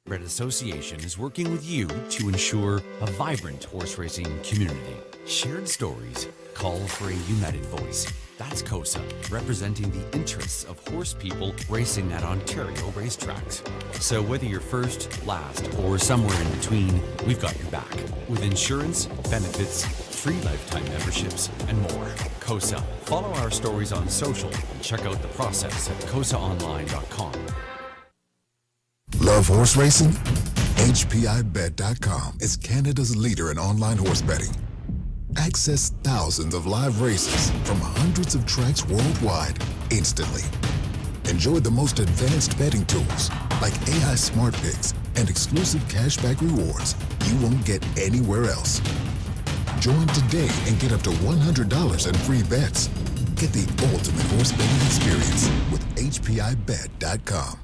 Standardbred Association is working with you to ensure a vibrant horse racing community. Shared stories call for a united voice. That's KOSA, representing the interests of horse people racing at Ontario racetracks. So whether you're first, last, or somewhere in between, we've got your back. With insurance, benefits, free lifetime memberships, and more. KOSA. Follow our stories on social and check out the process at kosaonline.com. Love horse racing? HPIbet.com is Canada's leader in online horse betting. Access thousands of live races from hundreds of tracks worldwide instantly. Enjoy the most advanced betting tools like AI Smart Picks and exclusive cashback rewards you won't get anywhere else. Join today and get up to $100 in free bets. Get the ultimate horse betting experience with HPIbet.com.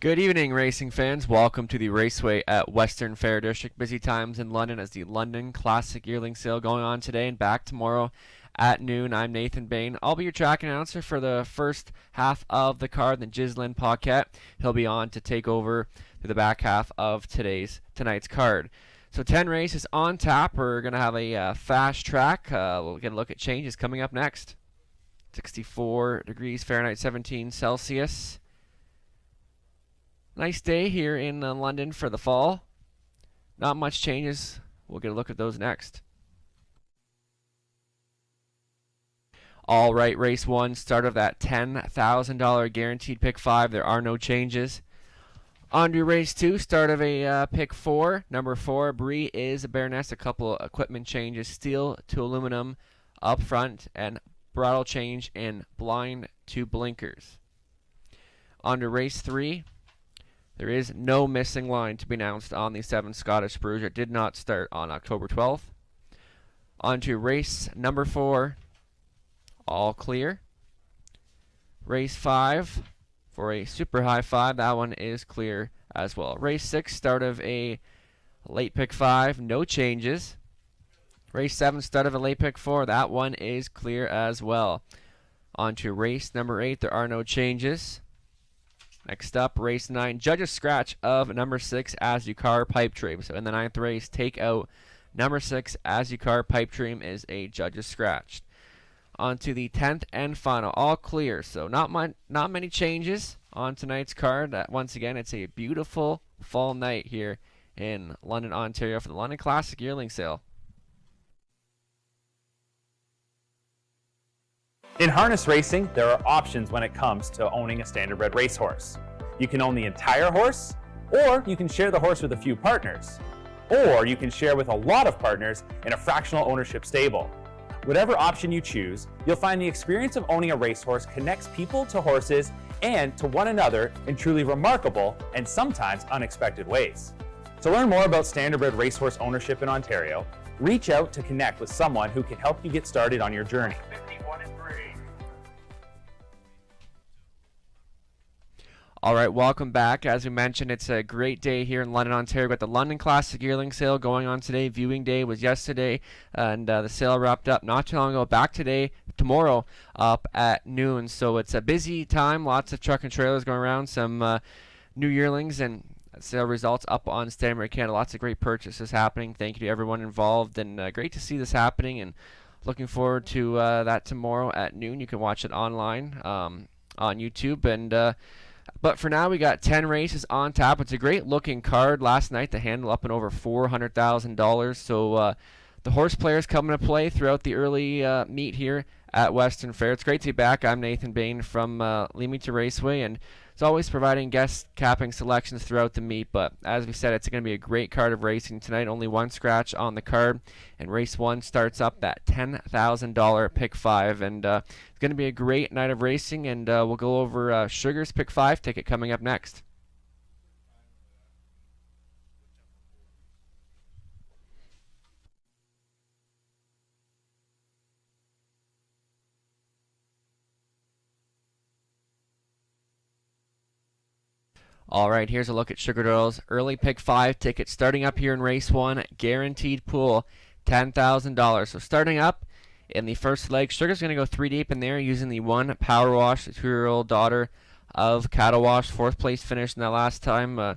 Good evening, racing fans. Welcome to the Raceway at Western Fair District. Busy times in London as the London Classic Yearling Sale going on today and back tomorrow at noon. I'm Nathan Bain. I'll be your track announcer for the first half of the card. Then Ghislaine Paquette, he'll be on to take over through the back half of tonight's card. So 10 races on tap. We're going to have a fast track. We'll get a look at changes coming up next. 64 degrees Fahrenheit, 17 Celsius. Nice day here in London for the fall. Not much changes. We'll get a look at those next. All right, race 1, start of that $10,000 guaranteed pick 5. There are no changes. On to race 2, start of a pick 4. Number 4, Bree is a Baroness. A couple of equipment changes. Steel to aluminum up front and bridle change in blind to blinkers. On to race 3. There is no missing line to be announced on the 7 Scottish Bruiser. It did not start on October 12th. On to race number 4. All clear. Race 5 for a super high 5. That one is clear as well. Race 6, start of a late pick 5. No changes. Race 7, start of a late pick 4. That one is clear as well. On to race number 8. There are no changes. Next up, race 9, judge's scratch of number 6, Azucar Pipe Dream. So in the 9th race, take out number 6, Azucar Pipe Dream is a judge's scratch. On to the 10th and final, all clear. So not many changes on tonight's card. Once again, it's a beautiful fall night here in London, Ontario for the London Classic Yearling Sale. In harness racing, there are options when it comes to owning a standardbred racehorse. You can own the entire horse, or you can share the horse with a few partners, or you can share with a lot of partners in a fractional ownership stable. Whatever option you choose, you'll find the experience of owning a racehorse connects people to horses and to one another in truly remarkable and sometimes unexpected ways. To learn more about standardbred racehorse ownership in Ontario, reach out to connect with someone who can help you get started on your journey. All right, welcome back. As we mentioned, it's a great day here in London, Ontario. We've got the London Classic Yearling Sale going on today. Viewing day was yesterday, and the sale wrapped up not too long ago. Back tomorrow up at noon. So it's a busy time. Lots of truck and trailers going around. Some new yearlings and sale results up on Standardbred Canada. Lots of great purchases happening. Thank you to everyone involved, and great to see this happening. And looking forward to that tomorrow at noon. You can watch it online on YouTube and. But for now, we got 10 races on tap. It's a great-looking card. Last night, the handle up and over $400,000. So the horse players coming to play throughout the early meet here at Western Fair. It's great to be back. I'm Nathan Bain from Leamington Raceway, and It's always providing guest capping selections throughout the meet, but as we said, it's going to be a great card of racing tonight. Only one scratch on the card, and race 1 starts up at $10,000 pick 5, and it's going to be a great night of racing, and we'll go over Sugar's pick 5 ticket coming up next. All right, here's a look at Sugar Doyle's early pick 5 ticket starting up here in race 1, guaranteed pool, $10,000. So starting up in the first leg, Sugar's going to go 3 deep in there using the 1 Power Wash, the 2-year-old daughter of Cattle Wash, 4th place finish in that last time.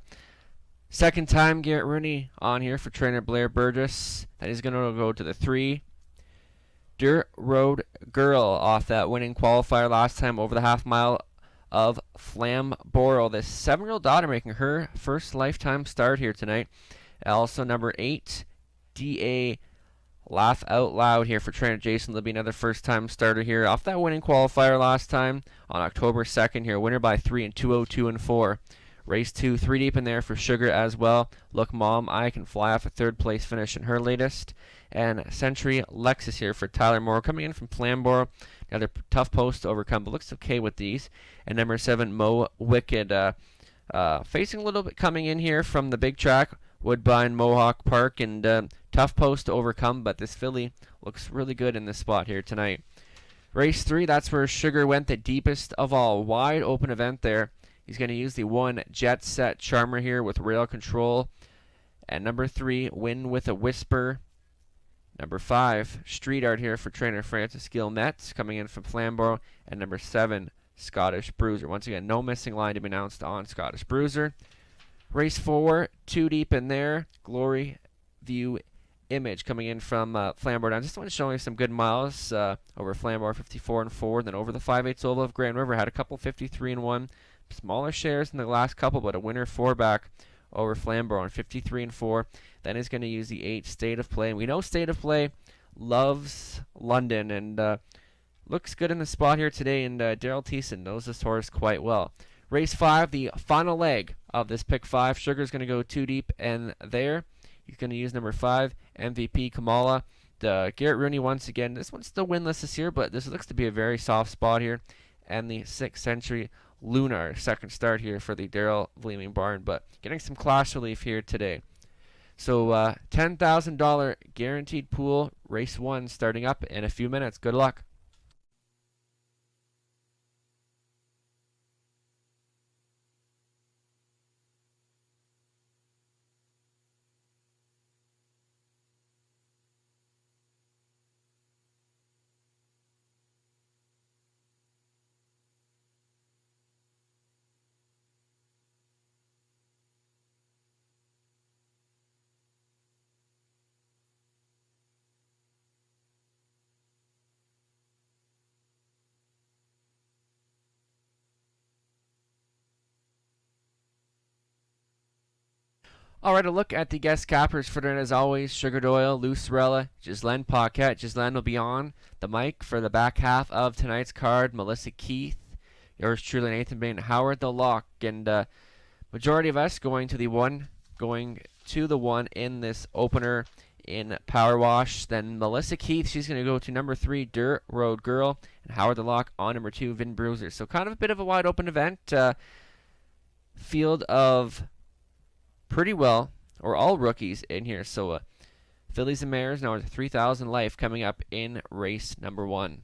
Second time Garrett Rooney on here for trainer Blair Burgess. Then he's going to go to the 3 Dirt Road Girl off that winning qualifier last time over the half mile of Flamborough. This 7-year-old daughter making her first lifetime start here tonight. Also number 8, DA Laugh Out Loud here for trainer Jason Libby, another first time starter here off that winning qualifier last time on October 2nd here. Winner by 3 in 2:02 and 4. Race 2, 3 deep in there for Sugar as well. Look Mom, I Can Fly off a 3rd place finish in her latest. And Century Lexus here for Tyler Moore coming in from Flamborough. Another tough post to overcome, but looks okay with these. And number 7, Mo Wicked, facing a little bit coming in here from the big track, Woodbine Mohawk Park, and tough post to overcome, but this filly looks really good in this spot here tonight. Race 3, that's where Sugar went the deepest of all. Wide open event there. He's going to use the 1 Jet Set Charmer here with rail control. And number 3, Win with a Whisper. Number 5, Street Art here for trainer Francis Gilmet coming in from Flamborough. And number 7, Scottish Bruiser. Once again, no missing line to be announced on Scottish Bruiser. Race 4, 2 deep in there. Glory View Image coming in from Flamborough. I just want to show you some good miles over Flamborough, 54 and 4. Then over the 5/8 oval of Grand River, had a couple 53 and 1. Smaller shares in the last couple, but a winner 4-back over Flamborough on 53 and 4. Then he's going to use the 8 State of Play. And we know State of Play loves London and looks good in the spot here today. And Daryl Thiessen knows this horse quite well. Race 5, the final leg of this pick 5. Sugar's going to go 2 deep and there. He's going to use number 5, MVP Kamala. Garrett Rooney once again. This one's still winless this year, but this looks to be a very soft spot here. And the 6th Century Lunar, second start here for the Darrell Vleeming Barn, but getting some class relief here today. So $10,000 guaranteed pool, race 1 starting up in a few minutes. Good luck. All right, a look at the guest cappers for tonight as always. Sugar Doyle, Lucerella, Ghislaine Paquette. Ghislaine will be on the mic for the back half of tonight's card. Melissa Keith, yours truly, Nathan Bain, Howard the Lock, and majority of us going to the one in this opener in Power Wash. Then Melissa Keith, she's going to go to number 3, Dirt Road Girl, and Howard the Lock on number 2, Vin Bruiser. So kind of a bit of a wide open event. Field of pretty well, or all rookies in here. So fillies and mares now at 3,000 life coming up in race number 1.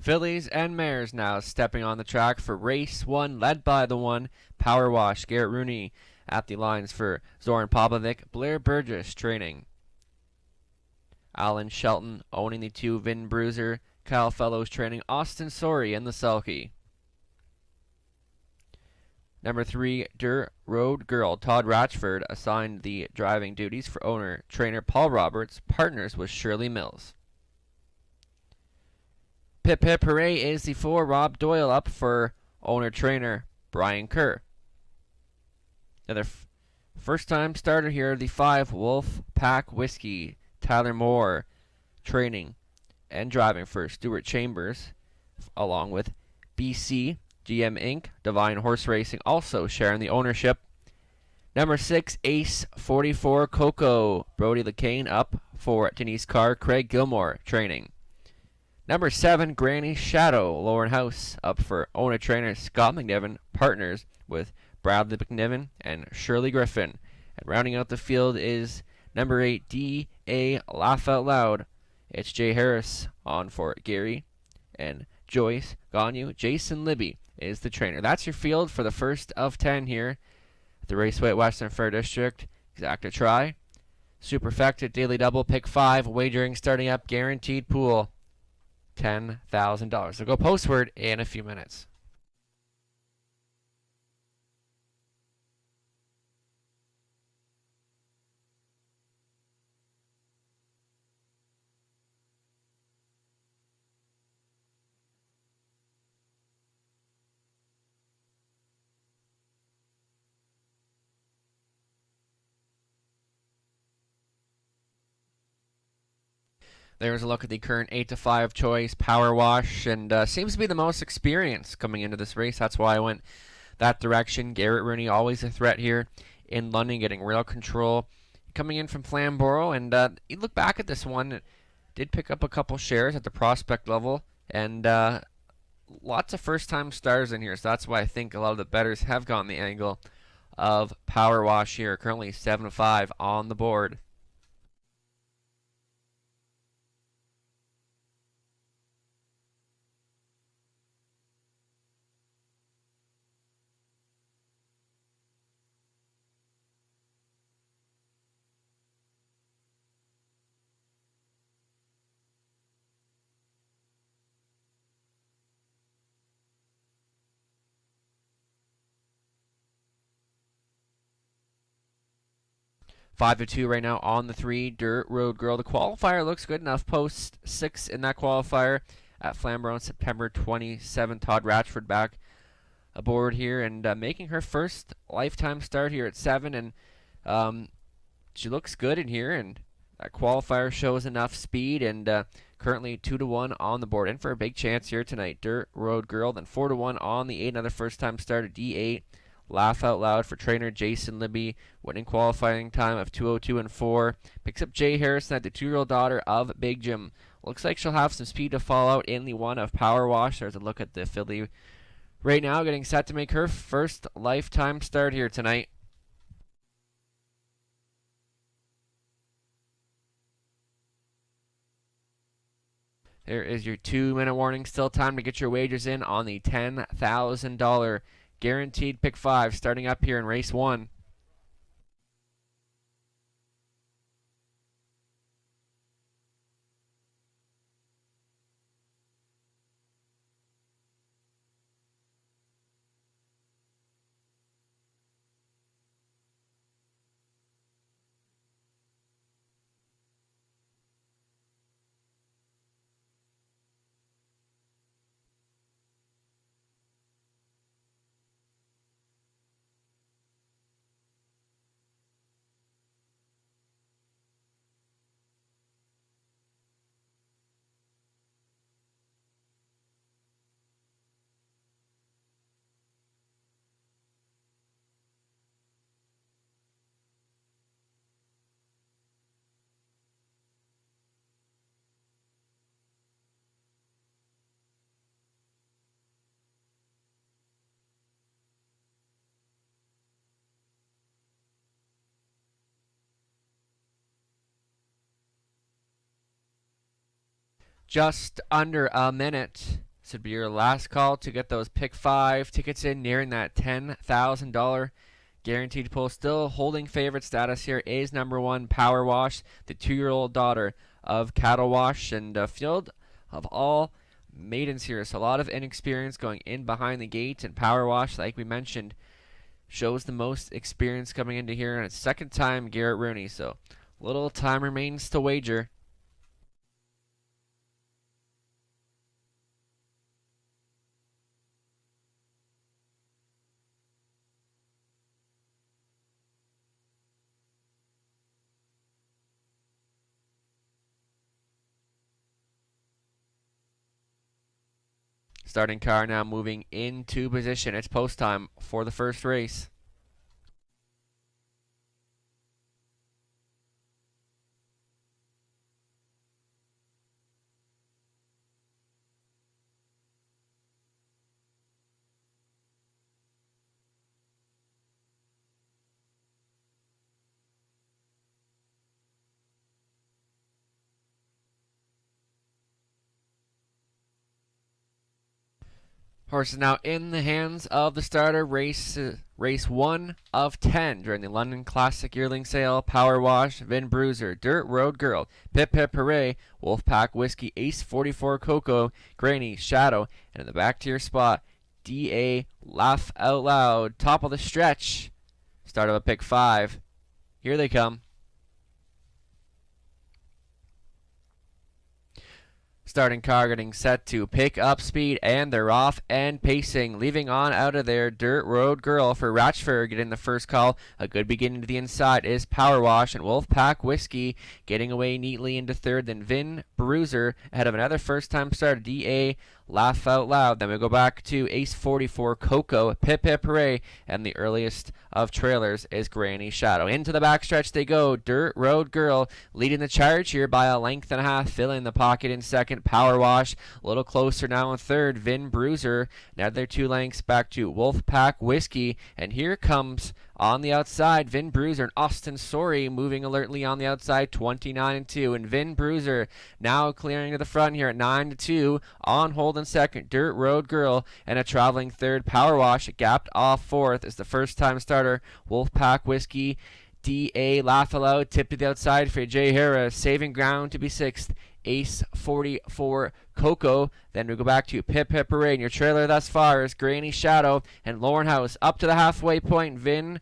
Fillies and mares now stepping on the track for race 1, led by the 1, Power Wash. Garrett Rooney at the lines for Zoran Popovic. Blair Burgess training. Alan Shelton owning the 2, Vin Bruiser. Kyle Fellows training. Austin Sorey in the sulky. Number 3, Dirt Road Girl. Todd Ratchford assigned the driving duties for owner-trainer Paul Roberts. Partners with Shirley Mills. Pip Pip Hooray is the 4, Rob Doyle up for owner-trainer Brian Kerr. Another first-time starter here, the 5, Wolf Pack Whiskey. Tyler Moore training and driving for Stuart Chambers, along with BC, GM Inc., Divine Horse Racing, also sharing the ownership. Number 6, Ace 44 Coco. Brody LeCain up for Denise Carr. Craig Gilmore training. Number 7, Granny Shadow. Lauren House up for owner-trainer Scott McNiven. Partners with Bradley McNiven and Shirley Griffin. And rounding out the field is number 8, D.A. Laugh Out Loud. It's Jay Harris on for Gary. And Joyce Gonu. Jason Libby is the trainer. That's your field for the first of 10 here at the Raceway at Western Fair District. Exacta try. Superfecta Daily Double. Pick 5. Wagering starting up. Guaranteed pool. $10,000. So go postword in a few minutes. There's a look at the current 8-5 choice Power Wash, and seems to be the most experienced coming into this race. That's why I went that direction. Garrett Rooney, always a threat here in London, getting real control. Coming in from Flamborough, and you look back at this one, it did pick up a couple shares at the prospect level, and lots of first-time stars in here, so that's why I think a lot of the bettors have gone the angle of Power Wash here. Currently 7-5 on the board. Five to 2 right now on the 3, Dirt Road Girl. The qualifier looks good enough. Post 6 in that qualifier at Flamborough on September 27th. Todd Ratchford back aboard here and making her first lifetime start here at 7. And she looks good in here. And that qualifier shows enough speed. And currently 2-1 on the board. In for a big chance here tonight. Dirt Road Girl. Then 4-1 on the 8. Another first time starter, D8. Laugh Out Loud for trainer Jason Libby, winning qualifying time of 2:02 and 4. Picks up Jay Harrison at the 2-year-old daughter of Big Jim. Looks like she'll have some speed to fall out in the 1 of Power Wash. There's a look at the filly right now, getting set to make her first lifetime start here tonight. There is your 2-minute warning. Still time to get your wagers in on the $10,000 guaranteed pick 5 starting up here in race 1. Just under a minute This would be your last call to get those pick 5 tickets in, nearing that $10,000 guaranteed pull. Still holding favorite status here is number 1, Power Wash, the 2-year-old daughter of Cattle Wash, and a field of all maidens here. So a lot of inexperience going in behind the gate, and Power Wash, like we mentioned, shows the most experience coming into here, and it's second time Garrett Rooney. So little time remains to wager. Starting car now moving into position. It's post time for the first race. Horse is now in the hands of the starter. Race 1 of 10 during the London Classic Yearling Sale. Power Wash, Vin Bruiser, Dirt Road Girl, Pip Pip Hooray, Wolfpack Whiskey, Ace 44 Coco, Granny, Shadow, and in the back tier spot, DA Laugh Out Loud. Top of the stretch. Start of a pick 5. Here they come. Starting car getting set to pick up speed, and they're off and pacing, leaving on out of there Dirt Road Girl for Ratchford getting the first call. A good beginning to the inside is Power Wash, and Wolfpack Whiskey getting away neatly into third. Then Vin Bruiser ahead of another first-time starter, DA Laugh Out Loud. Then we go back to Ace 44 Coco, Pip Pip Hooray, and the earliest of trailers is Granny Shadow. Into the backstretch they go. Dirt Road Girl leading the charge here by a length and a half, filling the pocket in second. Power Wash a little closer now in third. Vin Bruiser another 2 lengths back to Wolfpack Whiskey, and here comes on the outside Vin Bruiser and Austin Sorry moving alertly on the outside, 29-2, and Vin Bruiser now clearing to the front here at 9-2. On hold in second, Dirt Road Girl, and a traveling third. Power Wash gapped off fourth is the first time starter Wolfpack Whiskey. DA Laugh Aloud tipped to the outside for Jay Harris, saving ground to be sixth. Ace 44 Coco. Then we go back to Pip Pip Hooray, and your trailer thus far is Granny Shadow and Lauren House up to the halfway point. Vin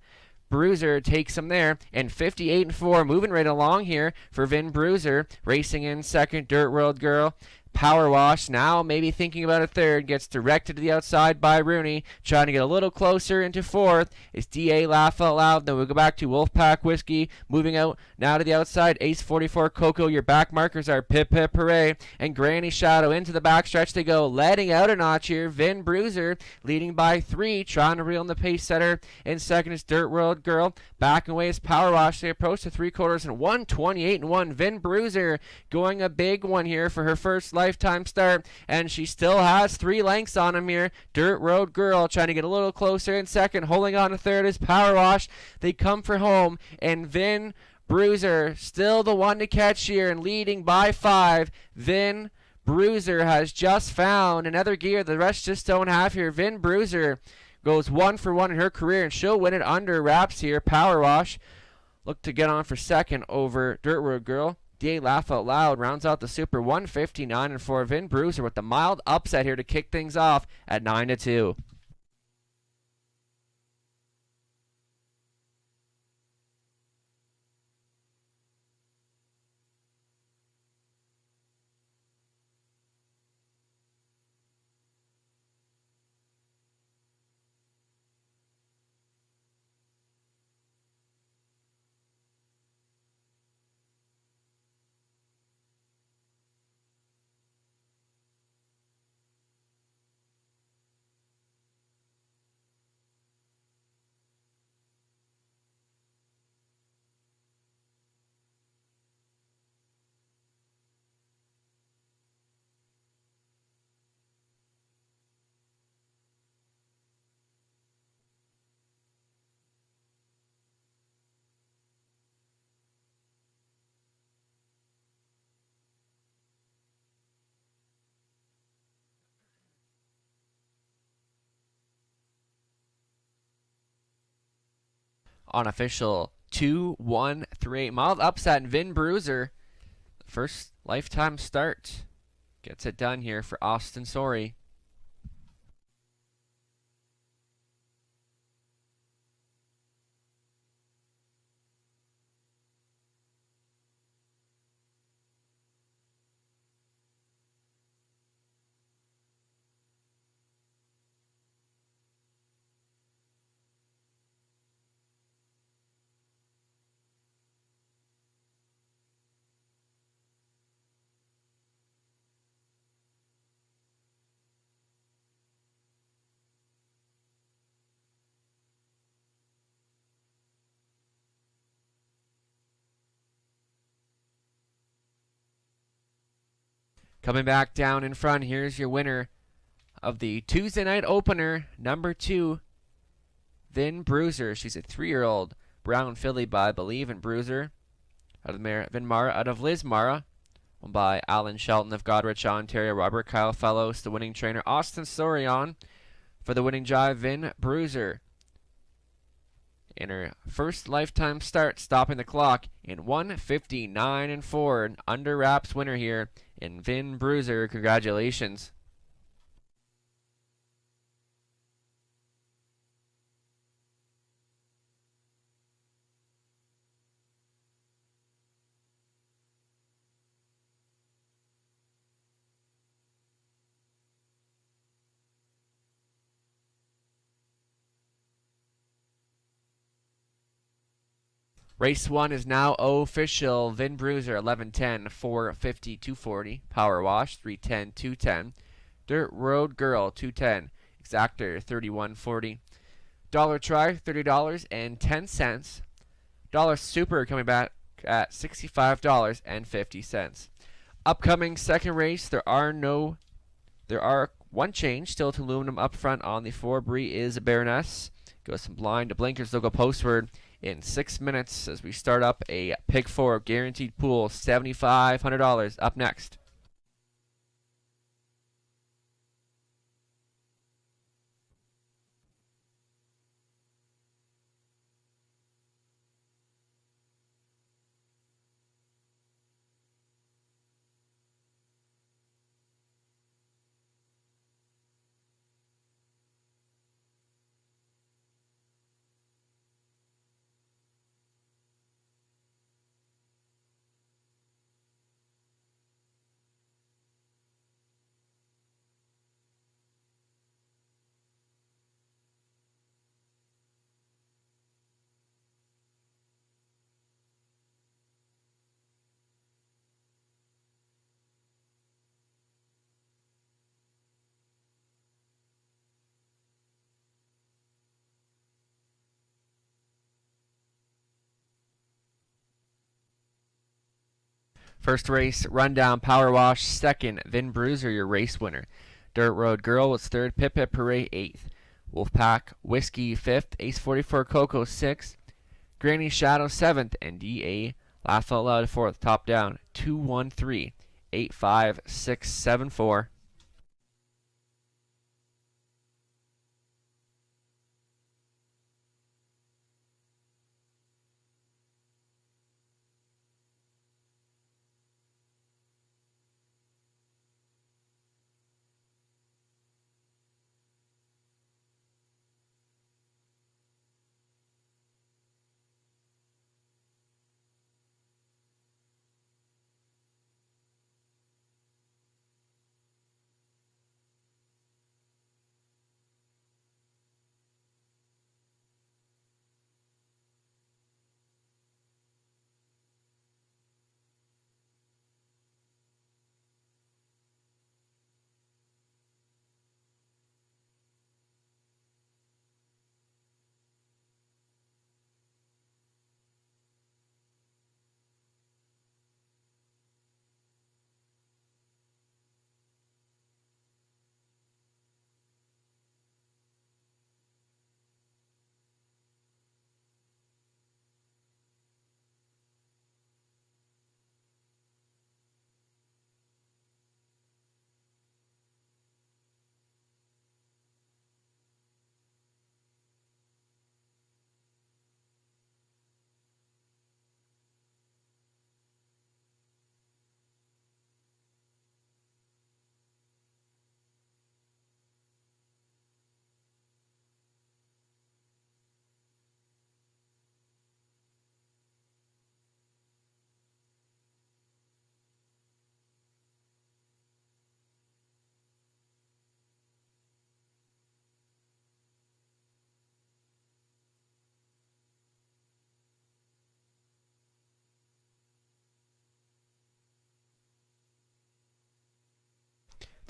Bruiser takes him there, and 58-4 moving right along here for Vin Bruiser. Racing in second, Dirt Road Girl. Power Wash now maybe thinking about a third, gets directed to the outside by Rooney, trying to get a little closer into fourth. It's DA Laugh Out Loud. Then we go back to Wolfpack Whiskey, moving out now to the outside. Ace 44 Coco. Your back markers are Pip Pip Hooray and Granny Shadow. Into the backstretch they go, letting out a notch here. Vin Bruiser leading by 3, trying to reel in the pace setter. In second is Dirt Road Girl. Backing away is Power Wash. They approach the 3/4 and 128-1. Vin Bruiser going a big one here for her first lifetime start, and she still has 3 lengths on him here. Dirt Road Girl trying to get a little closer in second. Holding on to third is Power Wash. They come for home, and Vin Bruiser still the one to catch here and leading by 5. Vin Bruiser has just found another gear the rest just don't have here. Vin Bruiser goes 1 for 1 in her career, and she'll win it under wraps here. Power Wash look to get on for second over Dirt Road Girl. DA Laugh Out Loud rounds out the Super 159-4. Vin Bruiser with the mild upset here to kick things off at 9-2. Unofficial 2-1-3. Mild upset. Vin Bruiser, first lifetime start, gets it done here for Austin Sorey. Coming back down in front, here's your winner of the Tuesday night opener, number 2, Vin Bruiser. She's a 3-year-old brown filly by Believe in Bruiser, out of Vin Mara, out of Liz Mara, won by Alan Shelton of Godrich, Ontario. Robert Kyle Fellows, the winning trainer. Austin Sorion for the winning jive, Vin Bruiser. In her first lifetime start, stopping the clock in 1:59.4. An under wraps winner here in Vin Bruiser. Congratulations. Race 1 is now official. Vin Bruiser, 11:10, 4:50, 240. Power Wash, 3:10, 2:10. Dirt Road Girl, 2:10. Exactor, 31.40. Dollar Try, $30.10. Dollar Super coming back at $65.50. Upcoming second race, there are one change still to aluminum up front on the 4. Bree is a Baroness. Goes from blind to blinkers. They'll go postward in 6 minutes as we start up a Pick 4 guaranteed pool, $7,500 up next. First race rundown, Power Wash second, Vin Bruiser your race winner. Dirt Road Girl was third, Pip Pip Hooray 8th. Wolfpack Whiskey 5th, Ace 44 Coco 6th, Granny Shadow 7th, and DA Laugh Out Loud 4th. Top down 213 85674.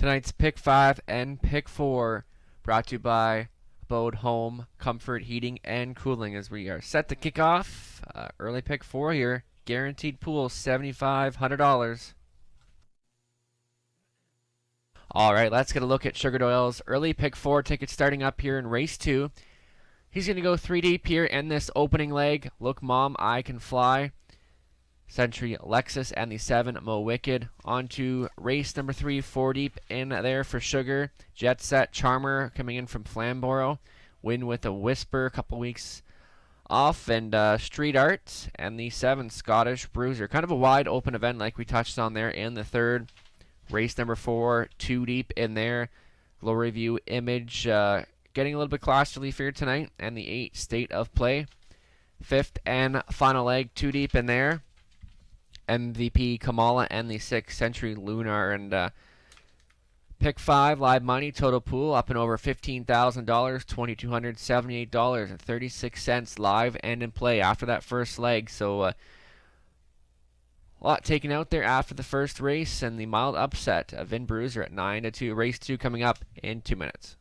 Tonight's pick 5 and pick 4 brought to you by Abode Home Comfort Heating and Cooling, as we are set to kick off early pick 4 here. Guaranteed pool $7,500. All right, let's get a look at Sugar Doyle's early pick 4 tickets starting up here in race 2. He's going to go 3 deep here in this opening leg. Look Mom, I Can Fly, Century Lexus, and the 7 Mo Wicked. On to race number 3, 4 deep in there for Sugar. Jet Set Charmer coming in from Flamborough. Win with a Whisper, a couple weeks off, and Street Art, and the 7 Scottish Bruiser. Kind of a wide open event like we touched on there in the third. Race number 4, 2 deep in there. Glory View Image getting a little bit class relief here tonight, and the 8 State of Play. Fifth and final leg, 2 deep in there. MVP Kamala and the 6 Century Lunar, and pick 5 live money total pool up and over $15,000, $2,278.36 live and in play after that first leg. So a lot taken out there after the first race, and the mild upset of Vin Bruiser at 9-2. Race 2 coming up in 2 minutes.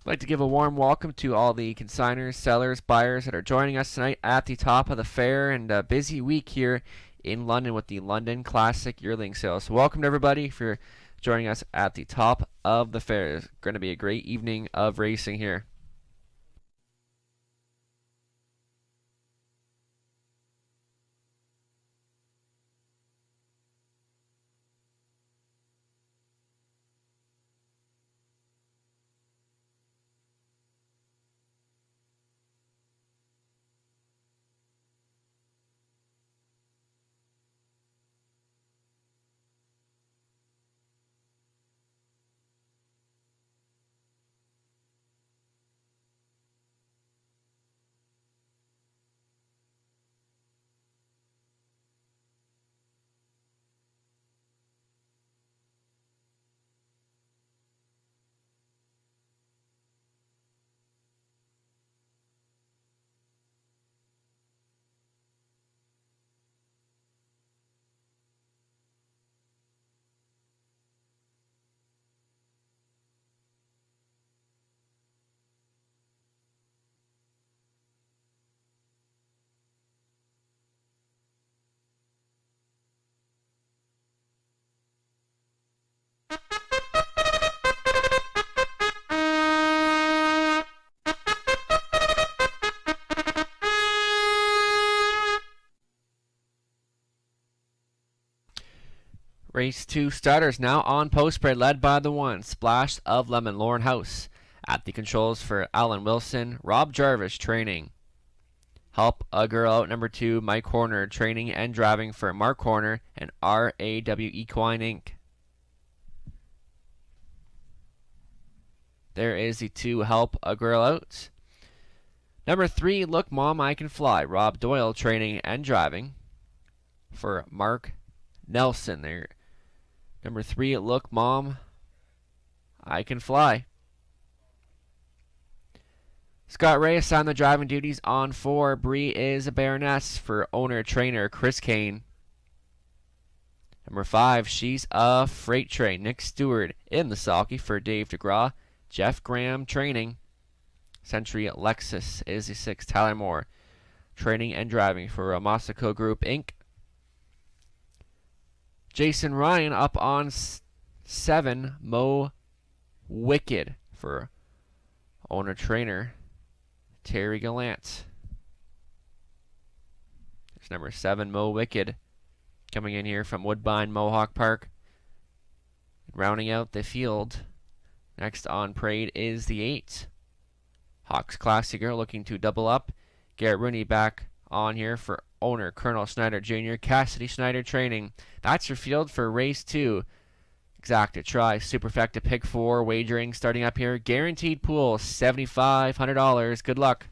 I'd like to give a warm welcome to all the consigners, sellers, buyers that are joining us tonight at the top of the fair, and a busy week here in London with the London Classic Yearling Sale. So welcome to everybody for joining us at the top of the fair. It's going to be a great evening of racing here. Race 2 starters now on post spread, led by the 1 Splash of Lemon, Lauren House. At the controls for Alan Wilson, Rob Jarvis training. Help a Girl Out number 2, Mike Horner training and driving for Mark Horner and RAW Equine Inc. There is the 2 Help a Girl Out. Number 3, Look Mom, I Can Fly, Rob Doyle training and driving for Mark Nelson there. Number 3, Look Mom, I Can Fly. Scott Ray assigned the driving duties on 4. Bree is a Baroness for owner-trainer Chris Kane. Number 5, She's a Freight Train. Nick Stewart in the sulky for Dave DeGraw. Jeff Graham training. Century Lexus is the 6. Tyler Moore, training and driving for Masico Group Inc. Jason Ryan up on 7. Mo Wicked for owner-trainer Terry Gallant. There's number 7, Mo Wicked, coming in here from Woodbine Mohawk Park. Rounding out the field, next on parade is the 8. Hawks Classicer looking to double up. Garrett Rooney back on here for owner Colonel Snyder Jr. Cassidy Snyder training. That's your field for race 2. Exacta try, Superfecta pick 4, wagering starting up here. Guaranteed pool, $7,500. Good luck.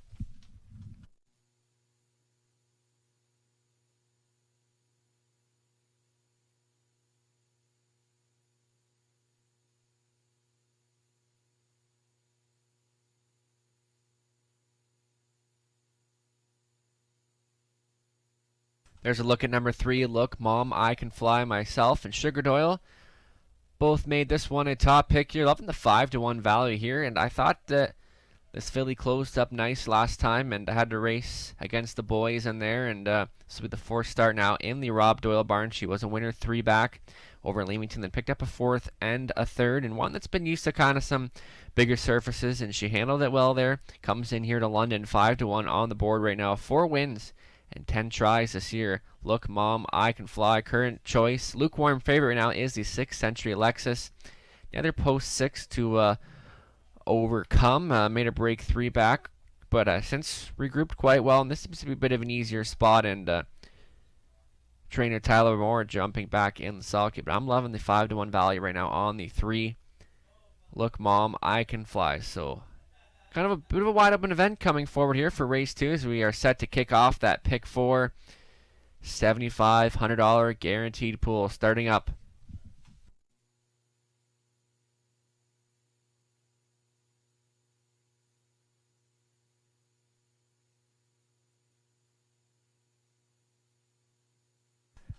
There's a look at number 3. Look, Mom, I Can Fly. Myself and Sugar Doyle both made this one a top pick here. Loving the 5-1 value here, and I thought that this filly closed up nice last time and had to race against the boys in there, and this will be the 4th start now in the Rob Doyle barn. She was a winner 3 back over Leamington, then picked up a 4th and a 3rd, and one that's been used to kind of some bigger surfaces, and she handled it well there. Comes in here to London, 5-1 on the board right now. 4 wins and 10 tries this year. Look, Mom, I Can Fly. Current choice, lukewarm favorite right now is the 6th Century Lexus. The other post 6 to overcome. Made a break 3 back, but since regrouped quite well, and this seems to be a bit of an easier spot, and trainer Tyler Moore jumping back in the sulky. But I'm loving the 5-1 value right now on the 3. Look, Mom, I Can Fly. So kind of a bit of a wide open event coming forward here for race 2 as we are set to kick off that pick 4. $7,500 guaranteed pool starting up.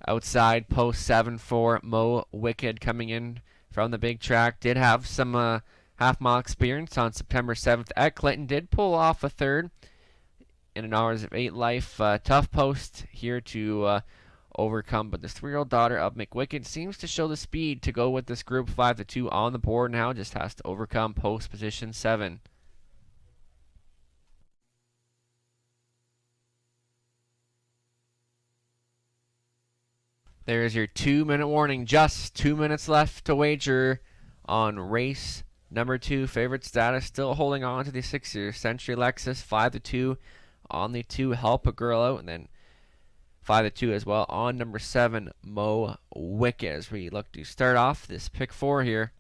Outside, post 7 for Mo Wicked coming in from the big track. Did have some half-mile experience on September 7th at Clinton. Did pull off a 3rd in an Hours of 8 life. Tough post here to overcome, but this 3-year-old daughter of McWicked seems to show the speed to go with this group. 5-2 on the board now. Just has to overcome post position 7. There's your 2-minute warning. Just 2 minutes left to wager on race number 2. Favorite status still holding on to the 6-year Century Lexus. 5-2 on the 2. Help a Girl Out. And then 5-2 as well on number 7. Mo Wicked as we look to start off this pick 4 here.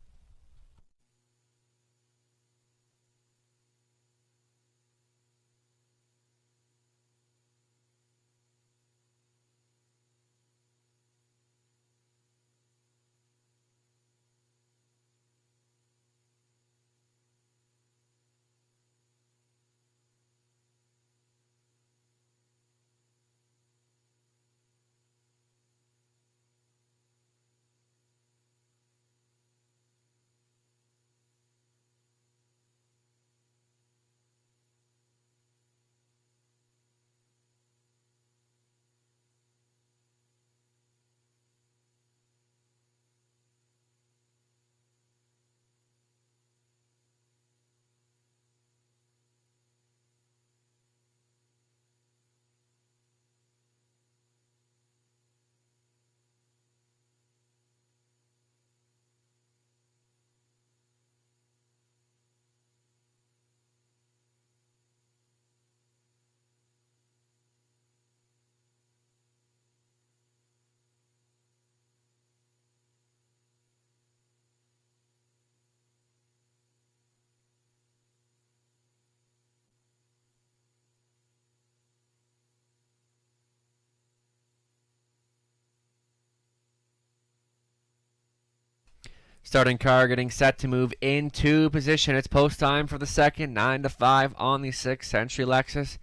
Starting car getting set to move into position. It's post time for the 2nd. 9-5 on the 6th Century Lexus.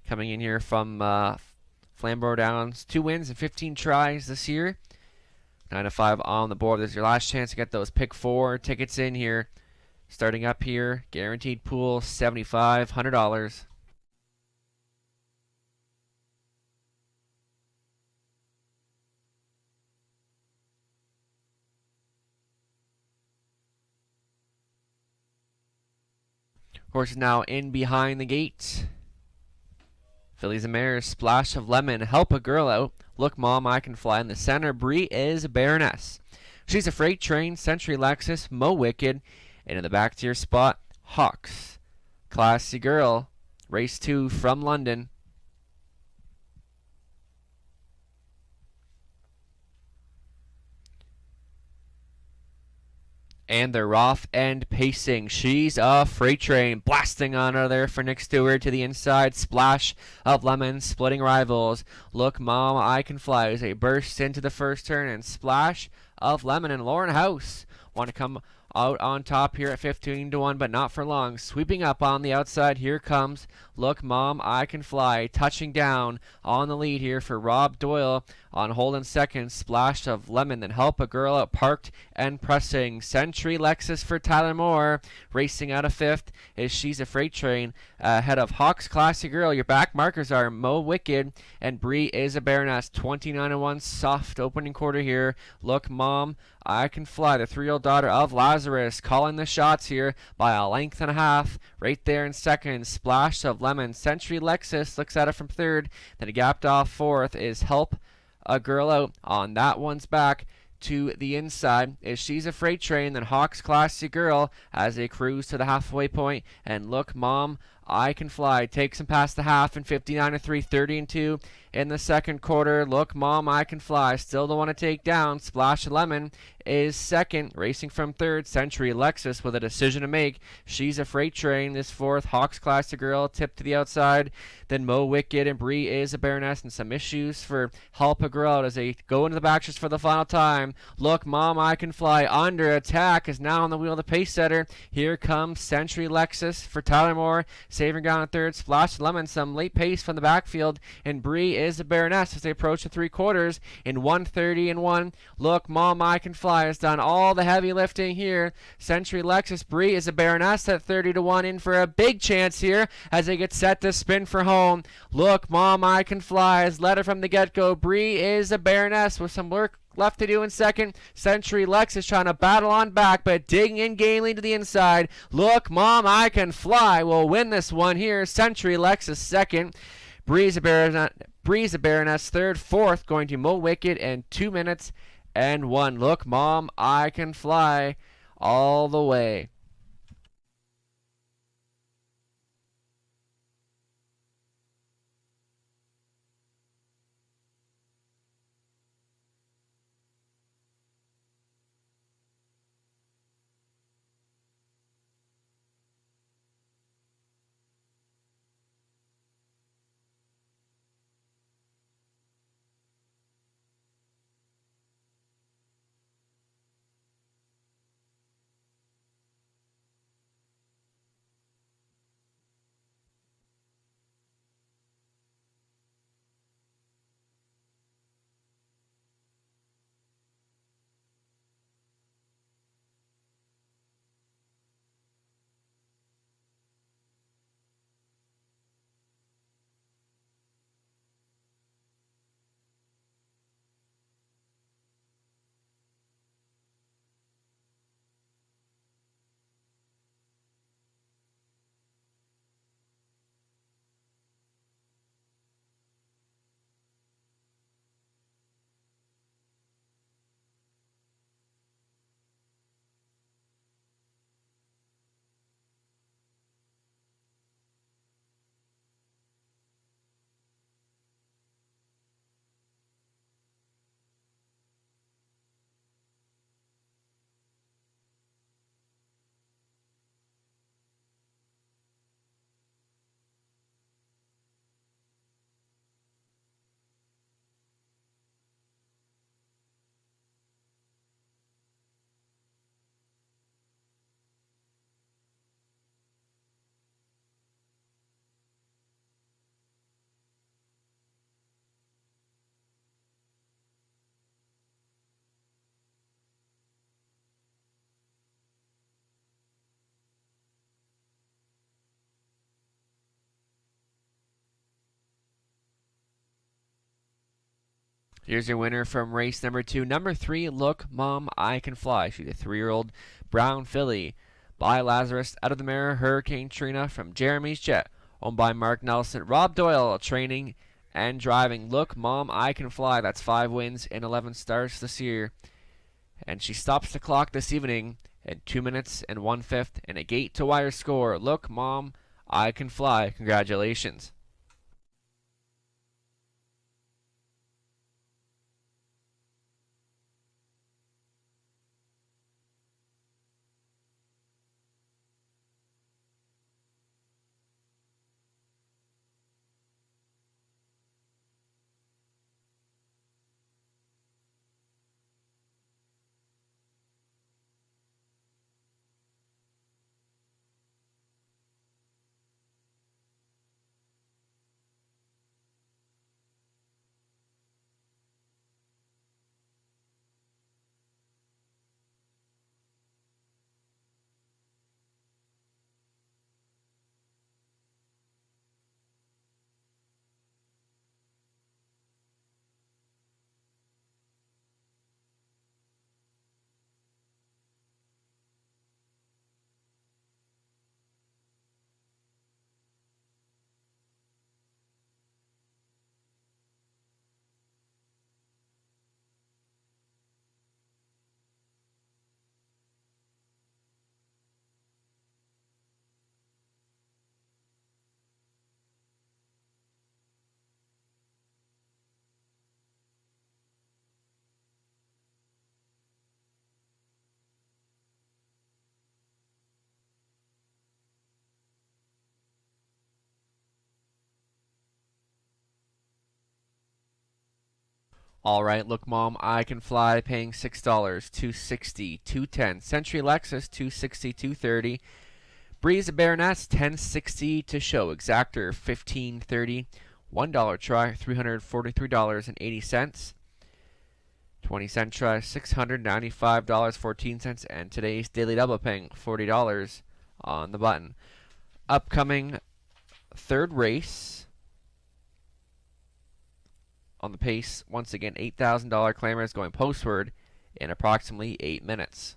Coming in here from Flamborough Downs. 2 wins and 15 tries this year. 9-5 on the board. This is your last chance to get those pick 4 tickets in here Starting up here, guaranteed pool $7,500. Horse is now in behind the gate. Fillies and mares, Splash of Lemon, Help a Girl Out, Look Mom, I Can Fly. In the center, Bree is Baroness. She's a Freight Train, Century Lexus, Mo Wicked. And in the back tier spot, Hawks. Classy Girl, race 2 from London. And they're off and pacing. She's a Freight Train, blasting on her there for Nick Stewart to the inside. Splash of Lemon, splitting rivals. Look Mom, I Can Fly as they burst into the first turn. And Splash of Lemon and Lauren House want to come out on top here at 15-1, but not for long. Sweeping up on the outside, here comes Look Mom, I Can Fly, touching down on the lead here for Rob Doyle on hold in second. Splash of Lemon, then Help a Girl Out, parked and pressing. Century Lexus for Tyler Moore, racing out of fifth is She's a Freight Train, ahead of Hawks Classy Girl. Your back markers are Mo Wicked and Bree is a Baroness. 29-1, soft opening quarter here. Look Mom, I Can Fly, the 3-year-old daughter of Lazarus, calling the shots here by a length and a half. Right there in second, Splash of Lemon. Century Lexus looks at it from third. Then gapped off fourth is Help a Girl Out. On that one's back to the inside is She's a Freight Train. Then Hawks Classy Girl as they cruise to the halfway point. And Look Mom, I Can Fly takes them past the half in 59-3, 30-2 in the second quarter. Look Mom, I Can Fly still the one to take down. Splash of Lemon is second, racing from third. Century Lexus with a decision to make. She's a Freight Train is fourth. Hawks Classic Girl tipped to the outside. Then Mo Wicked and Bree is a Baroness, and some issues for Help a Girl Out as they go into the backstretch for the final time. Look Mom, I Can Fly under attack is now on the wheel of the pace setter. Here comes Century Lexus for Tyler Moore, saving ground in third. Splash of Lemon, some late pace from the backfield, and Bree is a Baroness as they approach the three quarters in 1:30-1. Look Mom, I Can Fly has done all the heavy lifting here. Century Lexus, Bree is a Baroness at 30-1, in for a big chance here as they get set to spin for home. Look Mom, I Can Fly has led it from the get-go. Bree is a Baroness with some work left to do in second. Century Lexus trying to battle on back, but digging in gainly to the inside. Look Mom, I Can Fly will win this one here. Century Lexus second. Bree's a Baroness third. Fourth going to Mo Wicked and 2-1. Look Mom, I Can Fly all the way. Here's your winner from race number 2. Number 3, Look Mom, I Can Fly. She's a 3-year-old brown filly by Lazarus. Out of the Mare, Hurricane Trina from Jeremy's Jet, owned by Mark Nelson. Rob Doyle training and driving. Look Mom, I Can Fly. That's 5 wins and 11 starts this year. And she stops the clock this evening at 2 minutes and 1/5 and a gate to wire score. Look Mom, I Can Fly. Congratulations. All right, Look Mom, I Can Fly, paying $6, $260, $210. Century Lexus, $260, $230. Breeze Baroness, $10.60 to show. Exactor, $15.30. $1 try, $343.80. 20-cent try, $695.14. And today's daily double, paying $40 on the button. Upcoming third race on the pace. Once again, $8,000 claimers going postward in approximately 8 minutes.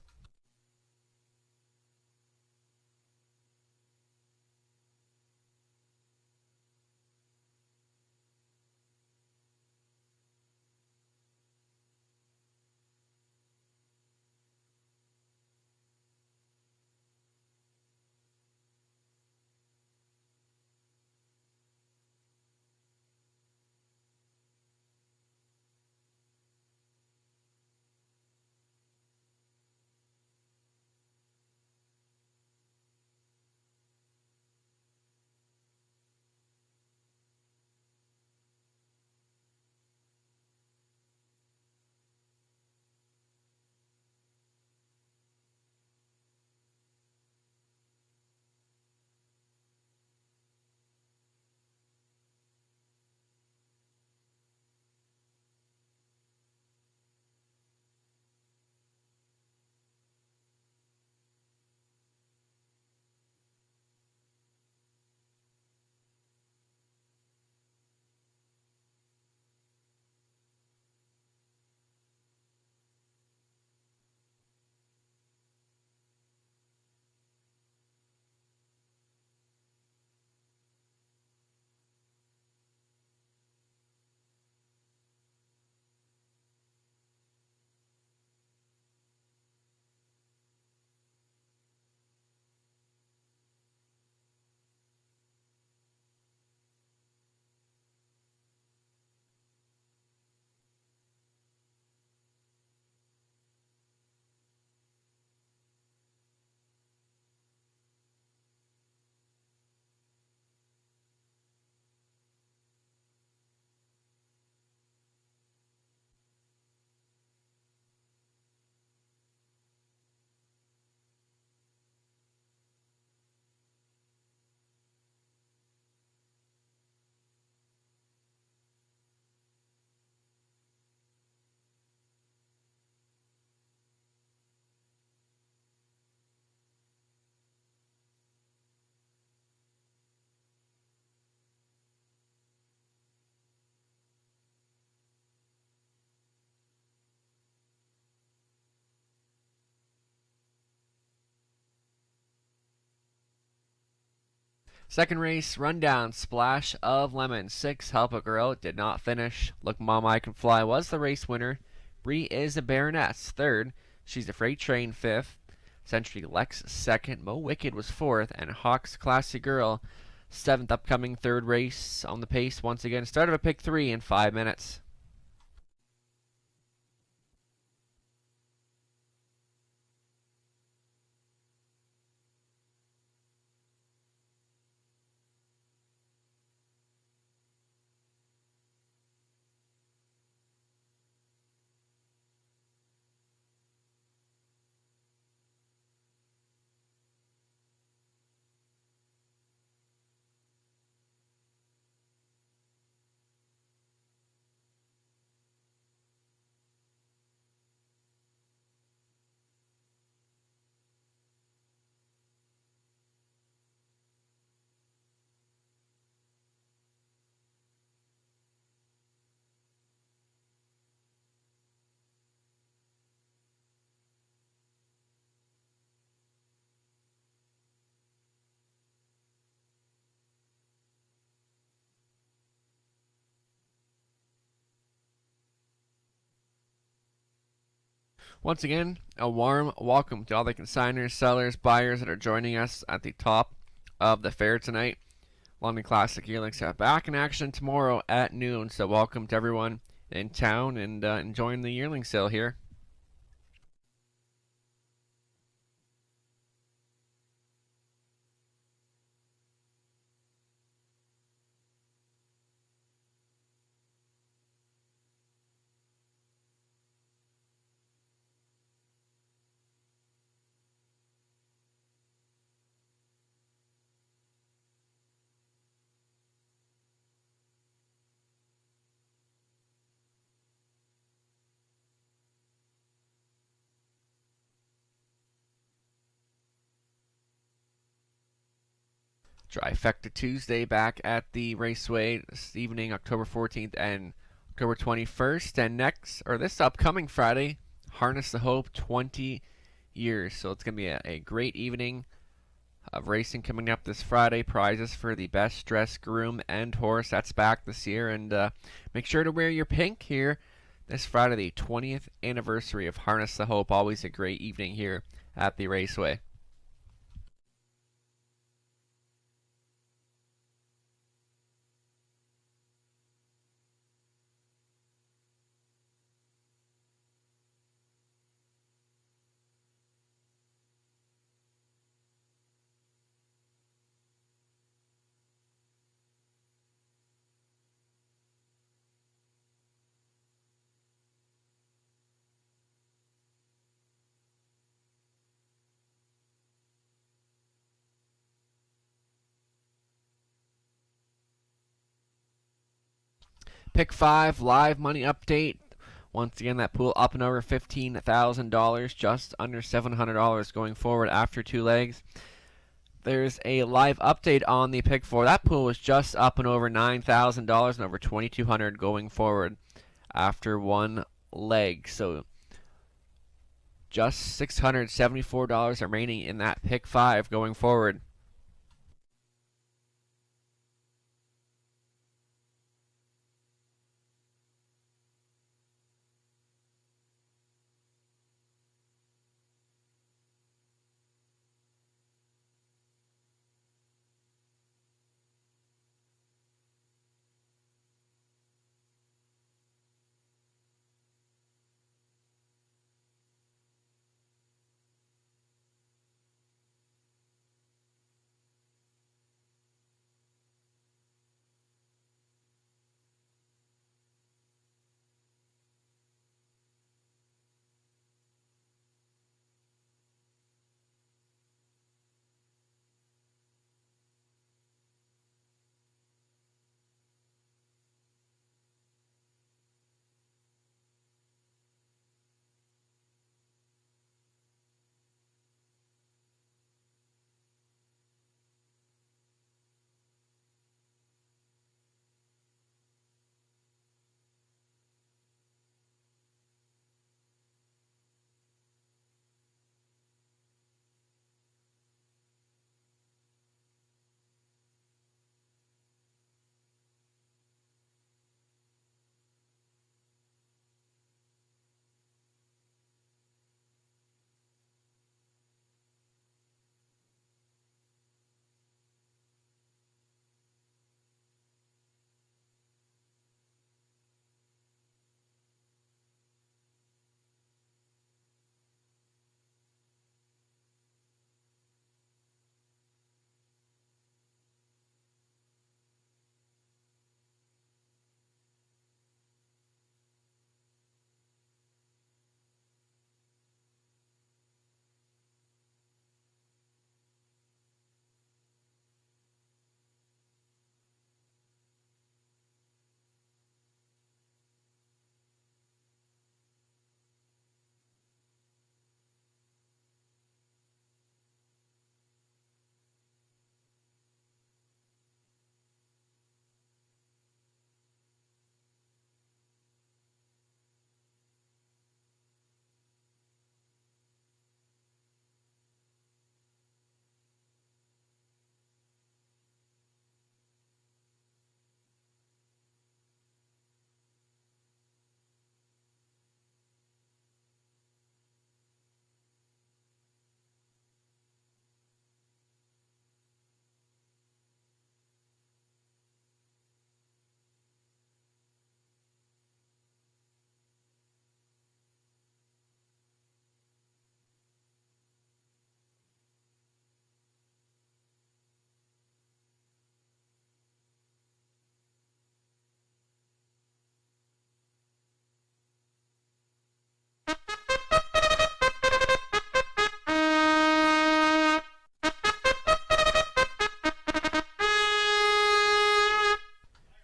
Second race, rundown, Splash of Lemon. 6, Help a Girl, did not finish. Look Mom, I Can Fly was the race winner. Bree is a Baroness, 3rd. She's a Freight Train, 5th. Century Lex, 2nd. Mo Wicked was 4th. And Hawks Classy Girl, 7th. Upcoming 3rd race on the pace once again. Start of a pick 3 in 5 minutes. Once again, a warm welcome to all the consigners, sellers, buyers that are joining us at the top of the fair tonight. London Classic Yearlings are back in action tomorrow at noon, so welcome to everyone in town and enjoying the yearling sale here. Trifecta Tuesday back at the Raceway this evening, October 14th and October 21st. And next, or this upcoming Friday, Harness the Hope 20 years. So it's going to be a great evening of racing coming up this Friday. Prizes for the best dressed groom and horse. That's back this year. And make sure to wear your pink here this Friday, the 20th anniversary of Harness the Hope. Always a great evening here at the Raceway. Pick 5 live money update. Once again, that pool up and over $15,000, just under $700 going forward after 2 legs. There's a live update on the pick 4. That pool was just up and over $9,000 and over $2,200 going forward after 1 leg. So just $674 remaining in that pick 5 going forward.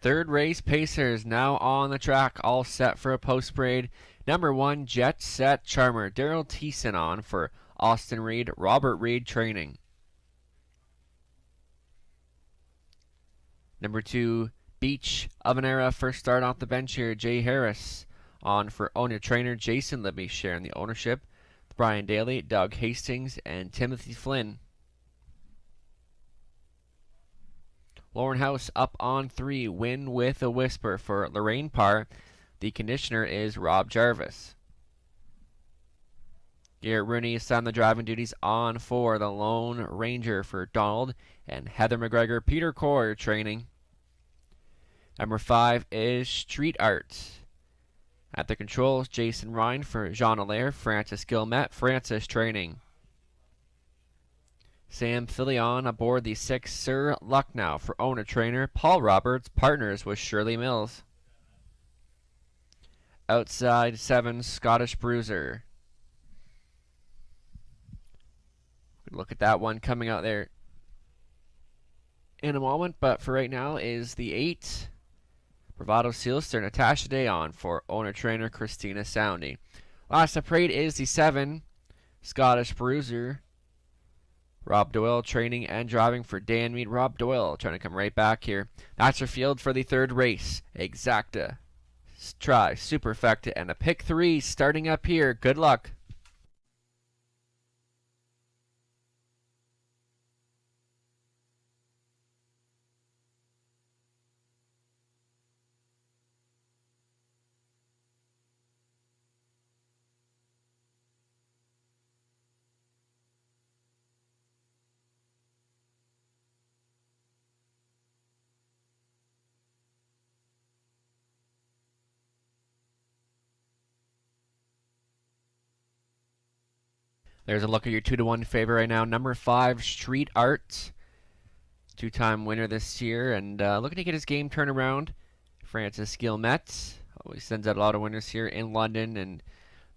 Third race, Pacers now on the track, all set for a post parade. Number 1, Jet Set Charmer, Daryl Thiessen on for Austin Reed, Robert Reed training. Number 2, Beach of an Era, first start off the bench here, Jay Harris on for owner trainer Jason Libby, sharing the ownership. Brian Daly, Doug Hastings, and Timothy Flynn. Lauren House up on 3, Win with a Whisper for Lorraine Parr. The conditioner is Rob Jarvis. Garrett Rooney assigned the driving duties on 4, the Lone Ranger for Donald and Heather McGregor. Peter Coyer training. Number 5 is Street Art. At the controls, Jason Ryan for Jean Allaire, Francis Gilmet, Francis training. Sam Filion aboard the 6 Sir Lucknow for owner trainer Paul Roberts, partners with Shirley Mills. Outside 7 Scottish Bruiser. Look at that one coming out there in a moment, but for right now is the 8 Bravado Sealster, Natasha Day on for owner trainer Christina Soundy. Last up parade is the 7 Scottish Bruiser. Rob Doyle training and driving for Dan Mead. Rob Doyle trying to come right back here. That's your field for the third race. Exacta, Try, Superfecta, and a pick 3 starting up here. Good luck. There's a look at your 2-1 favor right now. Number 5, Street Art. 2-time winner this year and looking to get his game turned around. Francis Gilmet always sends out a lot of winners here in London, and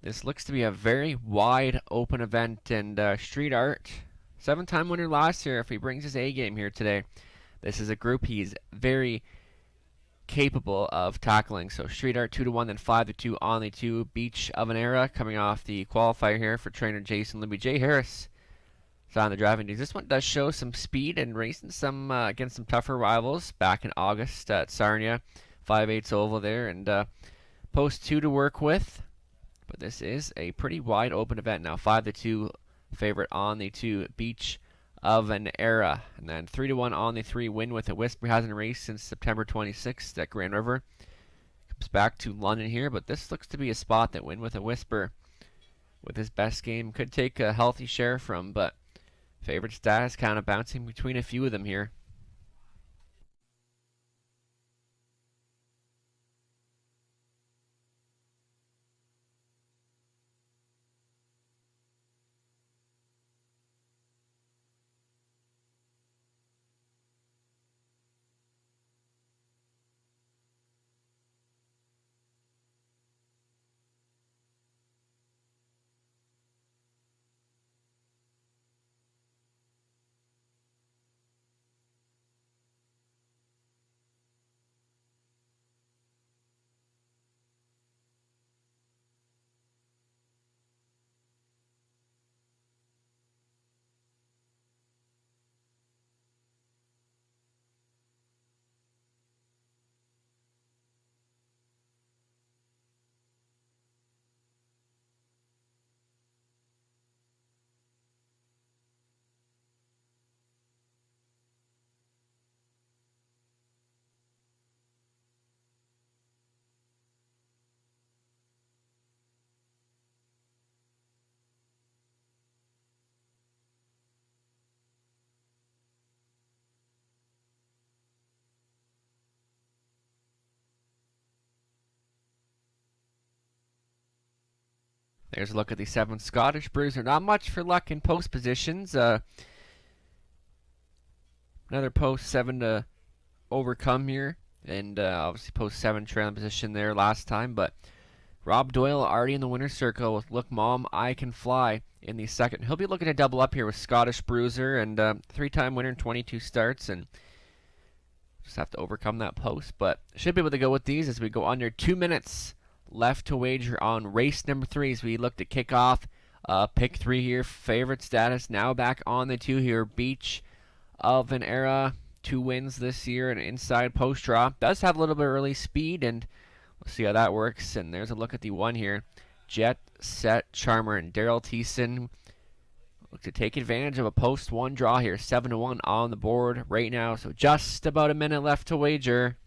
this looks to be a very wide open event. And Street Art, 7-time winner last year if he brings his A game here today. This is a group he's very capable of tackling. So Street Art 2-1, then 5-2 on the 2. Beach of an Era coming off the qualifier here for trainer Jason Libby. Jay Harris is on the driving duties. This one does show some speed and racing some against some tougher rivals back in August at Sarnia. 5/8 oval there, and post 2 to work with. But this is a pretty wide open event now. 5-2 favorite on the 2. Beach of an Era, and then 3-1 on the 3. Win with a Whisper. Hasn't raced since September 26th at Grand River. Comes back to London here, but this looks to be a spot that Win with a Whisper, with his best game, could take a healthy share from. But favorite status kind of bouncing between a few of them here. There's a look at the 7 Scottish Bruiser. Not much for luck in post positions. Another post 7 to overcome here. And obviously post 7 trailing position there last time. But Rob Doyle already in the winner's circle with Look Mom, I Can Fly in the second. He'll be looking to double up here with Scottish Bruiser, and 3-time winner in 22 starts. And Just have to overcome that post, but should be able to go with these as we go under 2 minutes left to wager on race number 3 as we look to kick off pick 3 here. Favorite status now back on the 2 here. Beach of an Era, 2 wins this year, and inside post draw. Does have a little bit of early speed, and we'll see how that works. And there's a look at the 1 here. Jet Set Charmer and Daryl Thiessen look to take advantage of a post 1 draw here. 7-1 on the board right now, so just about a minute left to wager.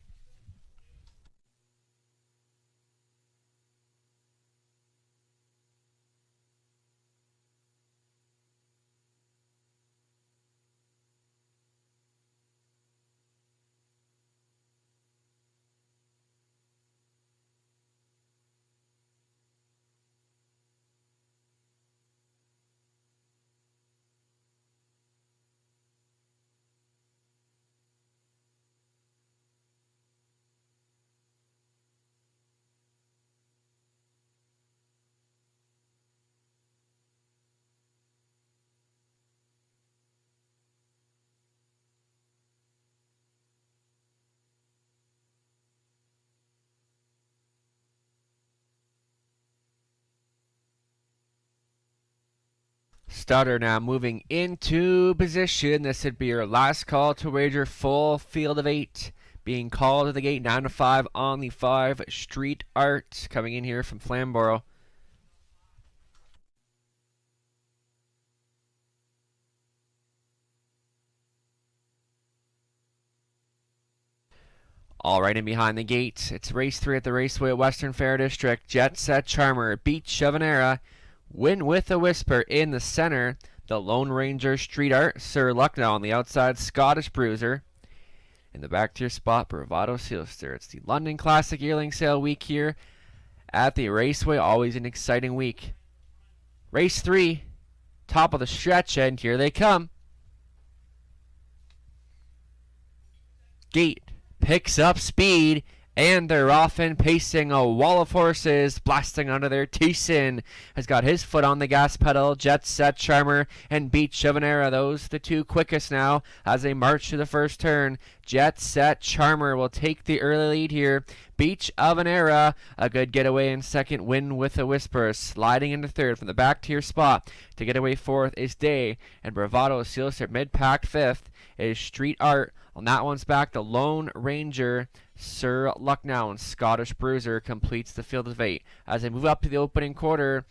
Starter now moving into position. This would be your last call to wager. Full field of 8 being called to the gate. 9-5 on the 5. Street Art coming in here from Flamborough. All right, in behind the gate, it's race 3 at the Raceway at Western Fair District. Jet Set Charmer, Beach of an Era, Win with a Whisper in the center. The Lone Ranger, Street Art, Sir Lucknow on the outside, Scottish Bruiser. In the back tier spot, Bravado Sealster. It's the London Classic Yearling Sale week here at the Raceway. Always an exciting week. Race 3, top of the stretch, and here they come. Gate picks up speed, and they're off and pacing. A wall of horses blasting under there. Thiessen has got his foot on the gas pedal. Jet Set Charmer and Beach of an Era, those the 2 quickest now as they march to the first turn. Jet Set Charmer will take the early lead here. Beach of an Era, a good getaway in second. Win with a Whisper sliding into third from the back tier spot. To get away fourth is Day, and Bravado Sealster mid-pack fifth is Street Art. On that one's back, the Lone Ranger, Sir Lucknow, and Scottish Bruiser completes the field of 8. As they move up to the opening quarter,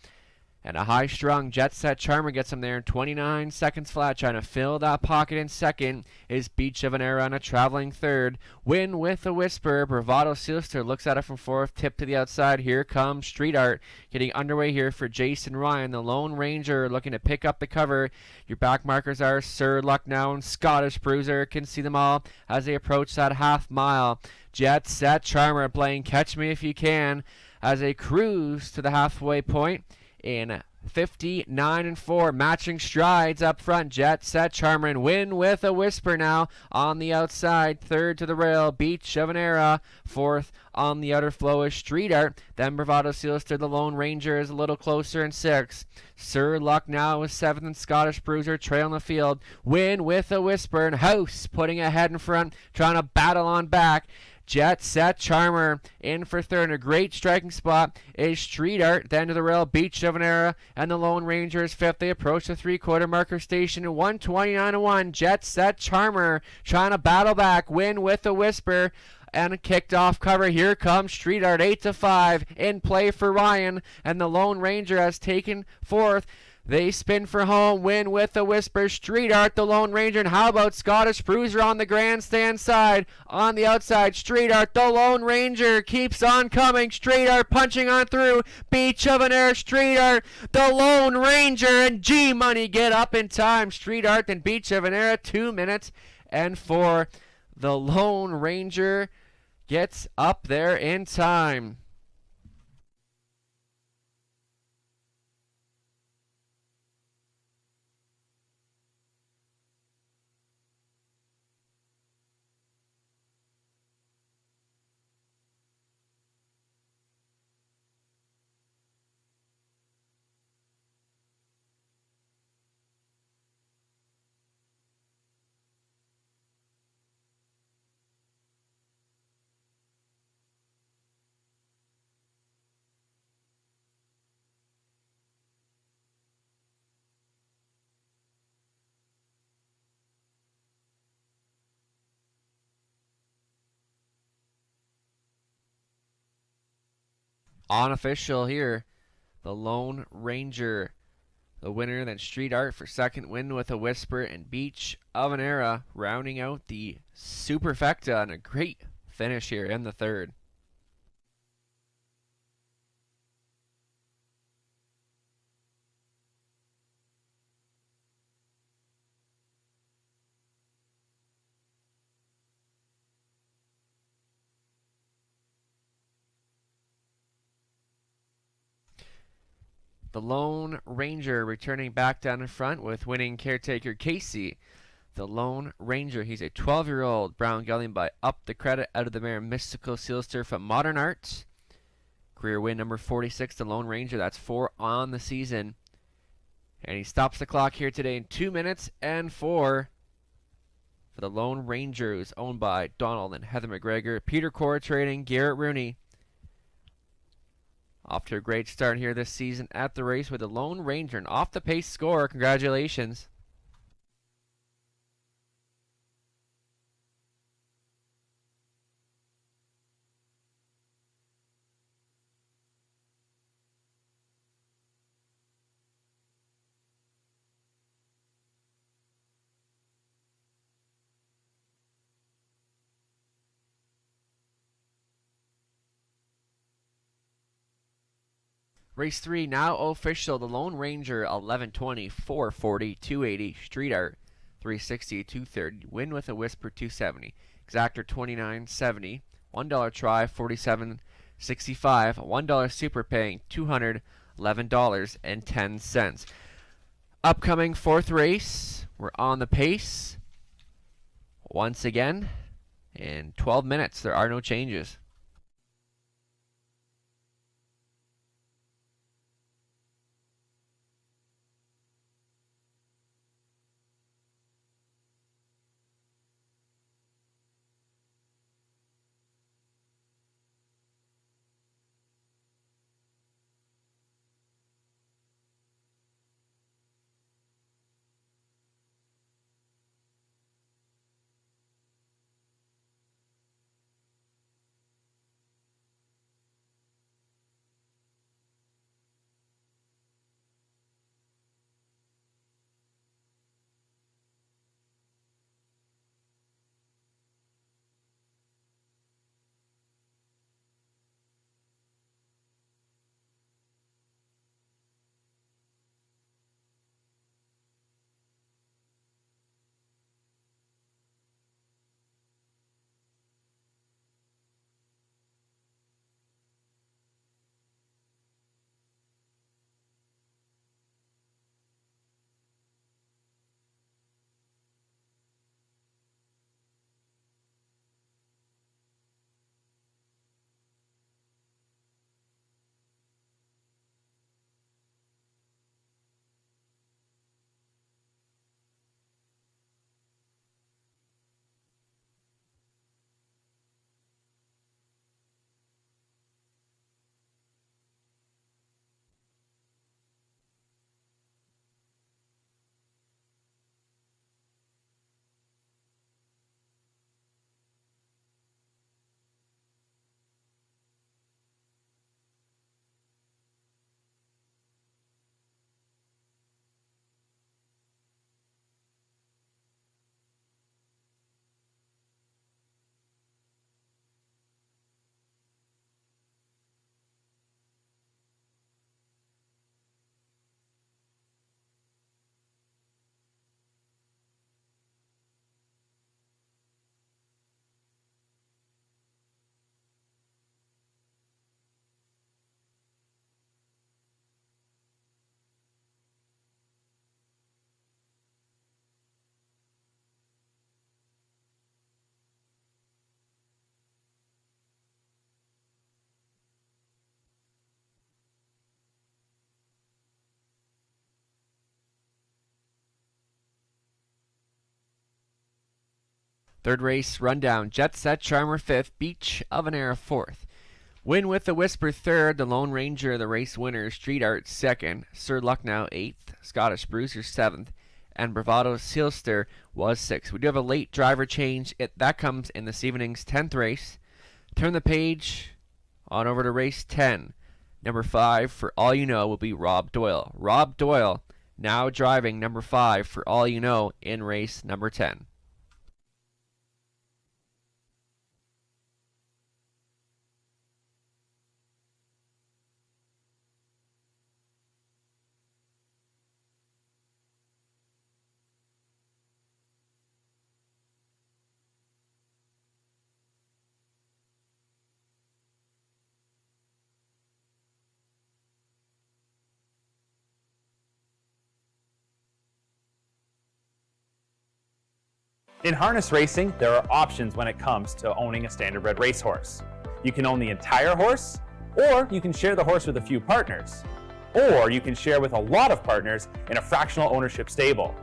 and a high-strung Jet Set Charmer gets him there in 29 seconds flat. Trying to fill that pocket in second is Beach of an Era on a traveling third. Win with a Whisper. Bravado Sealster looks at it from fourth. Tip to the outside. Here comes Street Art. Getting underway here for Jason Ryan. The Lone Ranger looking to pick up the cover. Your back markers are Sir Lucknow and Scottish Bruiser. Can see them all as they approach that half mile. Jet Set Charmer playing Catch Me If You Can as they cruise to the halfway point. In 59-4, matching strides up front. Jet Set Charmer and Win with a Whisper now on the outside. Third to the rail, Beach of an Era. Fourth on the outer flow is Street Art. Then Bravado Sealster, the Lone Ranger, is a little closer in sixth. Sir Lucknow is seventh, and Scottish Bruiser trailing the field. Win with a Whisper, and House putting ahead in front, trying to battle on back. Jet Set Charmer in for third. A great striking spot is Street Art. Then to the rail, Beach of an Era, and the Lone Ranger is fifth. They approach the three-quarter marker station at 129-1. Jet Set Charmer trying to battle back. Win with a Whisper. And a kicked off cover. Here comes Street Art, 8-5 in play for Ryan, and the Lone Ranger has taken fourth. They spin for home. Win with a Whisper. Street Art, the Lone Ranger, and how about Scottish Bruiser on the grandstand side? On the outside, Street Art, the Lone Ranger keeps on coming. Street Art punching on through. Beach of an Era, Street Art, the Lone Ranger, and G-Money get up in time. Street Art and Beach of an Era, 2 minutes and 4. The Lone Ranger gets up there in time. Unofficial here. The Lone Ranger, the winner, then Street Art for second, Win with a Whisper, and Beach of an Era rounding out the Superfecta, and a great finish here in the third. The Lone Ranger returning back down in front with winning caretaker Casey. The Lone Ranger, he's a 12-year-old brown gelding by Up the Credit out of the mare Mystical Sealster from Modern Arts. Career win number 46, the Lone Ranger. That's 4 on the season. And he stops the clock here today in 2 minutes and 4 for the Lone Ranger, who's owned by Donald and Heather McGregor. Peter Core trading Garrett Rooney. Off to a great start here this season at the race with the Lone Ranger, an off-the-pace score. Congratulations. Race 3 now official. The Lone Ranger, 1120, 440, 280. Street Art, 360, 230. Win with a Whisper, 270. Exactor, 29.70. $1 try, 47.65. $1 super paying, $211.10. Upcoming fourth race. We're on the pace once again. In 12 minutes, there are no changes. Third race rundown. Jet Set Charmer 5th. Beach of an Era 4th. Win with a Whisper 3rd. The Lone Ranger, the race winner. Street Art 2nd. Sir Lucknow 8th. Scottish Bruiser 7th. And Bravado Sealster was 6th. We do have a late driver change. That comes in this evening's 10th race. Turn the page on over to race 10. Number 5, For All You Know, will be Rob Doyle. Rob Doyle now driving number 5, For All You Know, in race number 10. In harness racing, there are options when it comes to owning a standardbred racehorse. You can own the entire horse, or you can share the horse with a few partners, or you can share with a lot of partners in a fractional ownership stable.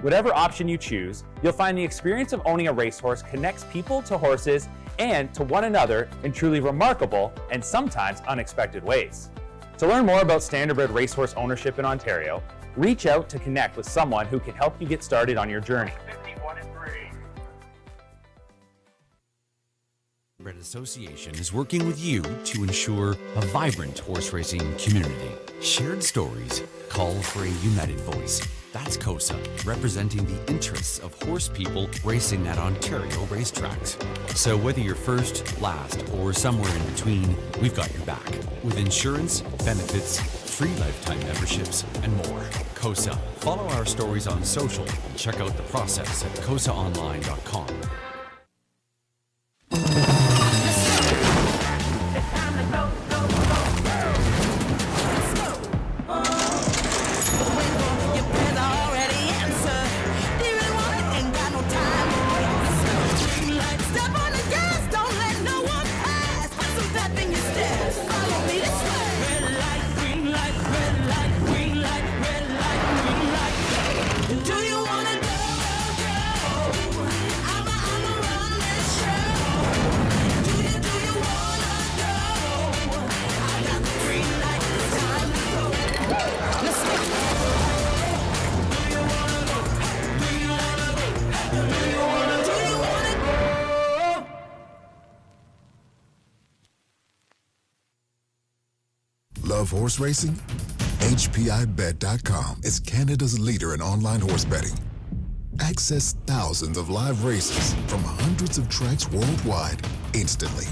Whatever option you choose, you'll find the experience of owning a racehorse connects people to horses and to one another in truly remarkable and sometimes unexpected ways. To learn more about standardbred racehorse ownership in Ontario, reach out to connect with someone who can help you get started on your journey. Standardbred Association is working with you to ensure a vibrant horse racing community. Shared stories call for a united voice. That's KOSA, representing the interests of horse people racing at Ontario racetracks. So whether you're first, last, or somewhere in between, we've got your back. With insurance, benefits, free lifetime memberships, and more. KOSA. Follow our stories on social and check out the process at kosaonline.com. Love horse racing? HPIbet.com is Canada's leader in online horse betting. Access thousands of live races from hundreds of tracks worldwide instantly.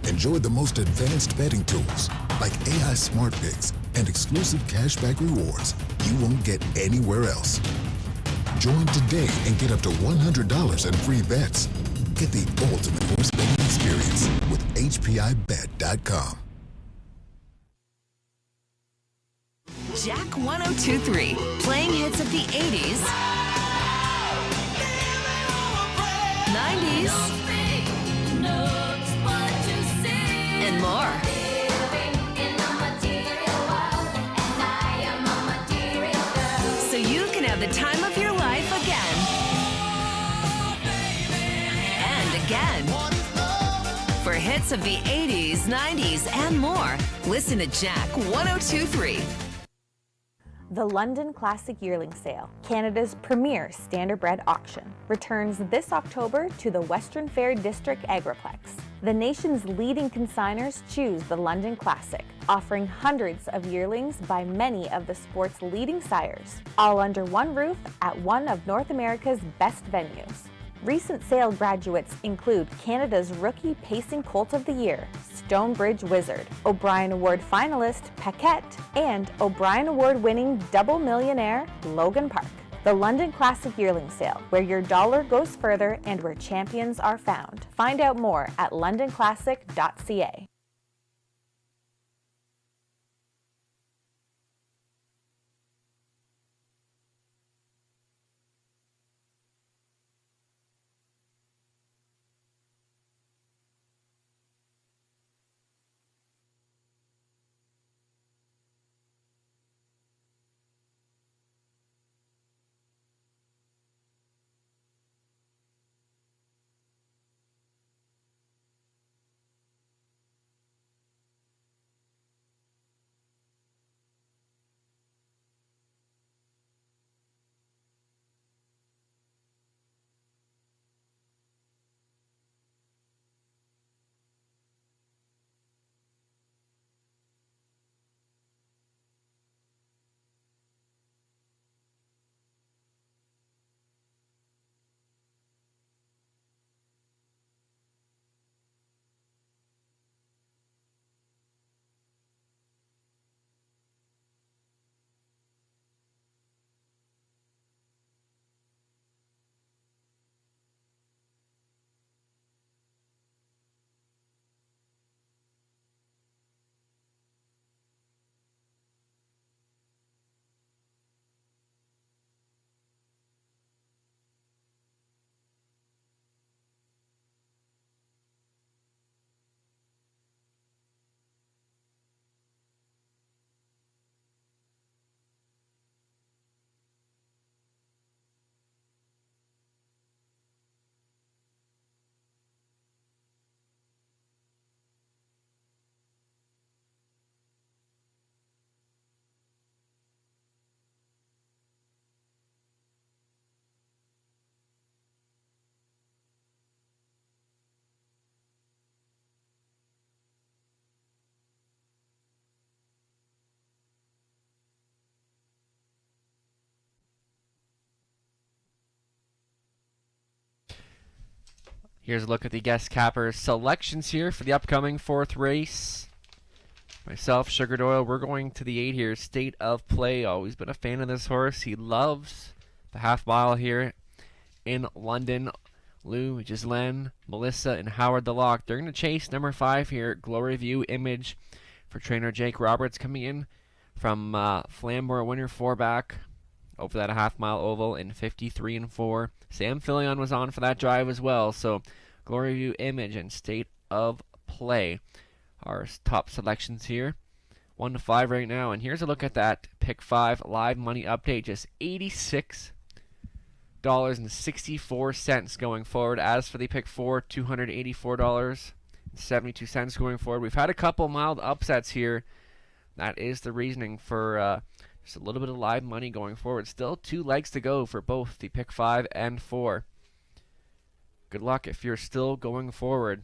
Enjoy the most advanced betting tools like AI Smart Picks and exclusive cashback rewards you won't get anywhere else. Join today and get up to $100 in free bets. Get the ultimate horse betting experience with HPIbet.com. Jack 102.3, playing hits of the 80s, 90s, and more. So you can have the time of your life again. And again. For hits of the 80s, 90s, and more, listen to Jack 102.3. The London Classic Yearling Sale, Canada's premier standardbred auction, returns this October to the Western Fair District Agriplex. The nation's leading consigners choose the London Classic, offering hundreds of yearlings by many of the sport's leading sires, all under one roof at one of North America's best venues. Recent sale graduates include Canada's Rookie Pacing Colt of the Year, Stonebridge Wizard, O'Brien Award finalist Paquette, and O'Brien Award winning double millionaire Logan Park. The London Classic Yearling Sale, where your dollar goes further and where champions are found. Find out more at londonclassic.ca. Here's a look at the guest capper selections here for the upcoming 4th race. Myself, Sugar Doyle, we're going to the 8 here. State of Play. Always been a fan of this horse. He loves the half mile here in London. Lou, Ghislaine, Melissa, and Howard the Lock. They're going to chase number 5 here. Glory View Image for trainer Jake Roberts coming in from Flamborough winner 4-back over that half mile oval in 53-4. Sam Filion was on for that drive as well. So Glory View Image and State of Play are top selections here. 1 to 5 right now. And here's a look at that pick 5 live money update. Just $86.64 going forward. As for the pick 4, $284.72 going forward. We've had a couple mild upsets here. That is the reasoning for just a little bit of live money going forward. Still 2 legs to go for both the pick 5 and 4. Good luck if you're still going forward.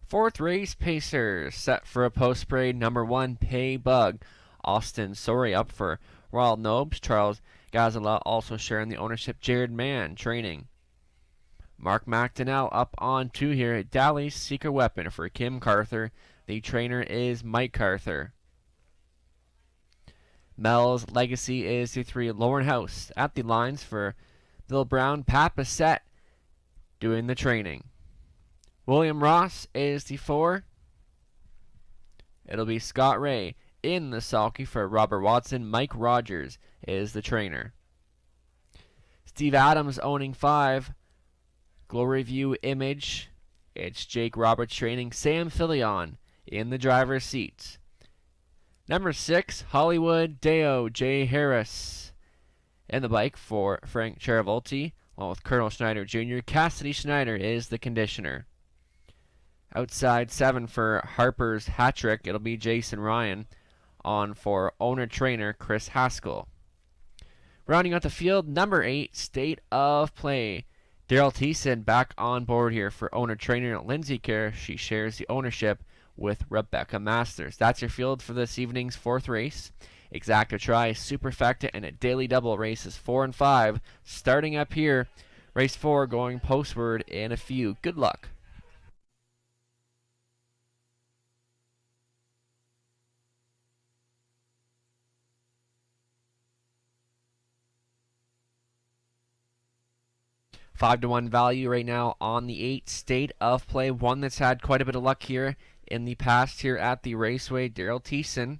Fourth race, Pacers set for a post parade. Number 1, Pay Bug. Austin Sorry up for Royal Nobes. Charles Gazala also sharing the ownership. Jared Mann training. Mark McDonnell up on 2 here. Dally's Secret Weapon for Kim Carther. The trainer is Mike Carther. Mel's Legacy is the 3. Lauren House at the lines for Bill Brown. Pat Bassett doing the training. William Ross is the 4. It'll be Scott Ray in the sulky for Robert Watson. Mike Rogers is the trainer. Steve Adams owning 5. Glory View Image. It's Jake Roberts training. Sam Filion in the driver's seat. Number 6, Hollywood Deo, Jay Harris. And the bike for Frank Charavolti, along with Colonel Schneider Jr. Cassidy Schneider is the conditioner. Outside 7 for Harper's hat-trick, it'll be Jason Ryan. On for owner-trainer Chris Haskell. Rounding out the field, number 8, State of Play. Daryl Thiessen back on board here for owner-trainer Lindsay Kerr. She shares the ownership with Rebecca Masters. That's your field for this evening's 4th race. Exacta Tri, Superfecta, and a Daily Double races 4 and 5. Starting up here, race 4 going postward in a few. Good luck. $5-1 value right now on the 8, State of Play. One that's had quite a bit of luck here in the past here at the Raceway. Daryl Thiessen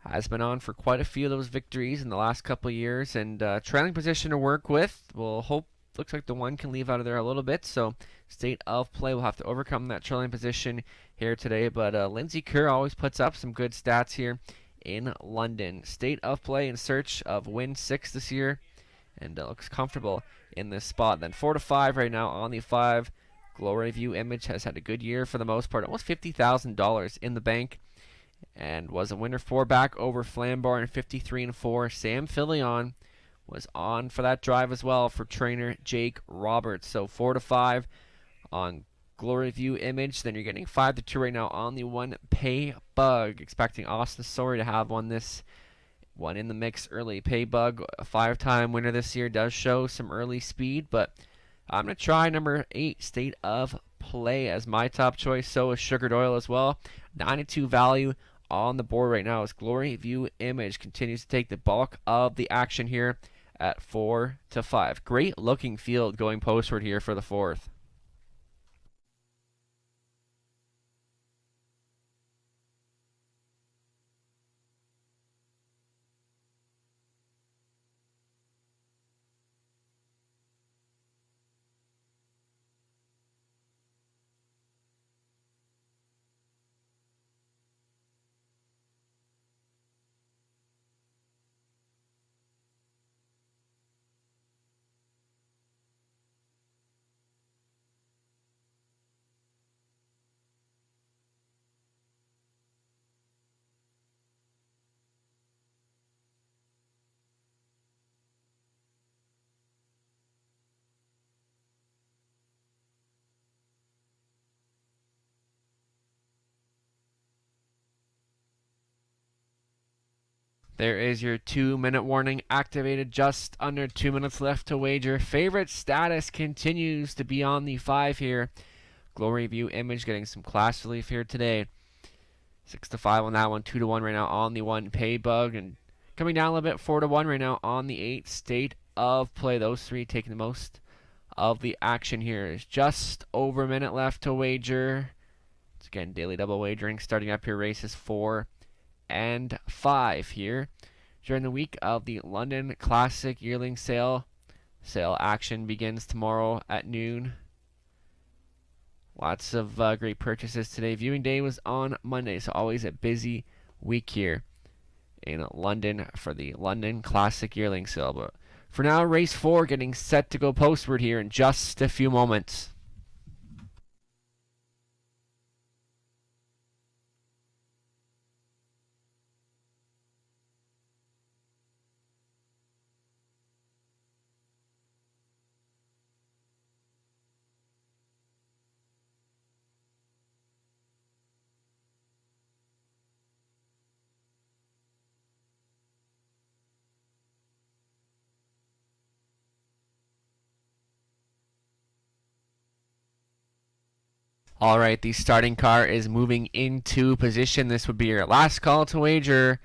has been on for quite a few of those victories in the last couple of years, and trailing position to work with. We'll hope, looks like the one can leave out of there a little bit, so State of Play will have to overcome that trailing position here today, but Lindsay Kerr always puts up some good stats here in London. State of Play in search of win 6 this year, and looks comfortable in this spot. Then 4-5 right now on the 5. Glory View Image has had a good year for the most part, almost $50,000 in the bank, and was a winner 4 back over Flambar in 53-4. Sam Filion was on for that drive as well for trainer Jake Roberts. So 4-5 on Glory View Image. Then you're getting 5-2 right now on the 1 Pay Bug. Expecting Austin Story to have this one in the mix early. Pay Bug, a 5-time winner this year, does show some early speed, but I'm going to try number 8, State of Play, as my top choice. So is Sugared Oil as well. 92 value on the board right now as Glory View Image continues to take the bulk of the action here at 4-5. Great looking field going postward here for the 4th. There is your 2-minute warning activated. Just under 2 minutes left to wager. Favorite status continues to be on the 5 here. Glory View Image getting some class relief here today. 6-5 on that one. 2-1 right now on the 1 Pay Bug. And coming down a little bit, 4-1 right now on the 8 State of Play. Those 3 taking the most of the action here. Is just over a minute left to wager. It's again daily double wagering. Starting up here, races 4 and 5 here during the week of the London Classic Yearling Sale. Sale action begins tomorrow at noon. Lots of great purchases today. Viewing day was on Monday, so always a busy week here in London for the London Classic Yearling Sale. But for now, race 4 getting set to go postward here in just a few moments. All right, the starting car is moving into position. This would be your last call to wager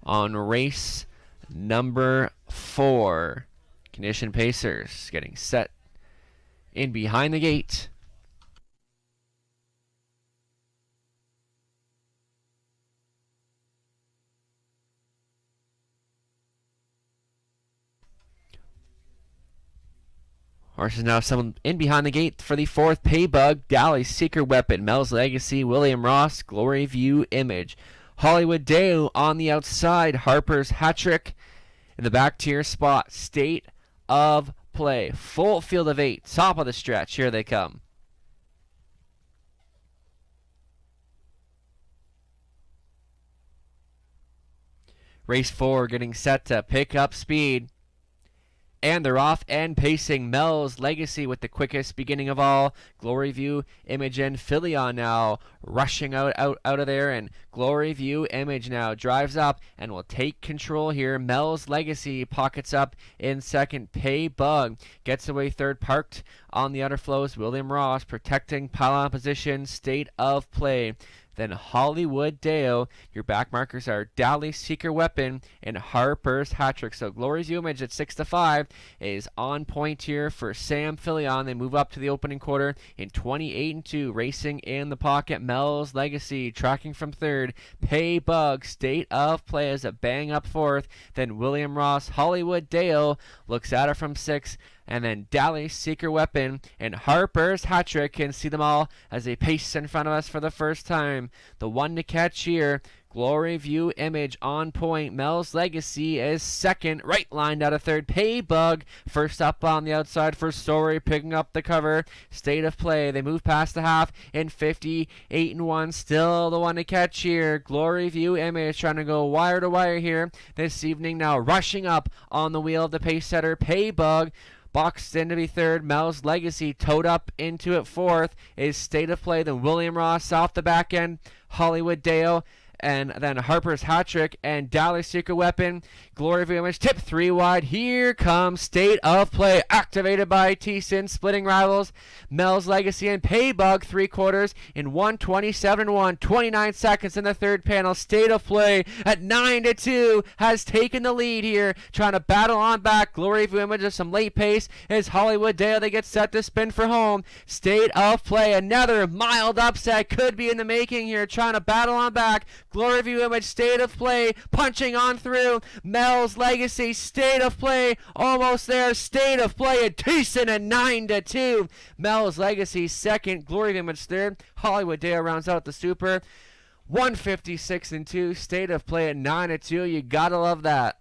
on race number 4. Condition Pacers getting set in behind the gate. Horses now summoned in behind the gate for the 4th Pay Bug, Dally Secret Weapon, Mel's Legacy, William Ross, Glory View Image. Hollywood Dale on the outside. Harper's hat trick in the back tier spot. State of Play. Full field of 8. Top of the stretch. Here they come. Race 4 getting set to pick up speed. And they're off and pacing. Mel's Legacy with the quickest beginning of all. Glory View, Image, and Philion now rushing out of there. And Glory View, Image now drives up and will take control here. Mel's Legacy pockets up in second. Pay Bug gets away third. Parked on the outer flows. William Ross protecting pylon position. State of Play. Then Hollywood Dale. Your back markers are Dally Seeker Weapon and Harper's hat trick. So Glory's Image at 6-5 is on point here for Sam Filion. They move up to the opening quarter in 28-2. Racing in the pocket. Mel's Legacy tracking from third. Pay Bug, State of Play as a bang up fourth. Then William Ross, Hollywood Dale looks at her from 6. And then Dally Seeker Weapon and Harper's hat trick. Can see them all as they pace in front of us for the first time. The one to catch here, Glory View Image on point. Mel's Legacy is second, right lined out of third. Pay Bug first up on the outside for Story, picking up the cover. State of Play. They move past the half in 58-1. Still the one to catch here. Glory View Image trying to go wire to wire here this evening. Now rushing up on the wheel of the pace setter. Pay Bug. Boxed in to be third. Mel's Legacy towed up into it fourth is State of Play. Then William Ross off the back end. Hollywood Dale. And then Harper's hat trick and Dallas Seeker Weapon. Glory of Image tip 3 wide. Here comes State of Play activated by T-Sin splitting rivals. Mel's Legacy and Pay Bug 3/4 in 1:27-1. 29 seconds in the third panel. State of Play at 9-2 has taken the lead here. Trying to battle on back. Glory of Image of some late pace is Hollywood Dale. They get set to spin for home. State of Play, another mild upset could be in the making here. Trying to battle on back. Glory View Image, State of Play, punching on through. Mel's Legacy, State of Play, almost there. State of Play, and Thiessen at 9-2. Mel's Legacy second, Glory View Image third. Hollywood Dale rounds out the super. 156-2. State of Play at 9-2. You gotta love that.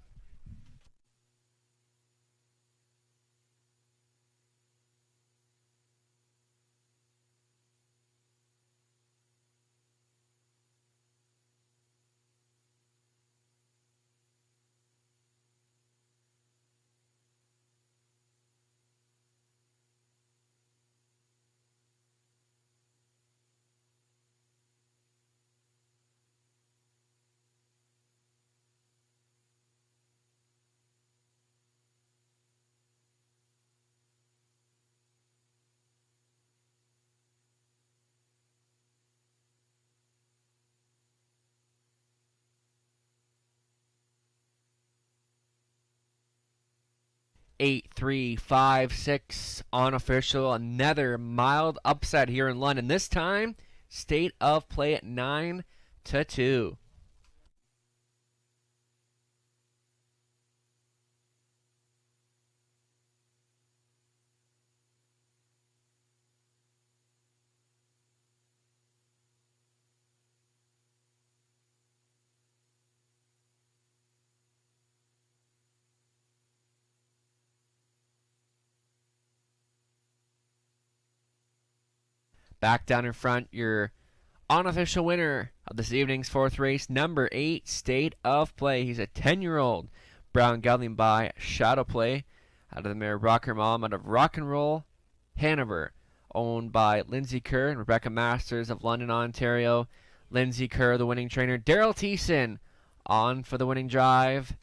Eight, 3, 5, 6 unofficial. Another mild upset here in London. This time, State of Play at 9-2. Back down in front, your unofficial winner of this evening's fourth race, number 8, State of Play. He's a 10-year-old brown gelding by Shadow Play out of the mare Rocker Mom out of Rock and Roll, Hanover, owned by Lindsay Kerr and Rebecca Masters of London, Ontario. Lindsay Kerr, the winning trainer. Daryl Thiessen on for the winning drive.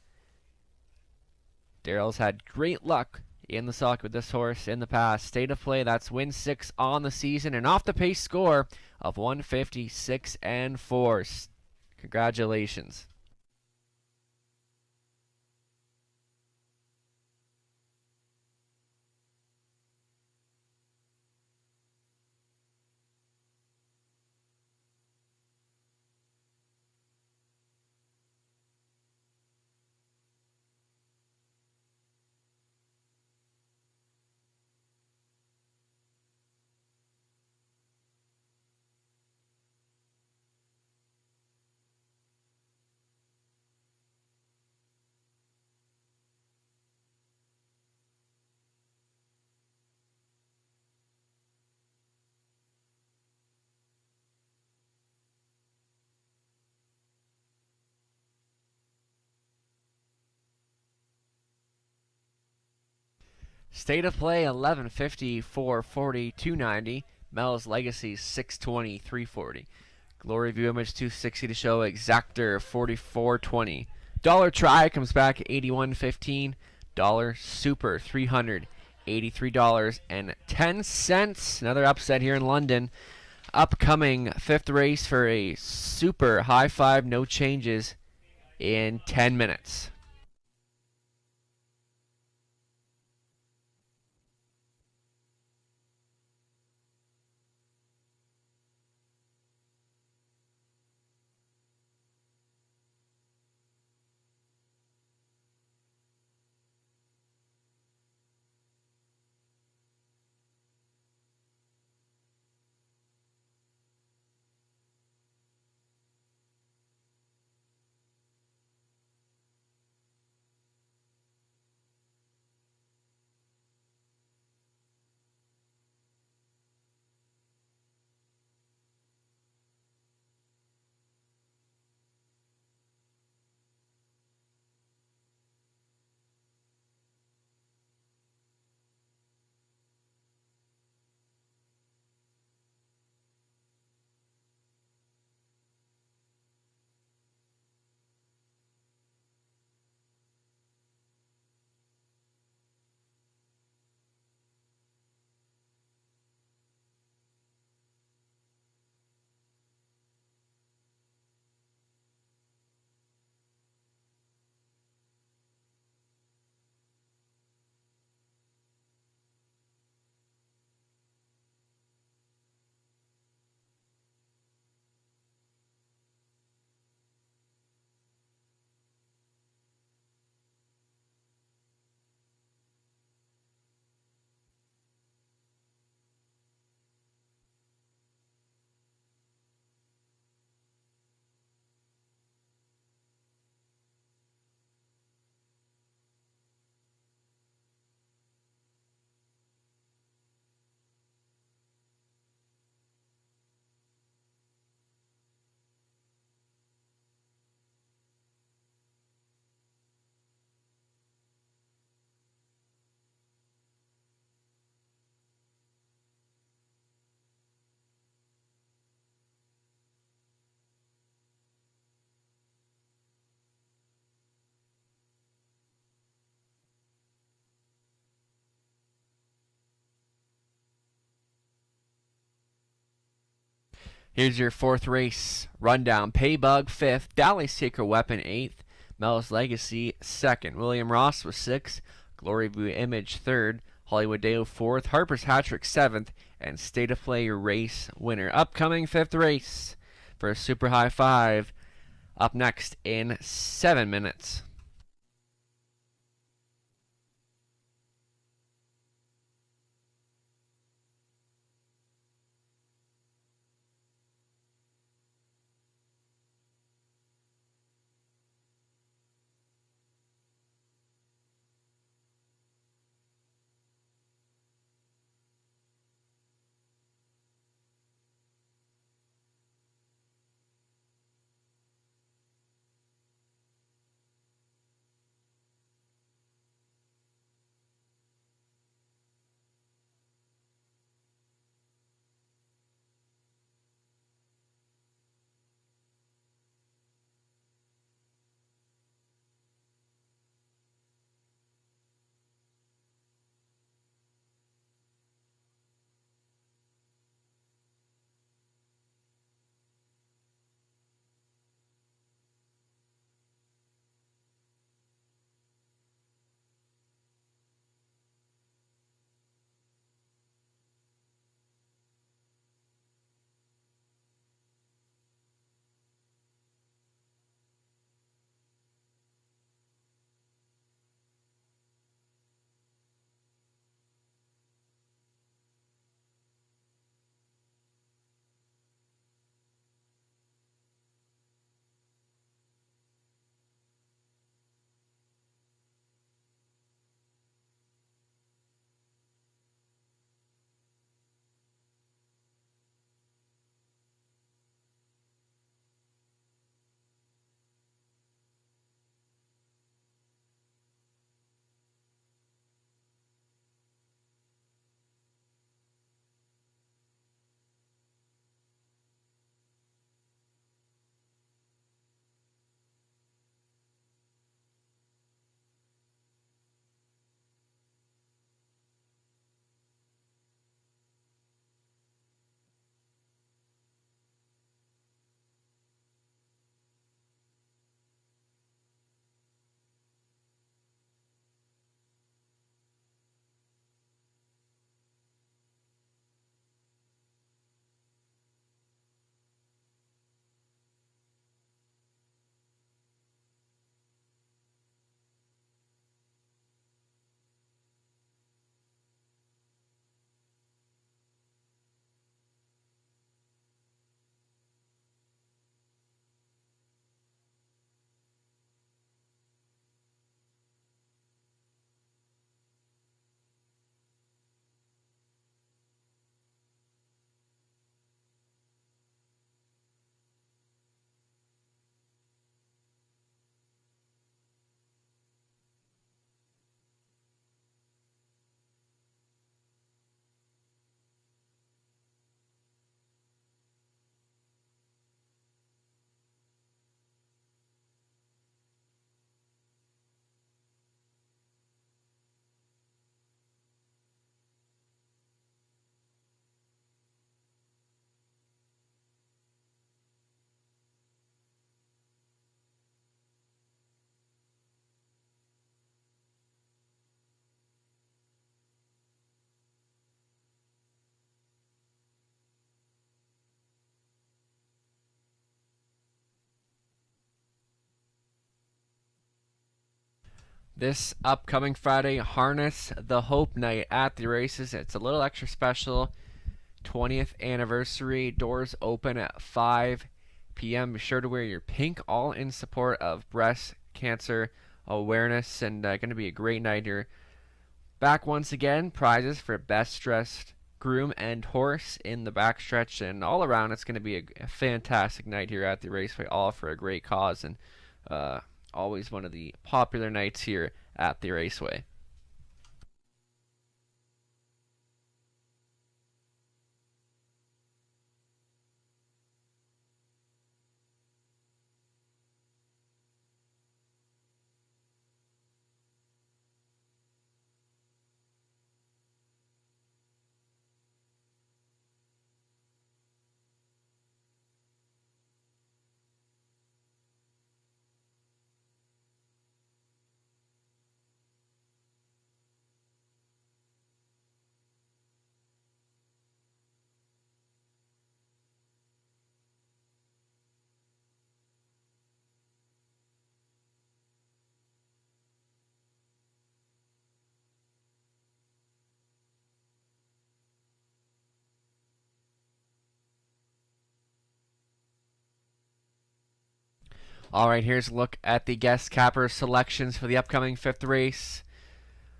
Daryl's had great luck in the sock with this horse in the past. State of Play, that's win 6 on the season, and off the pace score of 156-4. Congratulations. State of Play 1150, 440, 290. Mel's Legacy 620, 340. Glory View Image 260 to show. Exactor 4420. Dollar Try comes back 81.15. Dollar Super $383.10. Another upset here in London. Upcoming fifth race for a super high five, no changes in 10 minutes. Here's your fourth race rundown. Paybug 5th, Dolly's Secret Weapon 8th, Mel's Legacy 2nd, William Ross was 6th, Glory View Image 3rd, Hollywood Dale 4th, Harper's Hattrick 7th, and State of Play race winner. Upcoming 5th race for a super high five up next in 7 minutes. This upcoming Friday, Harness the Hope Night at the races. It's a little extra special. 20th anniversary. Doors open at 5 p.m. Be sure to wear your pink, all in support of breast cancer awareness, and going to be a great night here. Back once again, prizes for best dressed groom and horse in the backstretch, and all around it's going to be a fantastic night here at the Raceway, all for a great cause, and always one of the popular nights here at the Raceway. All right, here's a look at the guest capper selections for the upcoming 5th race.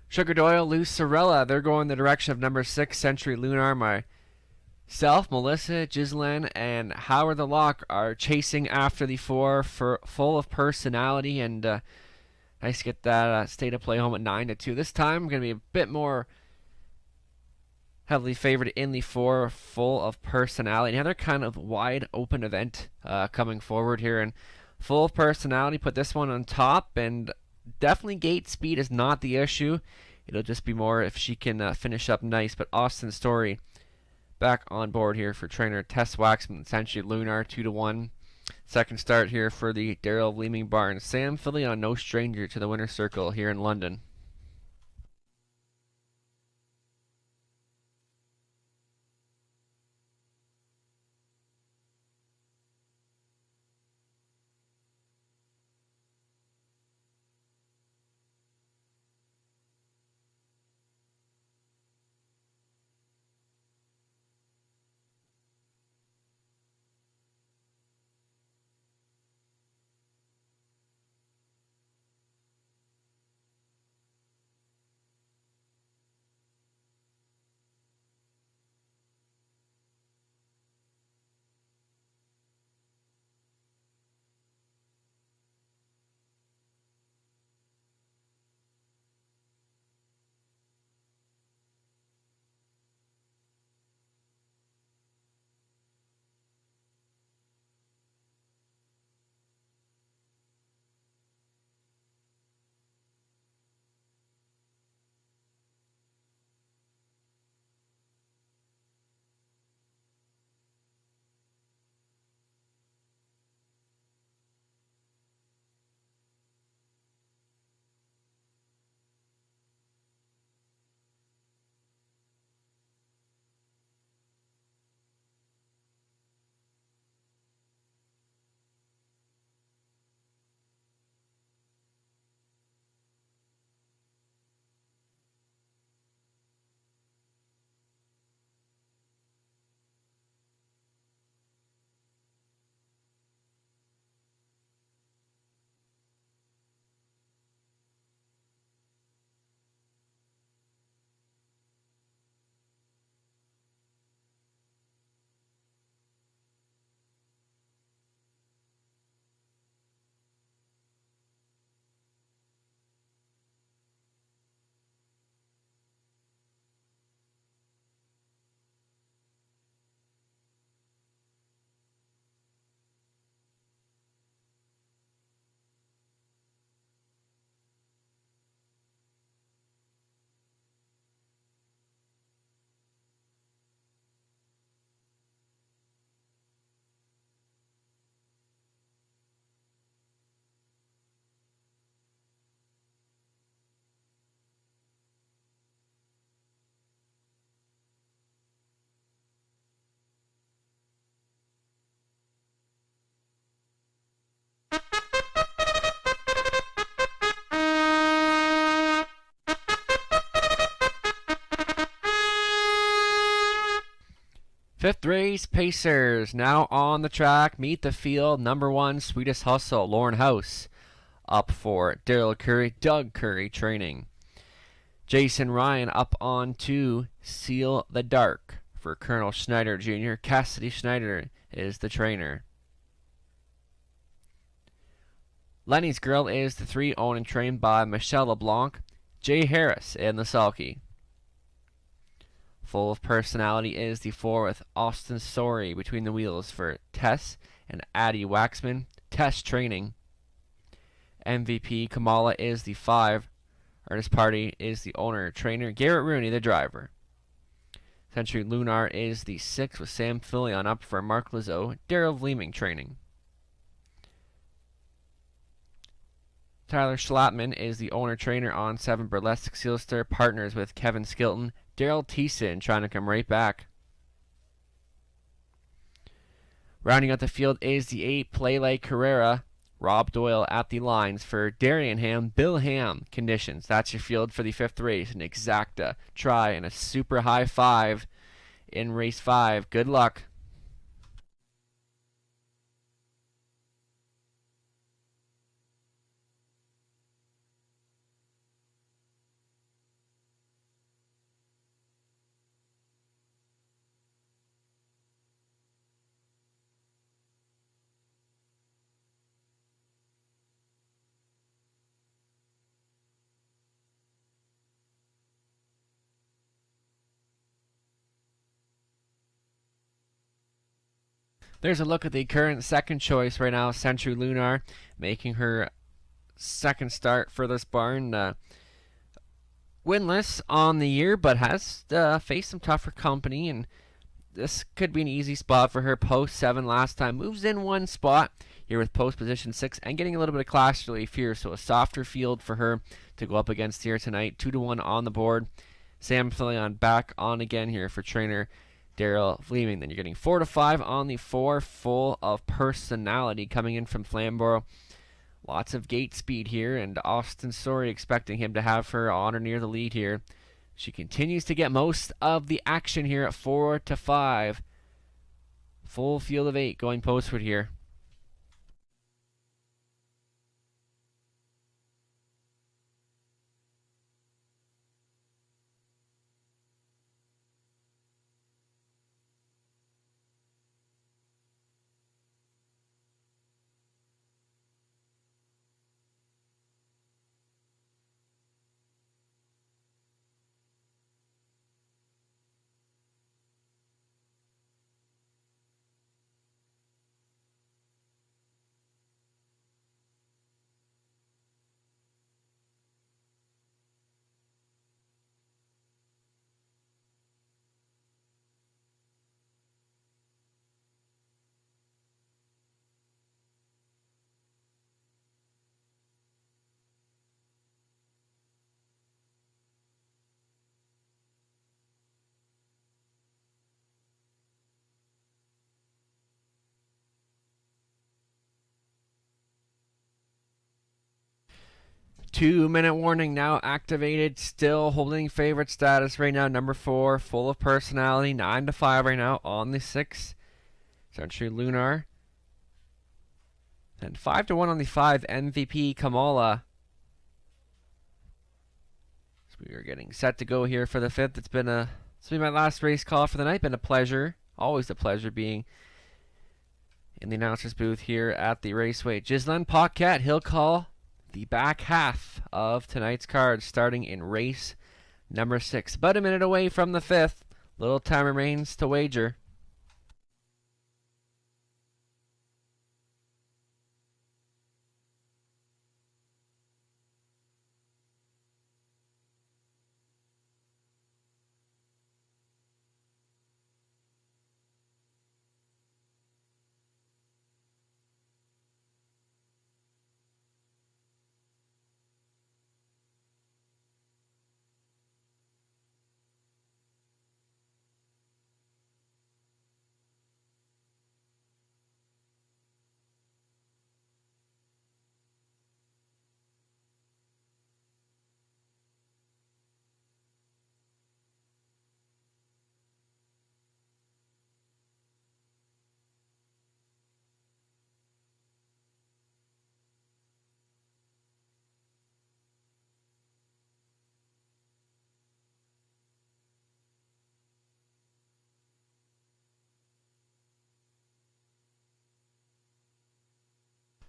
Sugar Doyle, Lucerella, they're going the direction of number 6, Century Lunar. Myself, Melissa, Ghislaine, and Howard the Lock are chasing after the 4 for Full of Personality, and nice to get that state of play home at 9-2. This time, going to be a bit more heavily favored in the 4, Full of Personality. Another kind of wide open event coming forward here, and Full of Personality put this one on top, and definitely gate speed is not the issue. It'll just be more if she can finish up nice. But Austin Story back on board here for trainer Tess Waxman, Century Lunar, 2-1. Second start here for the Daryl Leeming Barn. Sam Fillion, no stranger to the winner's circle here in London. Fifth race, Pacers, now on the track. Meet the field, number 1, Sweetest Hustle, Lauren House. Up for Daryl Curry, Doug Curry training. Jason Ryan up on 2, Seal the Dark for Colonel Schneider Jr. Cassidy Schneider is the trainer. Lenny's Girl is the 3, owned and trained by Michelle LeBlanc. Jay Harris in the sulky. Full of Personality is the 4 with Austin Sorey between the wheels for Tess and Addie Waxman. Tess training. MVP Kamala is the 5. Ernest Party is the owner trainer. Garrett Rooney the driver. Century Lunar is the 6 with Sam Fillion up for Mark Lizzo. Daryl Vleeming training. Tyler Schlappman is the owner trainer on 7 Burlesque Sealster. Partners with Kevin Skilton. Daryl Thiessen trying to come right back. Rounding out the field is the 8 Play Like Carrera. Rob Doyle at the lines for Darian Ham. Bill Ham conditions. That's your field for the 5th race. An exacta try and a super high 5 in race 5. Good luck. There's a look at the current second choice right now, Century Lunar, making her second start for this barn. Winless on the year, but has faced some tougher company, and this could be an easy spot for her. Post 7 last time. Moves in 1 spot here with post position 6 and getting a little bit of class relief here, so a softer field for her to go up against here tonight. 2-1 on the board. Sam Fillion back on again here for trainer Daryl Vleeming. Then you're getting 4-5 on the 4, Full of Personality coming in from Flamborough. Lots of gate speed here, and Austin Sorey expecting him to have her on or near the lead here. She continues to get most of the action here at 4-5. Full field of 8 going postward here. Two-minute warning now activated. Still holding favorite status right now. Number 4, Full of Personality. 9-5 right now on the 6. Century Lunar. And 5-1 on the 5. MVP Kamala. So we are getting set to go here for the 5th. It's been my last race call for the night. Been a pleasure. Always a pleasure being in the announcer's booth here at the Raceway. Ghislaine Paquette, he'll call the back half of tonight's card, starting in race number 6. About a minute away from the 5th. Little time remains to wager.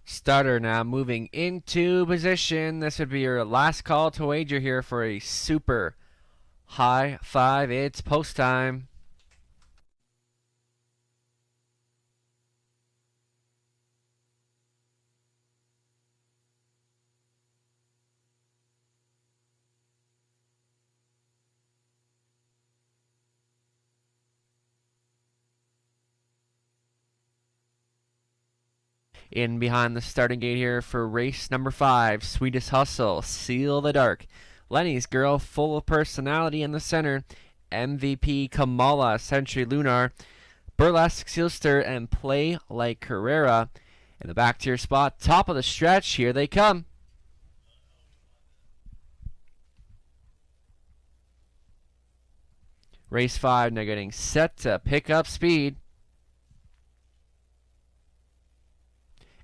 Starter now moving into position. This would be your last call to wager here for a super high five. It's post time. In behind the starting gate here for race number 5, Sweetest Hustle, Seal the Dark. Lenny's Girl, full of personality in the center. MVP Kamala, Century Lunar. Burlesque Sealster, and Play Like Carrera. In the back tier spot, top of the stretch, here they come. Race 5 now getting set to pick up speed.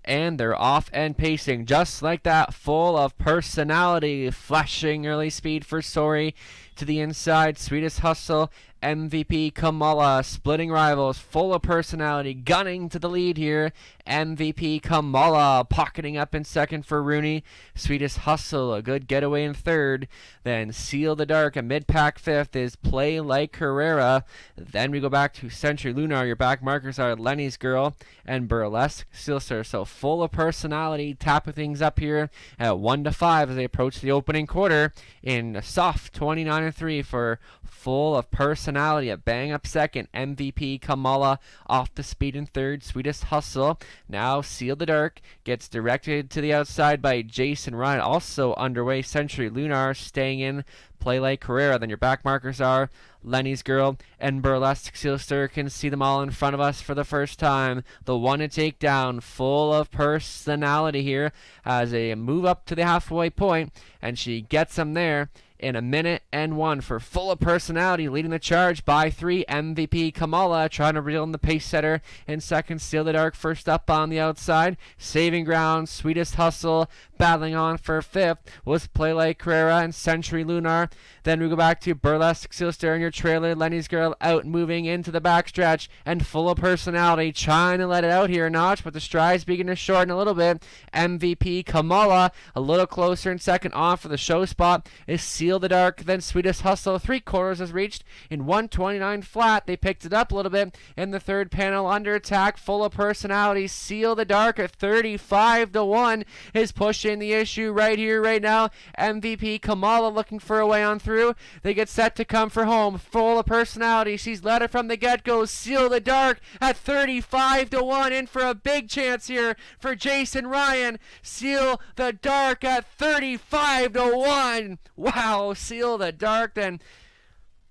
And they're off and pacing just like that, full of personality, flashing early speed for Sori to the inside. Sweetest Hustle, MVP Kamala, splitting rivals, full of personality, gunning to the lead here. MVP Kamala pocketing up in second for Rooney. Sweetest Hustle, a good getaway in third. Then Seal the Dark, a mid-pack fifth, is Play Like Carrera. Then we go back to Century Lunar. Your back markers are Lenny's Girl and Burlesque Sealster. So full of personality, tapping things up here at 1-5 as they approach the opening quarter in a soft 29-3 for full of personality. A bang up second, MVP Kamala off the speed in third. Sweetest Hustle, now Seal the Dark, gets directed to the outside by Jason Ryan. Also underway, Century Lunar staying in. Play Like Carrera. Then your back markers are Lenny's Girl and Burlesque Sealster. Can see them all in front of us for the first time. The one to take down, full of personality here as they move up to the halfway point, and she gets them there in 1:01 for full of personality, leading the charge by 3. MVP Kamala trying to reel in the pace setter in second. Seal the Dark first up on the outside. Saving ground, Sweetest Hustle battling on for fifth was Play Like Carrera and Century Lunar. Then we go back to Burlesque Sealster in your trailer. Lenny's Girl out moving into the backstretch and full of personality, trying to let it out here a notch, but the strides begin to shorten a little bit. MVP Kamala a little closer in second. On for the show spot is Seal the Dark, then Sweetest Hustle. 3/4 is reached in 1:29 flat. They picked it up a little bit in the third panel. Under attack, full of personality. Seal the Dark at 35-1 is pushing the issue right here, right now. MVP Kamala looking for a way on through. They get set to come for home. Full of personality. She's led it from the get-go. Seal the Dark at 35-1 in for a big chance here for Jason Ryan. Seal the Dark at 35-1. Wow, Seal the Dark then.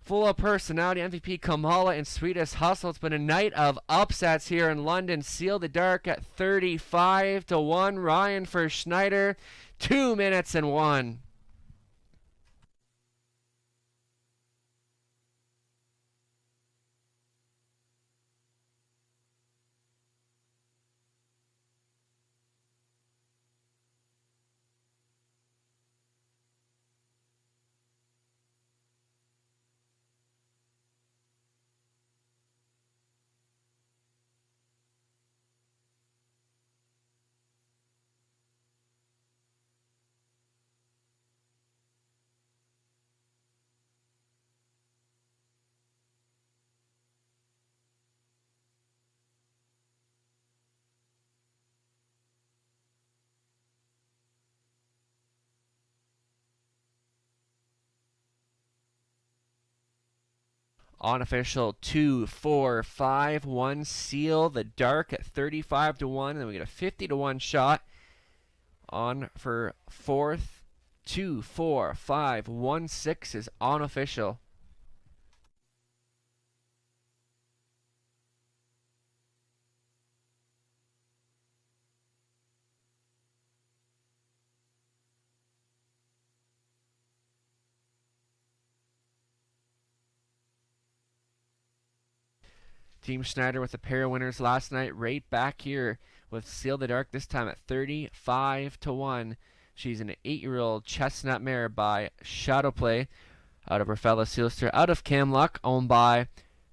Full of personality, MVP Kamala and Sweetest Hustle. It's been a night of upsets here in London. Seal the Dark at 35-1. Ryan for Schneider, 2 minutes and 1. Unofficial 2, 4, 5, 1. Seal the Dark at 35-1. Then we get a 50-1 shot on for fourth. 2, 4, 5, 1, 6 is unofficial. Team Schneider with a pair of winners last night, right back here with Seal the Dark, this time at 35-1. She's an 8-year-old chestnut mare by Shadowplay out of her fellow Sealster, out of Camluck, owned by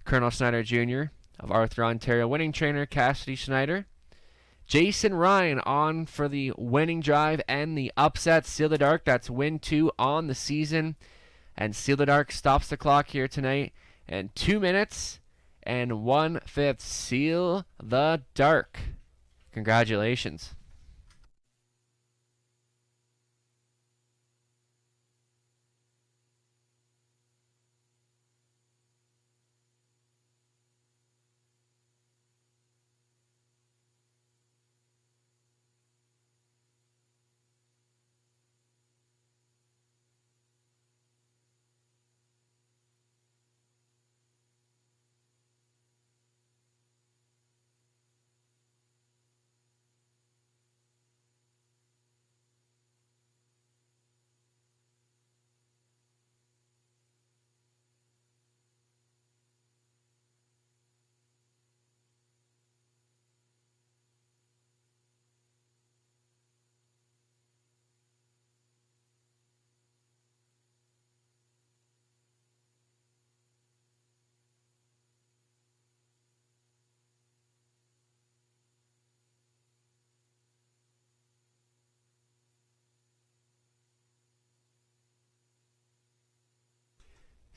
Colonel Schneider Jr. of Arthur, Ontario, winning trainer Cassidy Schneider. Jason Ryan on for the winning drive and the upset. Seal the Dark, that's win 2 on the season. And Seal the Dark stops the clock here tonight. And 2 minutes and 1/5. Seal the Dark. Congratulations.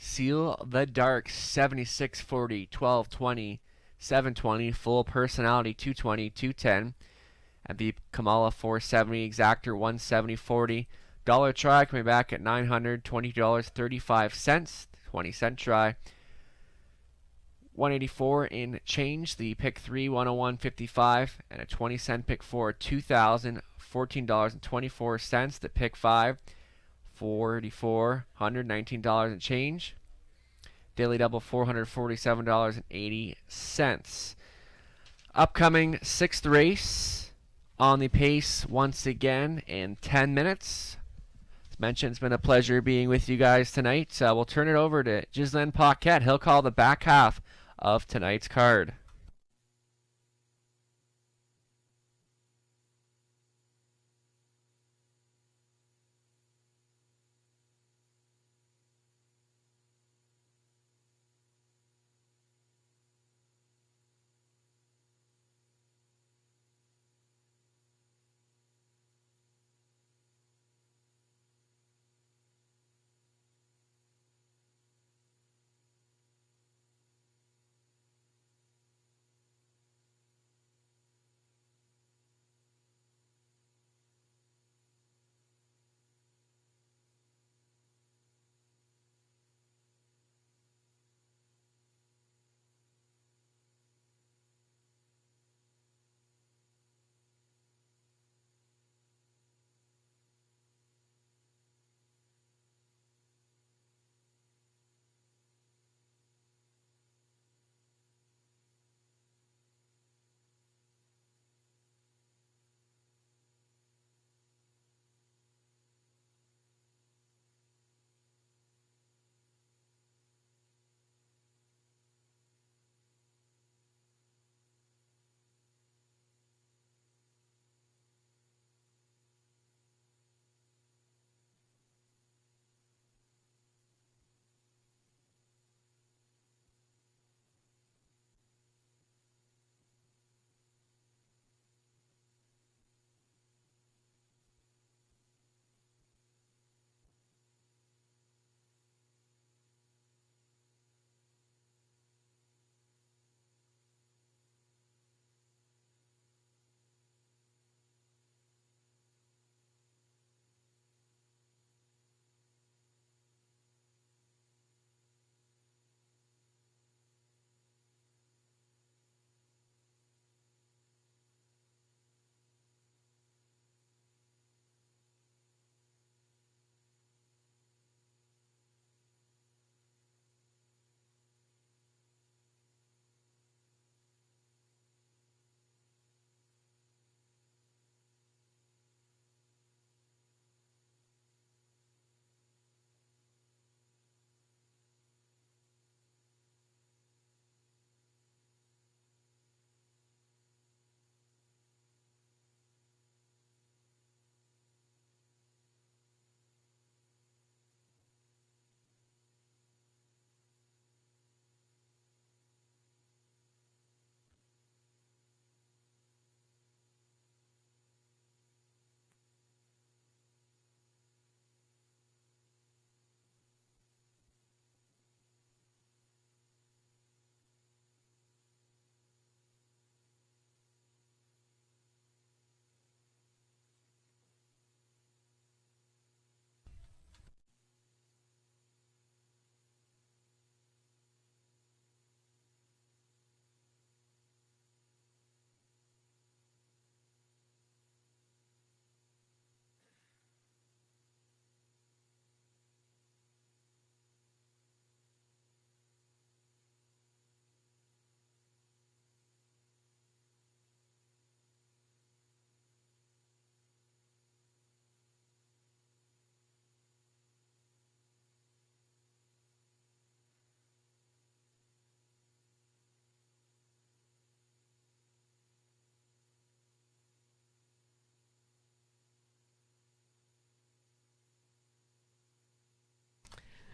Seal the Dark, 7640, 1220, 720, full personality 220, 210. And the Kamala 470, exactor 170.40. Dollar try coming back at $920.35, 20-cent try. 184 in change. The pick 3, 101.55, and a 20-cent pick 4, $2,014.24. The pick 5, $4,419 and change. Daily double, $447.80. Upcoming 6th race on the pace once again in 10 minutes. As mentioned, it's been a pleasure being with you guys tonight. We'll turn it over to Ghislaine Paquette. He'll call the back half of tonight's card.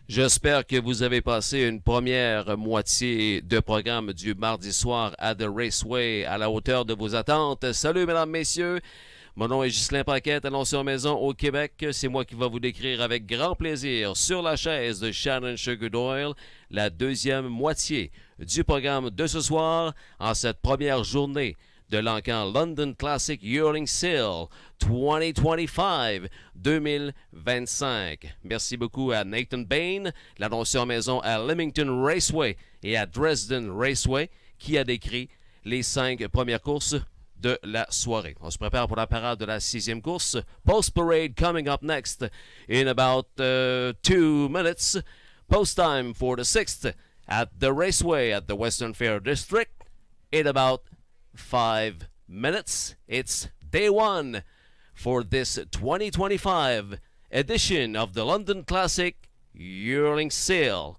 J'espère que vous avez passé une première moitié de programme du mardi soir à The Raceway à la hauteur de vos attentes. Salut mesdames, messieurs. Mon nom est Ghislain Paquette, annonceur maison au Québec. C'est moi qui vais vous décrire avec grand plaisir sur la chaise de Shannon Sugar Doyle la deuxième moitié du programme de ce soir en cette première journée de l'encan London Classic Yearling Sale 2025. Merci beaucoup à Nathan Bain, l'annonceur maison à Leamington Raceway et à Dresden Raceway, qui a décrit les 5 premières courses de la soirée. On se prépare pour la parade de la 6e course. Post Parade coming up next in about 2 minutes. Post time for the 6th at the Raceway at the Western Fair District in about 5 minutes. It's day 1 for this 2025 edition of the London Classic Yearling Sale.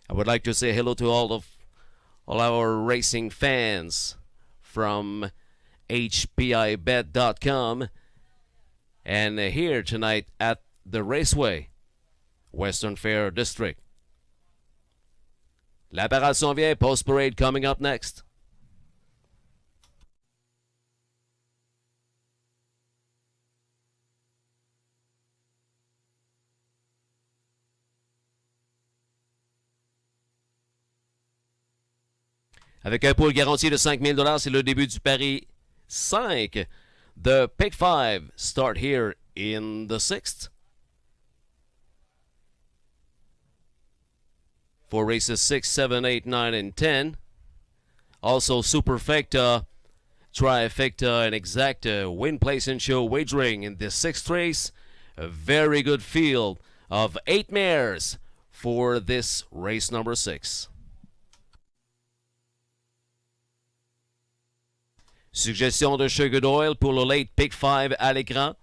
I would like to say hello to all our racing fans from HPIbet.com and here tonight at the Raceway, Western Fair District. La parade s'en vient, Post Parade coming up next. Avec un pool garanti de 5 000 $, c'est le début du pari 5. The Pick 5 start here in the 6th. For races 6, 7, 8, 9, and 10. Also Superfecta, Trifecta, and Exacta win, place, and show wagering in the 6th race. A very good field of 8 mares for this race number 6. Suggestion de Sugar Doyle pour le late Pick 5 à l'écran.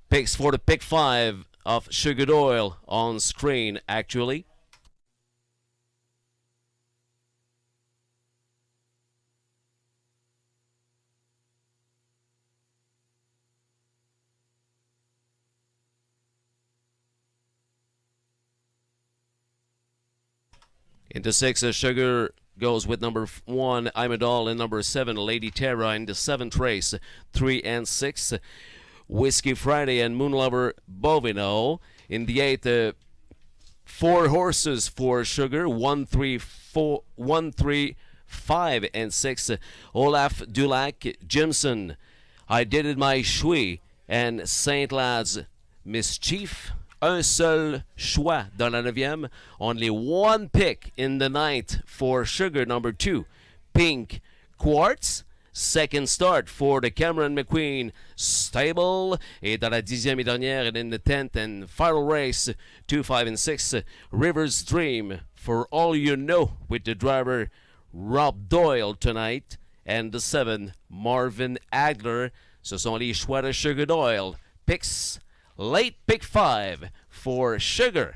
Picks for the Pick 5 of Sugar Doyle on screen actually. Into 6, Sugar goes with number 1, Imidol, and number 7, Lady Terra in the 7th race, 3 and 6. Whiskey Friday and Moonlover Bovino. In the 8th, 4 horses for Sugar, 1, 3, 5, and 6. Olaf Dulac, Jimson, I Did It My Shui, and Saint Lad's Mischief. Un seul choix dans la 9e. Only one pick in the 9th for Sugar, number 2, Pink Quartz. Second start for the Cameron McQueen stable. Et dans la 10e et dernière, and in the 10th and final race, 2, 5, and 6, River's Dream. For all you know, with the driver Rob Doyle tonight. And the 7, Marvin Agler. Ce sont les choix de Sugar Doyle. Picks. Late Pick 5 for Sugar.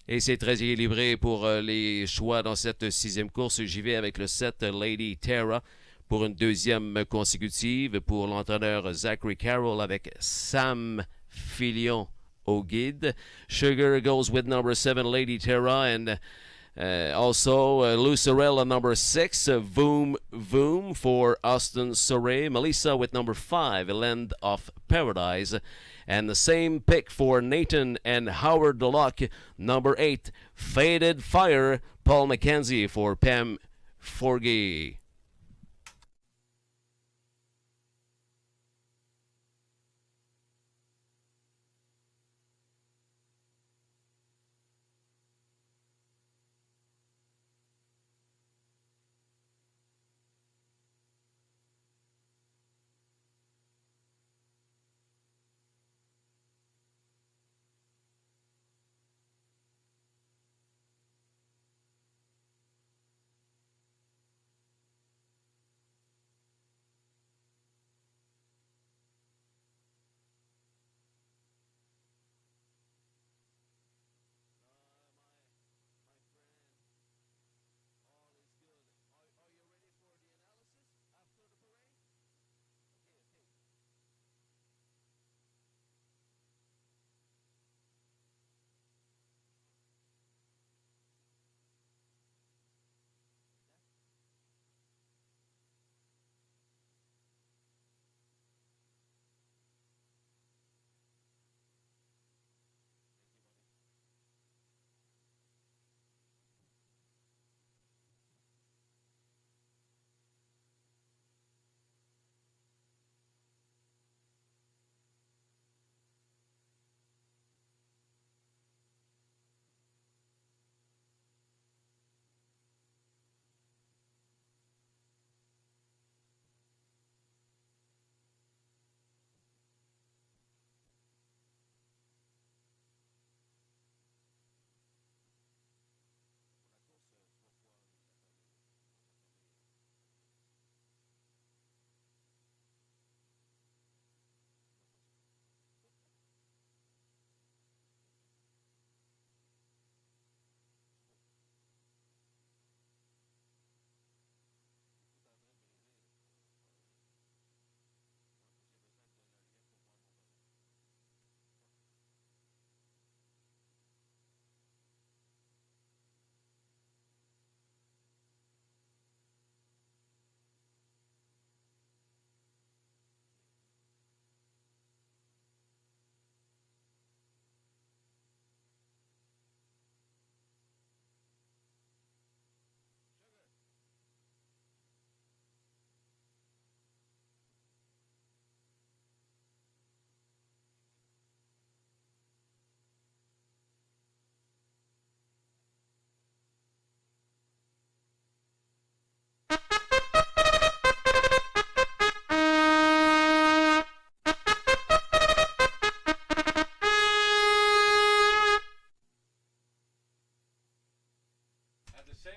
Et c'est très équilibré pour les choix dans cette 6e course. J'y vais avec le 7, Lady Terra, pour une 2e consécutive pour l'entraîneur Zachary Carroll avec Sam Filion au guide. Sugar goes with number 7, Lady Terra, and also Lucerella, number 6, Voom Voom for Austin Soray. Melissa with number 5, Land of Paradise. And the same pick for Nathan and Howard Deluck, number 8, Faded Fire, Paul McKenzie for Pam Forgey.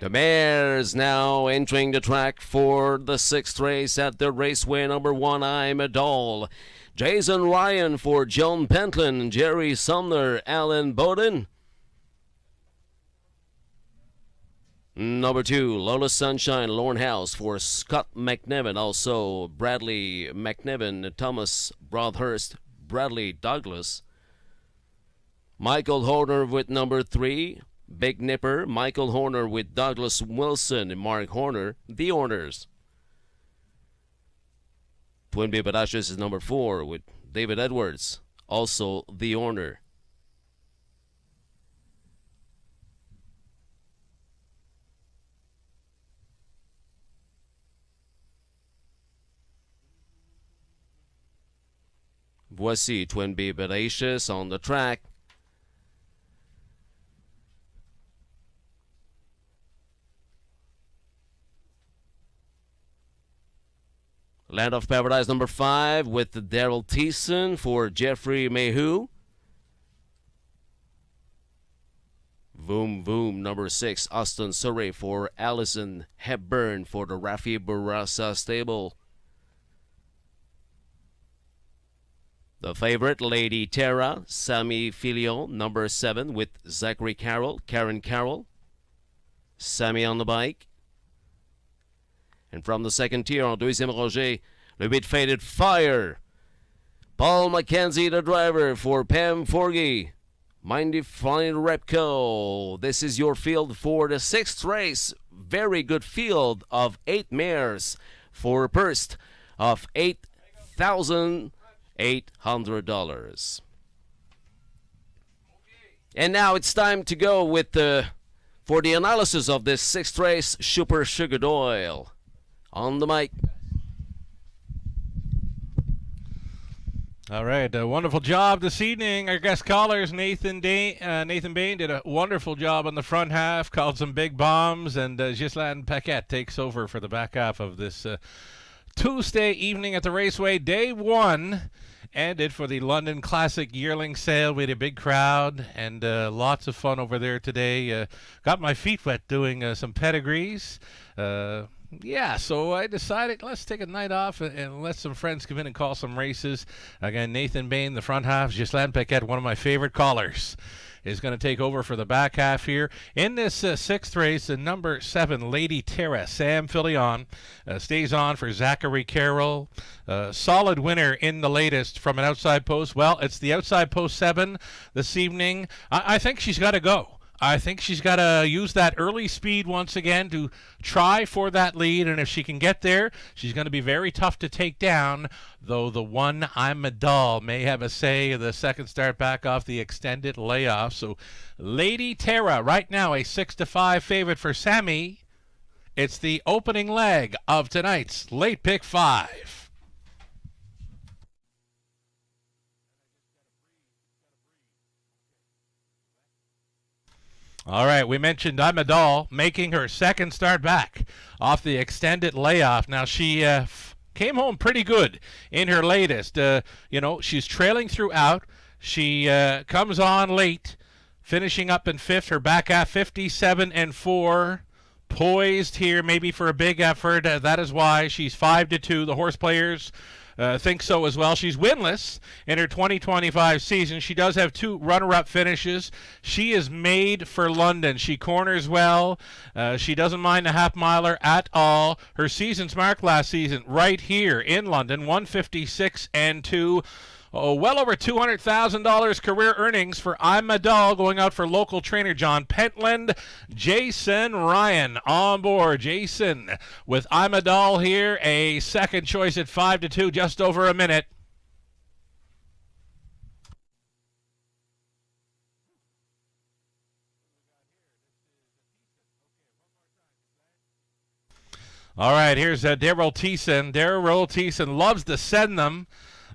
The mares now entering the track for the 6th race at the raceway. Number 1, I'm a Doll. Jason Ryan for John Pentland, Jerry Sumner, Alan Bowden. Number 2, Lola Sunshine, Lorne House for Scott McNevin. Also Bradley McNevin, Thomas Broadhurst, Bradley Douglas. Michael Horner with number 3, Big Nipper. Michael Horner with Douglas Wilson and Mark Horner, the Horners. Twin Bay Badashes is number 4 with David Edwards, also the Horner. Voici Twin Bay Badashes on the track. Land of Paradise number 5 with Daryl Thiessen for Jeffrey Mayhew. Voom Voom number 6, Austin Surrey for Allison Hepburn for the Rafi Barasa stable. The favorite, Lady Terra, Sammy Filio, number 7 with Zachary Carroll, Karen Carroll. Sammy on the bike. And from the second tier, en deuxième rangée, le 8 Faded Fire. Paul McKenzie, the driver, for Pam Forgy. Mindy Fine Repco. This is your field for the 6th race. Very good field of 8 mares for a purse of $8,800. And now it's time to go with for the analysis of this 6th race, Super Sugar Doyle. On the mic. All right, a wonderful job this evening. Our guest callers, Nathan Bain did a wonderful job on the front half, called some big bombs, and Ghislaine Paquette takes over for the back half of this Tuesday evening at the Raceway. Day 1 ended for the London Classic Yearling Sale. We had a big crowd and lots of fun over there today. Got my feet wet doing some pedigrees. Yeah, so I decided let's take a night off and let some friends come in and call some races. Again, Nathan Bain, the front half. Ghislaine Paquette, one of my favorite callers, is going to take over for the back half here. In this 6th race, the number 7, Lady Terra, Sam Filion, stays on for Zachary Carroll. Solid winner in the latest from an outside post. Well, it's the outside post 7 this evening. I think she's got to go. I think she's got to use that early speed once again to try for that lead, and if she can get there, she's going to be very tough to take down, though the one I'm a Doll may have a say in the second start back off the extended layoff. So Lady Terra right now a 6-5 favorite for Sammy. It's the opening leg of tonight's Late Pick 5. All right, we mentioned I'm a Doll making her second start back off the extended layoff. Now, she came home pretty good in her latest. She's trailing throughout. She comes on late, finishing up in 5th. Her back half 57-4. Poised here maybe for a big effort. That is why she's 5-2. The horse players think so as well. She's winless in her 2025 season. She does have 2 runner-up finishes. She is made for London. She corners well. She doesn't mind a half-miler at all. Her season's mark last season right here in London, 156-2. Well over $200,000 career earnings for I'm a Doll, going out for local trainer John Pentland. Jason Ryan on board. Jason with I'm a Doll here, a second choice at 5-2, just over a minute. All right, here's Daryl Thiessen. Daryl Thiessen loves to send them.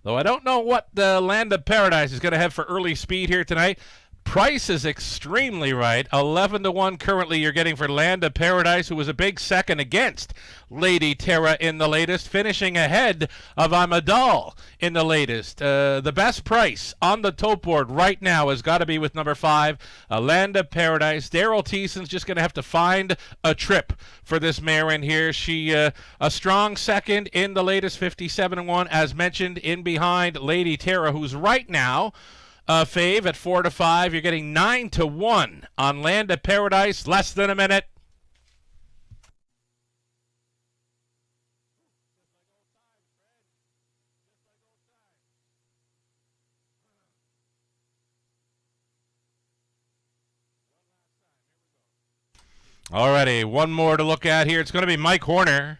Though I don't know what the Land of Paradise is going to have for early speed here tonight. Price is extremely right. 11-1 currently you're getting for Land of Paradise, who was a big second against Lady Terra in the latest, finishing ahead of Amadal in the latest. The best price on the tote board right now has got to be with number 5, Land of Paradise. Daryl Thiessen's just going to have to find a trip for this mare in here. She a strong second in the latest, 57-1, as mentioned, in behind Lady Terra, who's right now fave at 4-5. You're getting 9-1 on Land of Paradise. Less than a minute. Alrighty, one more to look at here. It's going to be Mike Horner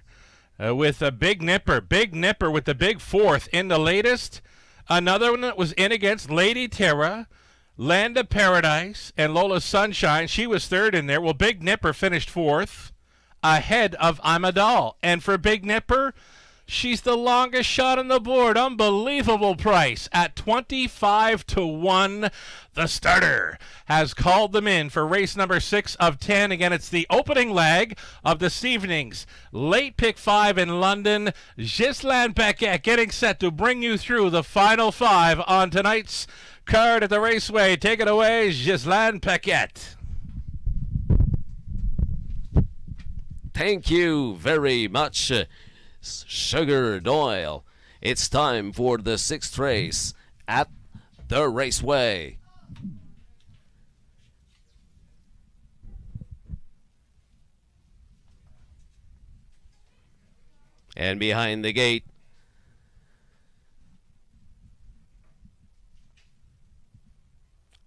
with a Big Nipper. Big Nipper with the big 4th in the latest. Another one that was in against Lady Terra, Land of Paradise, and Lola Sunshine. She was 3rd in there. Well, Big Nipper finished 4th ahead of Amadal. And for Big Nipper, she's the longest shot on the board. Unbelievable price at 25-1. The starter has called them in for race number 6 of 10. Again, it's the opening leg of this evening's late pick 5 in London. Ghislaine Paquette getting set to bring you through the final 5 on tonight's card at the Raceway. Take it away, Ghislaine Paquette. Thank you very much, Sugar Doyle. It's time for the 6th race at the Raceway. And behind the gate,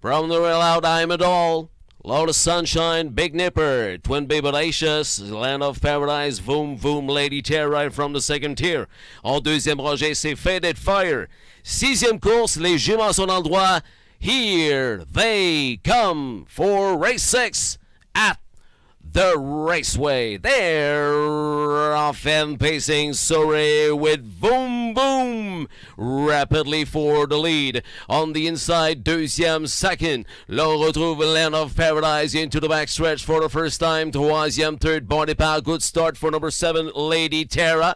from the rail out, Amadal, Lola Sunshine, Big Nipper, Twin Baby Audacious, Land of Paradise, Voom Voom, Lady Terra right from the second tier. En deuxième rangée, c'est Faded Fire. 6e course, les juments sont dans le droit. Here they come for race 6 at the Raceway. They're off and pacing Sorry with Boom Boom rapidly for the lead. On the inside, deuxième, second. L'on retrouve Land of Paradise into the backstretch for the first time. Troisième, third, bon départ. Good start for number 7, Lady Terra.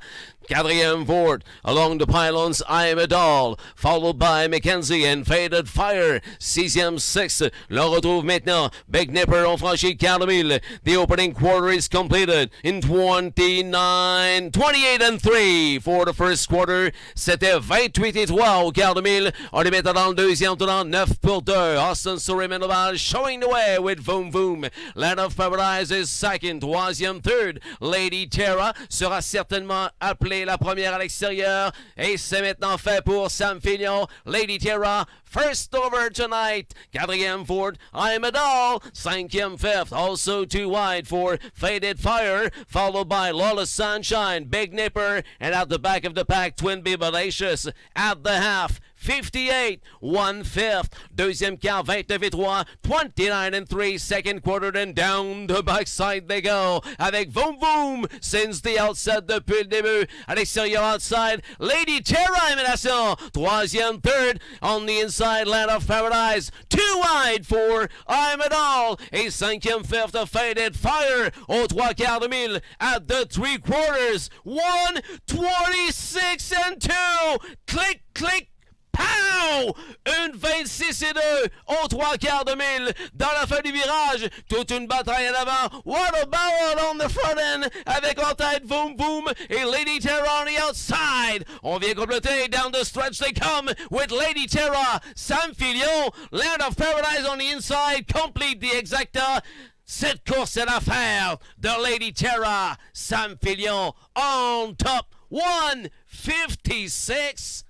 Quatrième Ford along the pylons, Amadal, followed by Mackenzie and Faded Fire. 6e, 6th, l'on retrouve maintenant Big Nipper on franchi le quart de mille. The opening quarter is completed in 28-3 for the first quarter. C'était 28-3 au quart de mille. On les met dans le deuxième tournant, 9 pour 2. Austin Surrey showing the way with Voom Voom. Land of Paradise is second, troisième, third. Lady Terra sera certainement appelée la première à l'extérieur. Et c'est maintenant fait pour Sam Fillon. Lady Terra, first over tonight. Quatrième Ford, Amadal. 5e, 5th, also too wide for Faded Fire. Followed by Lola Sunshine, Big Nipper. And at the back of the pack, Twin Baby Audacious at the half. 58, 1/5. Deuxième quart, 29-3. 29-3. Second quarter, then down the backside they go. Avec Voom Voom since the outset depuis le début. À l'extérieur outside, Lady Terra élimination. Troisième, third. On the inside, Land of Paradise. Too wide for Amadal. Et 5e, 5th of Faded Fire. Aux 3 quarts de mille at the 3 quarters. 1:26-2. Click, click. Pow! Une 26-2 aux 3 quarts de mille dans la fin du virage. Toute une bataille en avant. What a barrel on the front end avec en tête Voom Voom et Lady Terra on the outside. On vient compléter down the stretch they come with Lady Terra, Sam Fillon, Land of Paradise on the inside. Complete the exacta. Cette course est l'affaire de Lady Terra, Sam Fillon on top. 1:56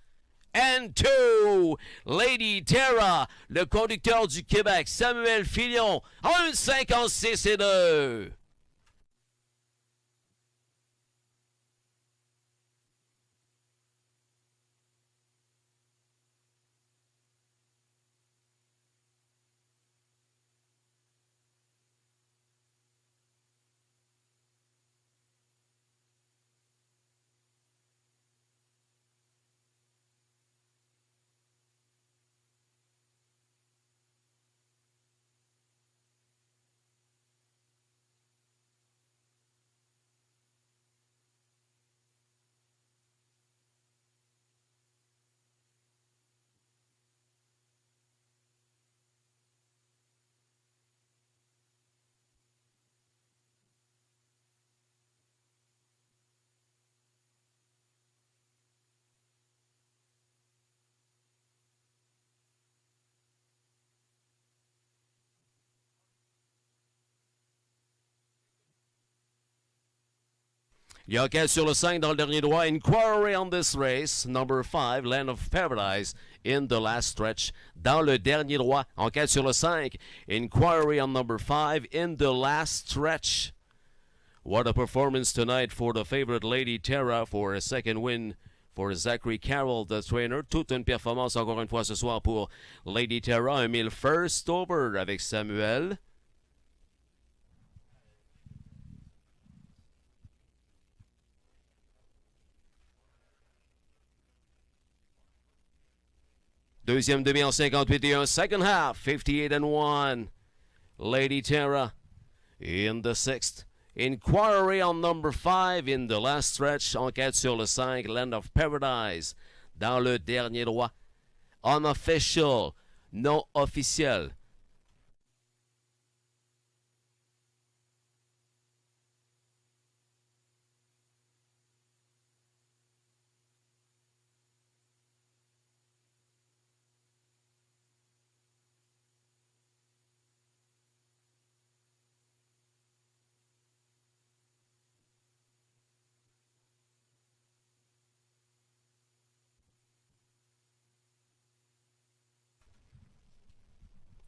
and 2. Lady Terra, le conducteur du Québec, Samuel Fillon, en 1:56-2. Il y a enquête sur le 5 dans le dernier droit. Inquiry on this race. Number 5, Land of Paradise in the last stretch. Dans le dernier droit. Enquête sur le 5. Inquiry on number 5 in the last stretch. What a performance tonight for the favorite Lady Terra for a second win for Zachary Carroll, the trainer. Toute une performance encore une fois ce soir pour Lady Terra. 1000 first over avec Samuel. Deuxième demi en 58-1. Second half, 58-1. Lady Terra in the sixth. Inquiry on number 5 in the last stretch. Enquête sur le 5, Land of Paradise. Dans le dernier droit. Unofficial, non officiel.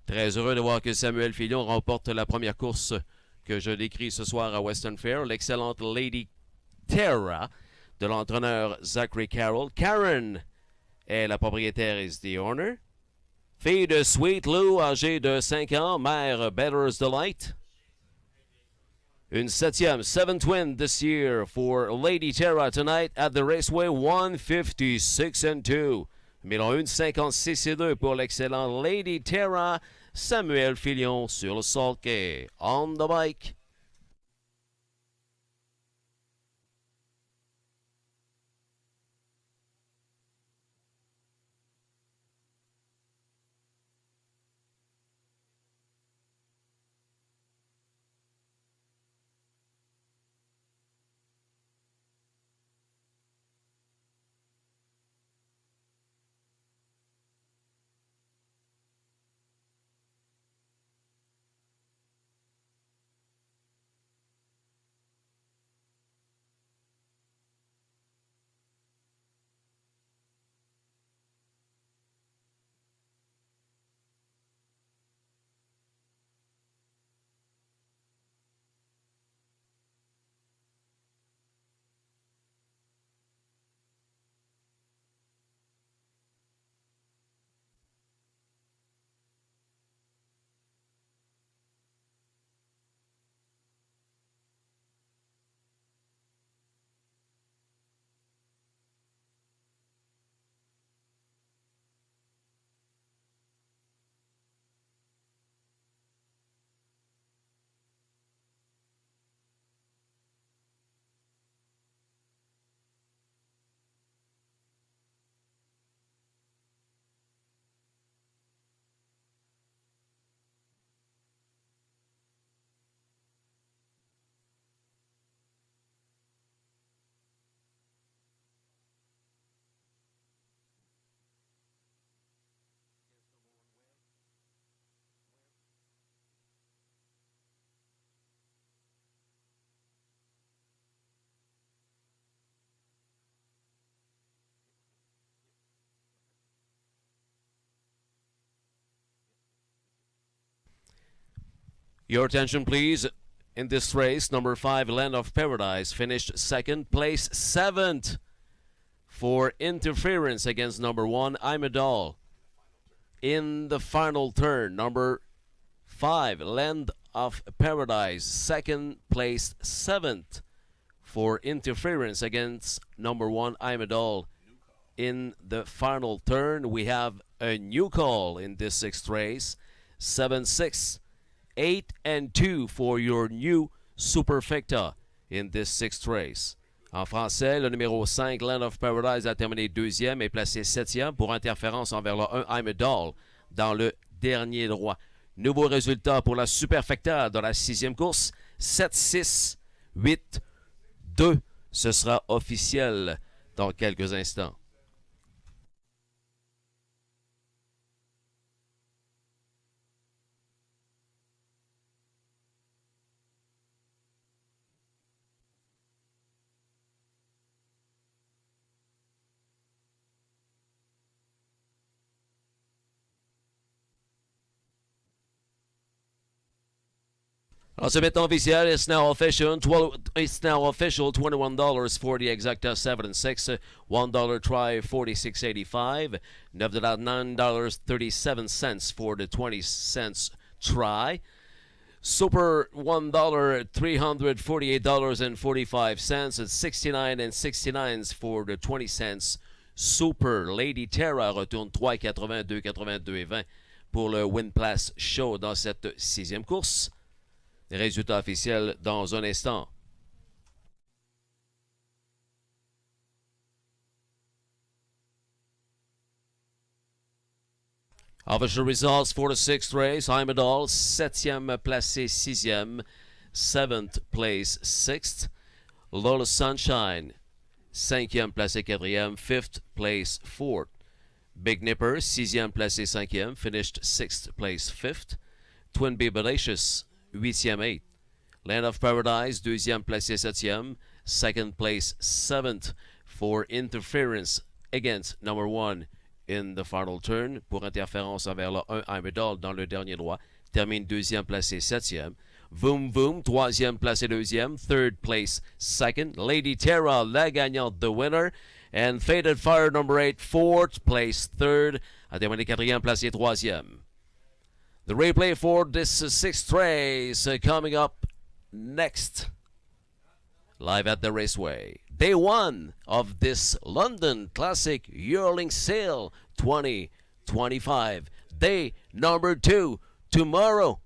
Très heureux de voir que Samuel Fillon remporte la première course que je décris ce soir à Western Fair. L'excellente Lady Terra de l'entraîneur Zachary Carroll. Karen est la propriétaire is the owner. Fille de Sweet Lou, âgée de 5 ans, mère Better's Delight. Une septième, seventh win this year for Lady Terra tonight at the Raceway, 156-2. Numéro 1, 56-2 pour l'excellent Lady Terra. Samuel Fillon sur le sulky, on the bike. Your attention, please. In this race, number 5, Land of Paradise, finished second, place 7th for interference against number 1, Imedal. In the final turn, number 5, Land of Paradise, second, place 7th for interference against number 1, Imedal. In the final turn, we have a new call in this sixth race, 7-6. 8-2 for your new superfecta in this sixth race. En français, le numéro 5, Land of Paradise, a terminé deuxième et placé septième pour interférence envers le 1, I'm a Doll, dans le dernier droit. Nouveau résultat pour la superfecta de la sixième course, 7-6, 8-2. Ce sera officiel dans quelques instants. Alors, ce béton officiel, it's now official. $21 for the exacta 7 and 6. $1 try, $46.85. $9.37 for the 20 cents try. Super $1, $348.45. It's 69 and 69 for the 20 cents. Super Lady Terra retourne 3,80, 2,82 et 20 pour le Win Place Show dans cette 6e course. Les résultats officiels dans un instant. Official results for the 6th race. Heimedal, 7e placé 6e. 7th place 6th. Lola Sunshine, 5e placé 4e. 5th place 4th. Big Nipper, 6e placé 5e. Finished 6th place 5th. Twin Bee Belicious, 8e 8th. Land of Paradise, 2e placé 7e. 2nd place 7th for interference against number 1 in the final turn. Pour interférence envers le 1 Heimedal dans le dernier droit. Termine 2e placé 7e. Voom Voom, 3e placé 2e. 3rd place 2nd. Lady Terra, la gagnante, the winner. And Faded Fire number 8, 4th place 3rd. A terminé 4e placé 3e. The replay for this 6th race coming up next. Live at the Raceway. Day 1 of this London Classic Yearling Sale 2025. Day number 2 tomorrow.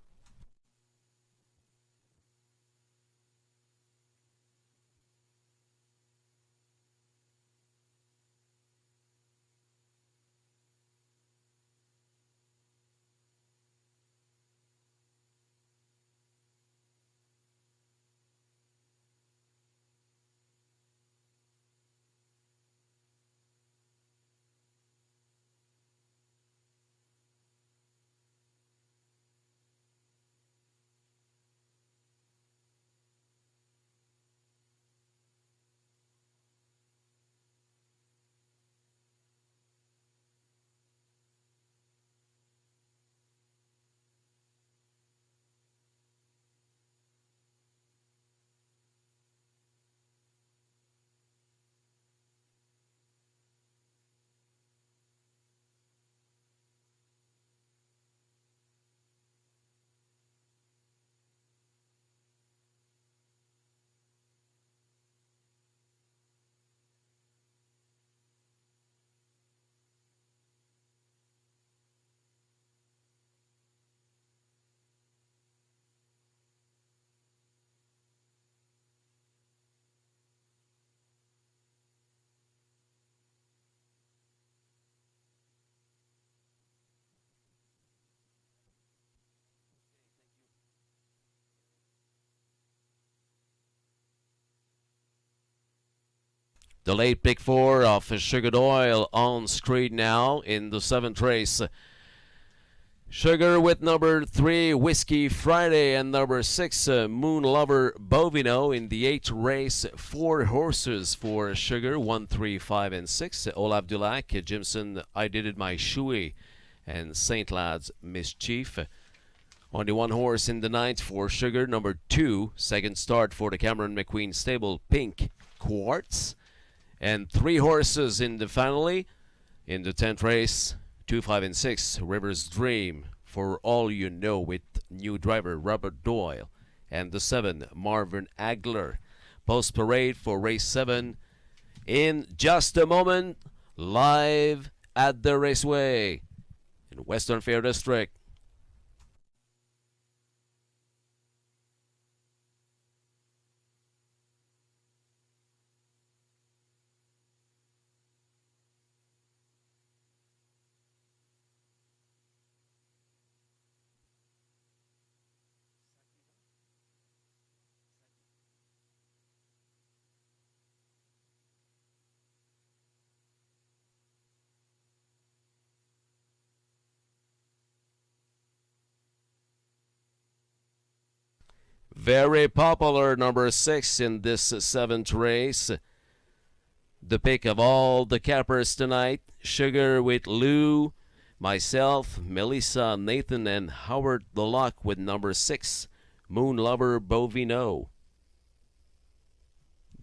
The late pick 4 of Sugar Oil on screen now in the 7th race. Sugar with number 3, Whiskey Friday, and number 6, Moon Lover Bovino in the 8th race. 4 horses for Sugar, 1, 3, 5, and 6. Olaf Dulac, Jimson, I Did It My Shuey, and St. Lad's Mischief. Only 1 horse in the 9th for Sugar, number 2, second start for the Cameron McQueen stable, Pink Quartz. And 3 horses in the finale. In the 10th race, 2, 5, and 6, River's Dream, For All You Know, with new driver Robert Doyle. And the 7, Marvin Agler. Post parade for race 7 in just a moment, live at the Raceway in Western Fair District. Very popular number 6 in this 7th race. The pick of all the cappers tonight. Sugar with Lou, myself, Melissa, Nathan, and Howard the Lock with number 6. Moon Lover Bovino.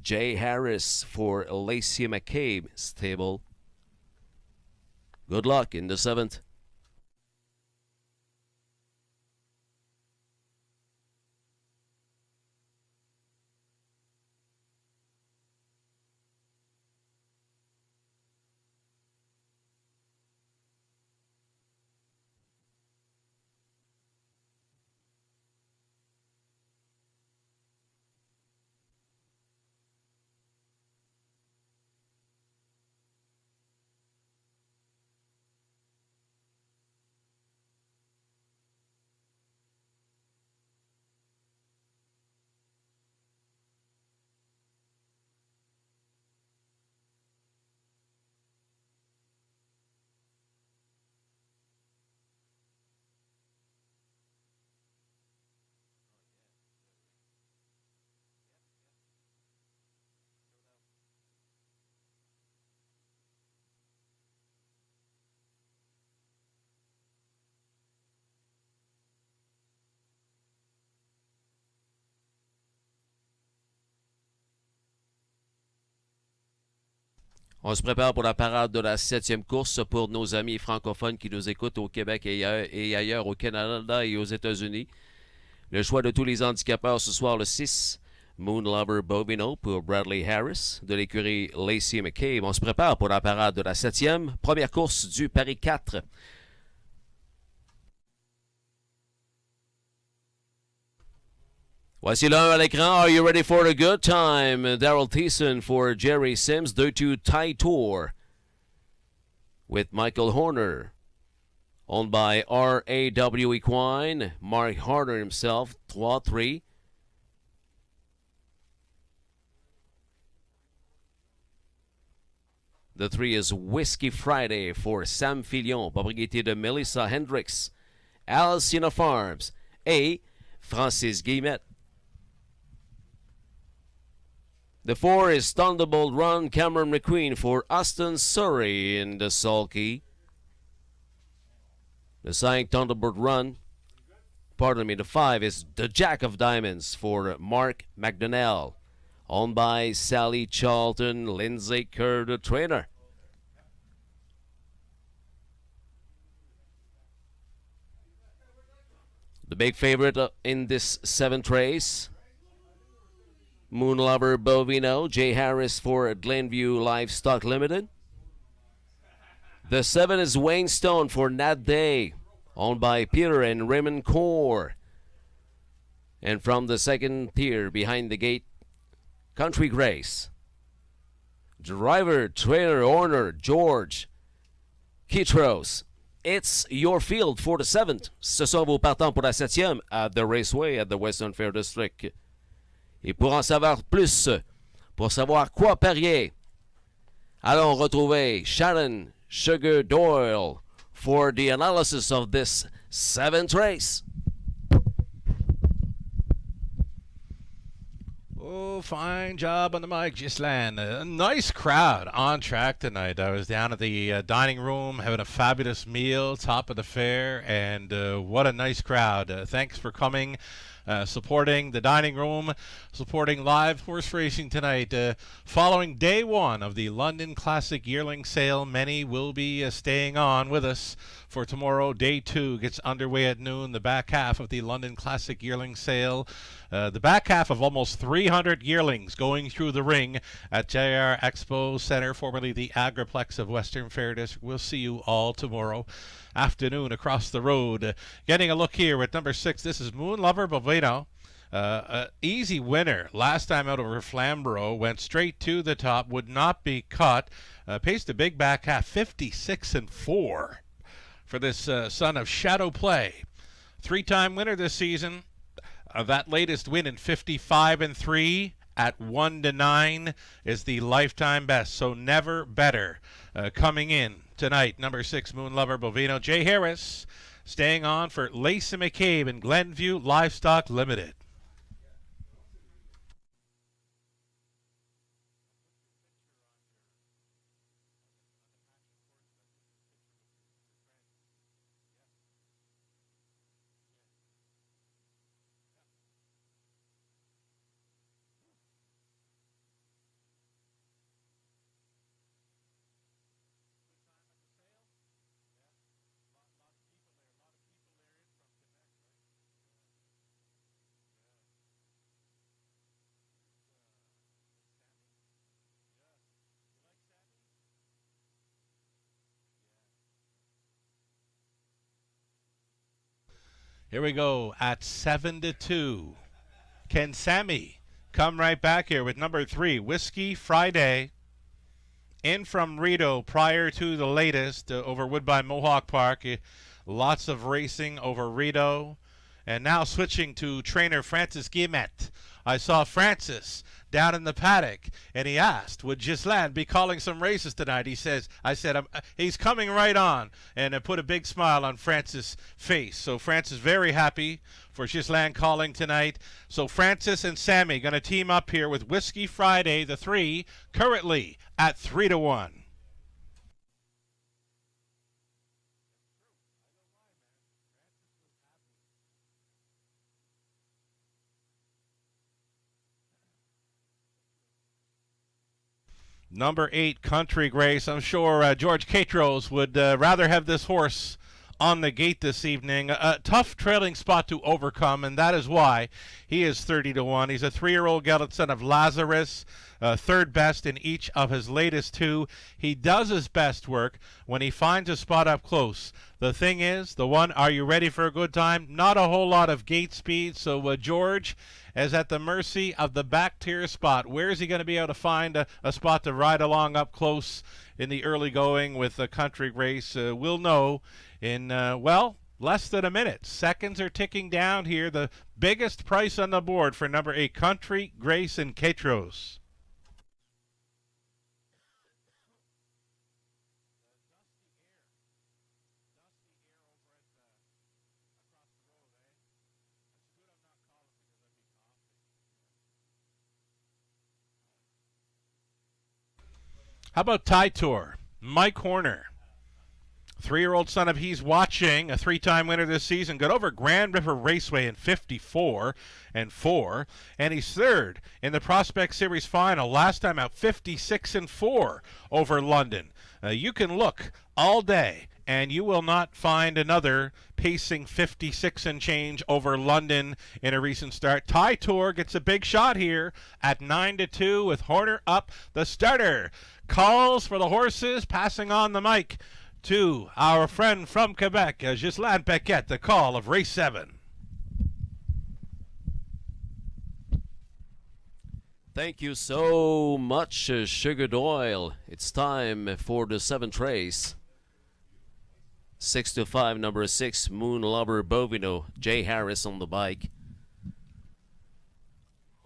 Jay Harris for Lacey McCabe stable. Good luck in the 7th. On se prépare pour la parade de la 7e course pour nos amis francophones qui nous écoutent au Québec et ailleurs au Canada et aux États-Unis. Le choix de tous les handicapeurs ce soir, le 6, Moon Lover Bovino pour Bradley Harris de l'écurie Lacey McCabe. On se prépare pour la parade de la 7e, première course du Paris 4. Voici l'un à l'écran. Are you ready for a good time? Daryl Thiessen for Jerry Sims. 2-2 Tie Tour with Michael Horner. Owned by R.A.W. Equine. Mark Horner himself. 3-3. The 3 is Whiskey Friday for Sam Filion. Propriété de Melissa Hendricks. Alcina Farms. Et Francis Guillemette. The 4 is Thunderbolt Run, Cameron McQueen for Austin Surrey in the sulky. The 5 Thunderbolt Run, the 5 is the Jack of Diamonds for Mark McDonnell. Owned by Sally Charlton, Lindsay Kerr, the trainer. The big favorite in this 7th race, Moon Lover Bovino, Jay Harris for Glenview Livestock Limited. The 7 is Wayne Stone for Nat Day, owned by Peter and Raymond Core. And from the 2nd tier behind the gate, Country Grace. Driver, trainer, owner, George Kitros. It's your field for the 7th. Ce sont vos partants pour la 7e at the Raceway at the Western Fair District. Et pour en savoir plus, pour savoir quoi parier, allons retrouver Sharon Sugar Doyle for the analysis of this 7th race. Oh, fine job on the mic, Ghislaine. A nice crowd on track tonight. I was down at the dining room having a fabulous meal, top of the fair, and what a nice crowd. Thanks for coming. Supporting the dining room, supporting live horse racing tonight. Following day 1 of the London Classic Yearling Sale, many will be staying on with us for tomorrow. Day 2 gets underway at noon. The back half of the London Classic Yearling Sale. The back half of almost 300 yearlings going through the ring at JR Expo Center, formerly the Agriplex of Western Fair District. We'll see you all tomorrow afternoon across the road. Getting a look here at number 6. This is Moon Lover Bovino. Easy winner last time out over Flamborough. Went straight to the top. Would not be cut. Paced a big back half. 56-4 for this son of Shadow Play. 3-time winner this season. That latest win in 55-3 at 1-9 is the lifetime best. So never better. Coming in tonight, number 6, Moon Lover Bovino. Jay Harris staying on for Lacey McCabe and Glenview Livestock Limited. Here we go at 7-2. Can Sammy come right back here with number 3, Whiskey Friday? In from Rideau prior to the latest over Woodbine Mohawk Park. Lots of racing over Rideau. And now switching to trainer Francis Guillemette. I saw Francis down in the paddock, and he asked, would Ghislain be calling some races tonight? He's coming right on, and it put a big smile on Francis' face. So Francis very happy for Ghislain calling tonight. So Francis and Sammy going to team up here with Whiskey Friday, the 3, currently at 3-1. Number 8, Country Grace. I'm sure George Catros would rather have this horse on the gate this evening. A tough trailing spot to overcome, and that is why he is 30-1. He's a 3-year-old gelded son of Lazarus, third best in each of his latest 2. He does his best work when he finds a spot up close. The thing is, are you ready for a good time? Not a whole lot of gate speed, so George is at the mercy of the back tier spot. Where is he going to be able to find a spot to ride along up close in the early going with the Country Grace? We'll know in, less than a minute. Seconds are ticking down here. The biggest price on the board for number 8, Country Grace and Catros. How about Tour? Mike Horner, 3-year-old son of He's Watching, a 3-time winner this season, got over Grand River Raceway in 54-4, and he's third in the Prospect Series final, last time out 56-4 over London. You can look all day, and you will not find another pacing 56 and change over London in a recent start. Tour gets a big shot here at 9-2 with Horner up. The starter calls for the horses, passing on the mic to our friend from Quebec, Ghislain Paquette, the call of race 7. Thank you so much, Sugar Doyle. It's time for the 7th race. 6-5, number 6, Moon Lover Bovino, Jay Harris on the bike.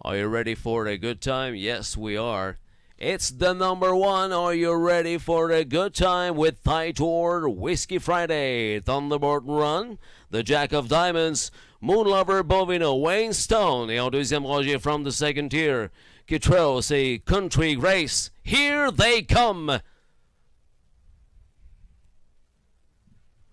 Are you ready for a good time? Yes, we are. It's the number 1. Are you ready for a good time with Tour, Whiskey Friday, Thunderbolt Run, the Jack of Diamonds, Moon Lover Bovino, Wayne Stone, et en deuxième rangée from the second tier, Catros et Country Grace. Here they come.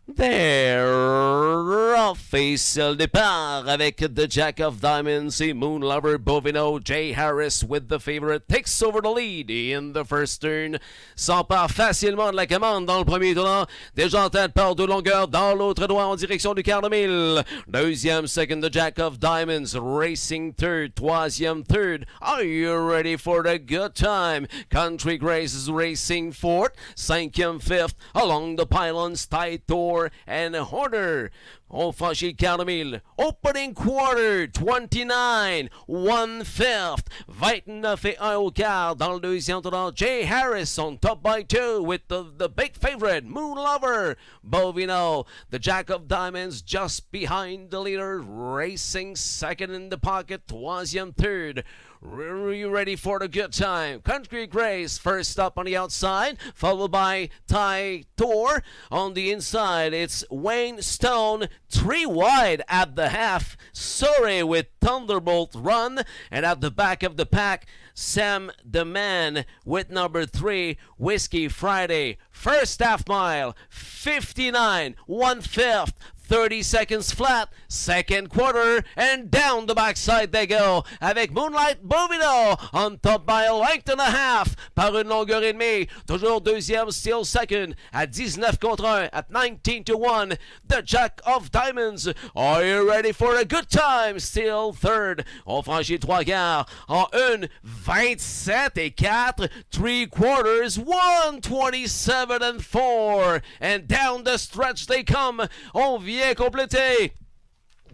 They're off et c'est le départ avec the Jack of Diamonds et Moon Lover Bovino. Jay Harris with the favorite takes over the lead in the first turn. S'empare facilement de la commande dans le premier tournant. Déjà en tête par 2 longueurs dans l'autre droit en direction du quart de mille. Deuxième, second, the Jack of Diamonds racing third. Troisième, third. Are you ready for the good time? Country Grace is racing fourth. Cinquième, fifth. Along the pylons, Tour and Horner. On franchit le quart de mille. Opening quarter, 29, 1/5. 29-1 au quart. Dans le deuxième tournant, Jay Harris on top by 2 with the big favorite, Moon Lover Bovino. The Jack of Diamonds just behind the leader, racing second in the pocket, troisième, third. Are you ready for the good time? Country Grace first up on the outside, followed by Tour. On the inside, it's Wayne Stone, 3 wide at the half. Surrey with Thunderbolt Run. And at the back of the pack, Sam the Man with number 3, Whiskey Friday. First half mile, 59, 1/5. 30 seconds flat, second quarter, and down the backside they go, avec Moonlight Bovino on top by a length and a half, par une longueur et demie, toujours deuxième, still second, at 19 contre 1, at 19-1, the Jack of Diamonds. Are you ready for a good time? Still third, on franchit 3 quarts, en 1:27-4, 3 quarters, 1:27-4, and down the stretch they come, on vient compléter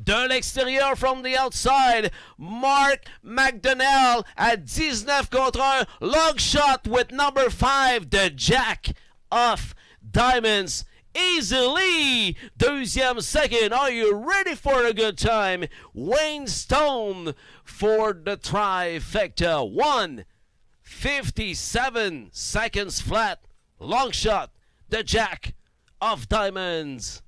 de l'extérieur from the outside. Mark McDonnell at 19 contre 1. Long shot with number 5, the Jack of Diamonds. Easily. Deuxième second. Are you ready for a good time? Wayne Stone for the trifecta. 1:57 seconds flat. Long shot. The Jack of Diamonds.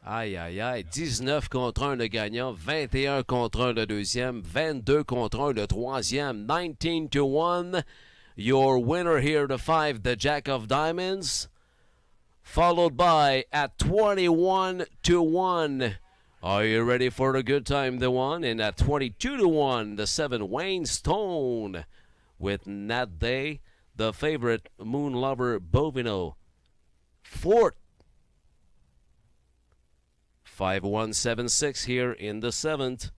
Aïe, aïe, aïe. 19 contre 1 le gagnant, 21 contre 1 le deuxième, 22 contre 1 le troisième, 19-1. Your winner here, the 5, the Jack of Diamonds, followed by at 21-1. Are you ready for a good time, the 1? And at 22-1, the 7, Wayne Stone, with Nat Day, the favorite, Moon Lover Bovino. 4th. 5-1-7-6 here in the 7th.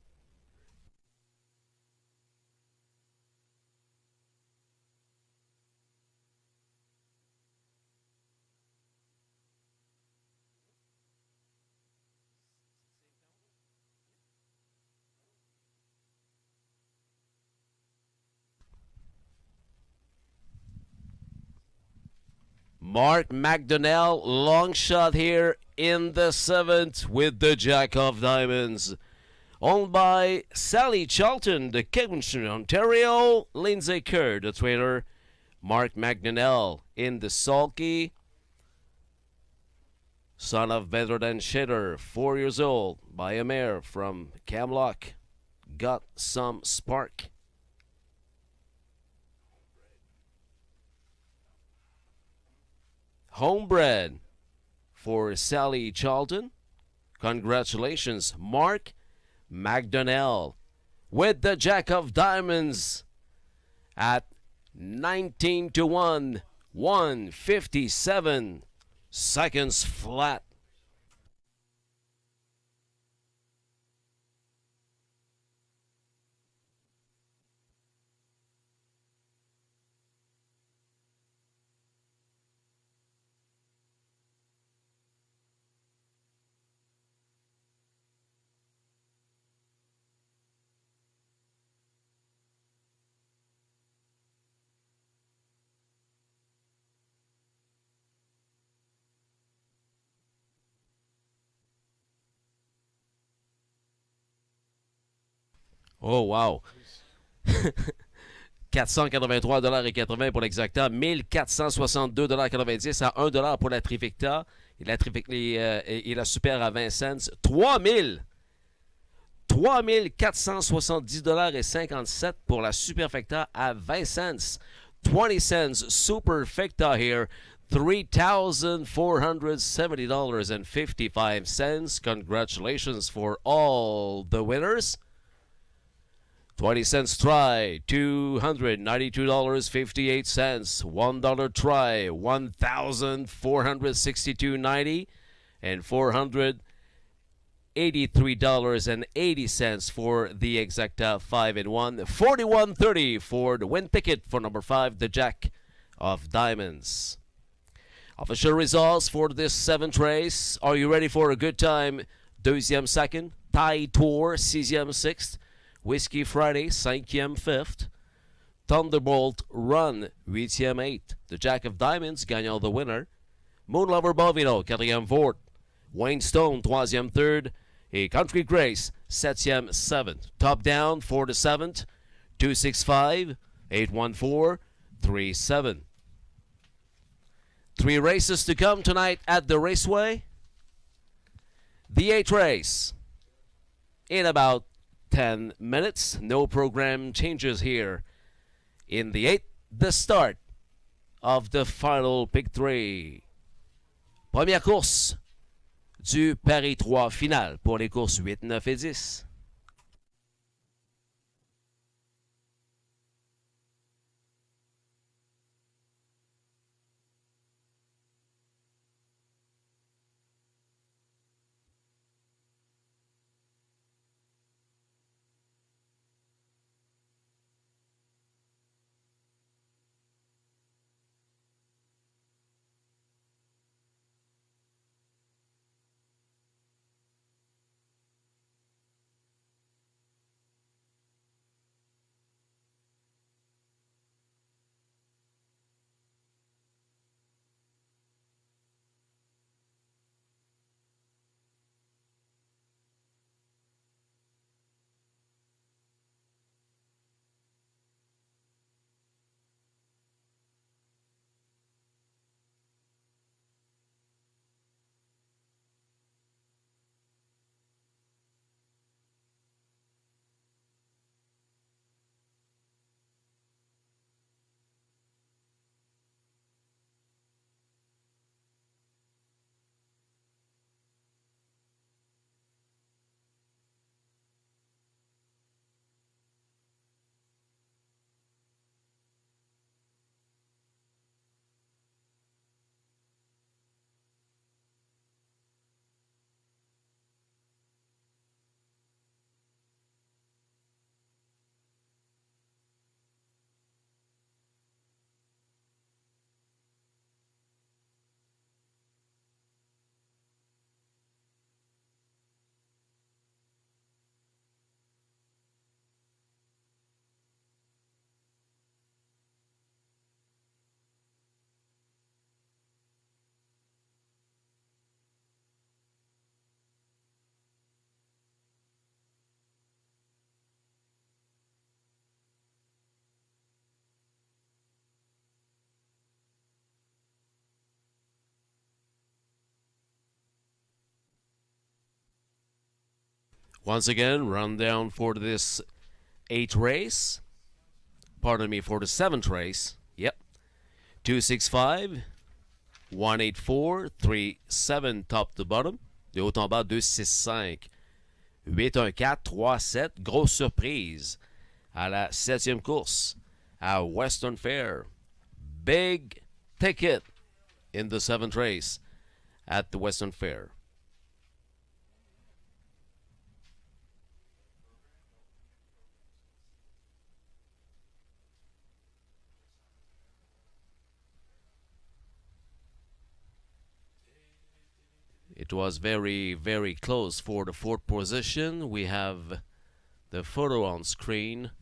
Mark McDonnell, long shot here in the 7th with the Jack of Diamonds. Owned by Sally Charlton, the Kingston, Ontario. Lindsay Kerr, the trainer. Mark McDonnell in the sulky. Son of Better Than Shitter, 4 years old, by a mare from Camlock. Got some spark. Homebred for Sally Charlton. Congratulations, Mark McDonnell with the Jack of Diamonds at 19-1, 1:57 seconds flat. Oh, wow! 483,80 pour l'exacta, 1462,90 à 1 pour la trifecta et la super à 20 cents. 3,470,57 pour la superfecta à 20 cents. 20 cents superfecta here. $3,470.55. Congratulations for all the winners. 20 cents try, $292.58. $1 try, $1,462.90. And $483.80 for the exacta 5-1. $41.30 for the win ticket for number 5, the Jack of Diamonds. Official results for this 7th race. Are you ready for a good time? Deuxième second. Thai Tour, 6e 6th. Whiskey Friday, 5e 5th. Thunderbolt Run, 8e 8th. The Jack of Diamonds, gagnant the winner. Moon Lover Bovino, 4e 4th. Wayne Stone, 3e 3rd. Et Country Grace, 7e 7th. Top down for the 7th. 265, 814, 37. 3 races to come tonight at the Raceway. The 8th race in about 10 minutes. No program changes here in the 8th. The start of the final Pick 3. Première course du Paris 3 final pour les courses 8, 9 et 10. Once again, rundown for this 8th race. Pardon me, for the 7th race. Yep. 265, 184, 37 top to bottom. De haut en bas, 265, 814, 37. Grosse surprise à la 7e course à Western Fair. Big ticket in the 7th race at the Western Fair. It was very, very close for the 4th position. We have the photo on screen.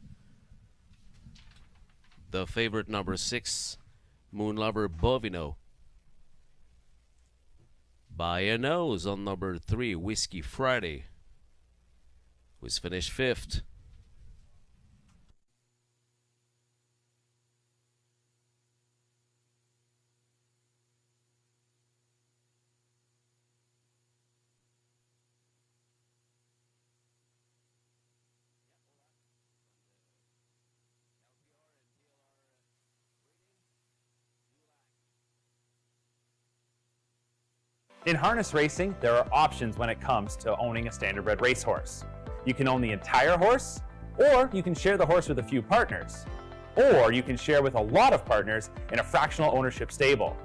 The favorite number 6, Moonlover Bovino. By a nose on number 3, Whiskey Friday, who's finished 5th. In harness racing, there are options when it comes to owning a standardbred racehorse. You can own the entire horse, or you can share the horse with a few partners, or you can share with a lot of partners in a fractional ownership stable.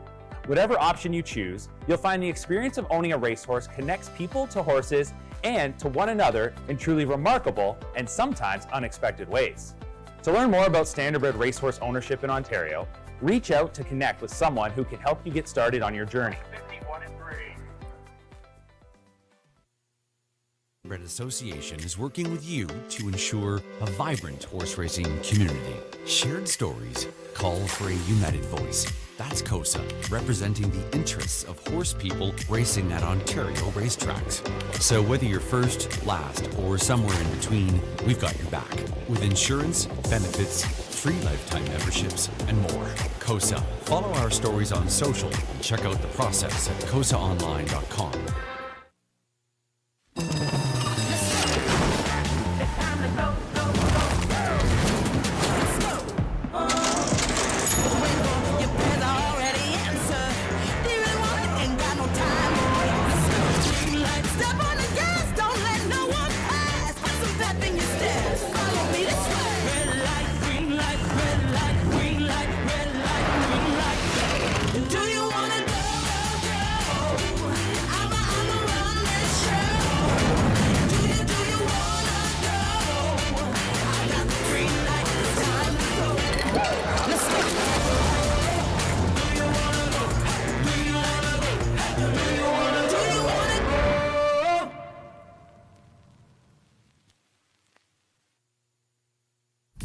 Whatever option you choose, you'll find the experience of owning a racehorse connects people to horses and to one another in truly remarkable and sometimes unexpected ways. To learn more about standardbred racehorse ownership in Ontario, reach out to connect with someone who can help you get started on your journey. Standardbred Association is working with you to ensure a vibrant horse racing community. Shared stories call for a united voice. That's KOSA, representing the interests of horse people racing at Ontario racetracks. So whether you're first, last, or somewhere in between, we've got your back. With insurance, benefits, free lifetime memberships, and more. KOSA. Follow our stories on social and check out the process at kosaonline.com.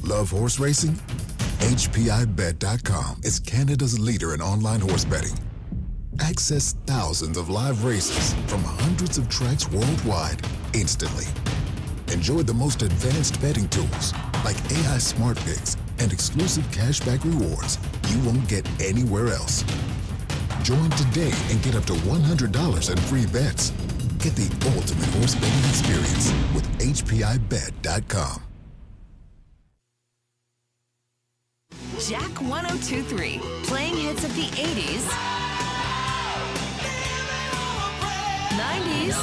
Love horse racing? HPIbet.com is Canada's leader in online horse betting. Access thousands of live races from hundreds of tracks worldwide instantly. Enjoy the most advanced betting tools like AI Smart Picks and exclusive cashback rewards you won't get anywhere else. Join today and get up to $100 in free bets. Get the ultimate horse betting experience with HPIbet.com. Jack 1023, playing hits of the 80s, 90s,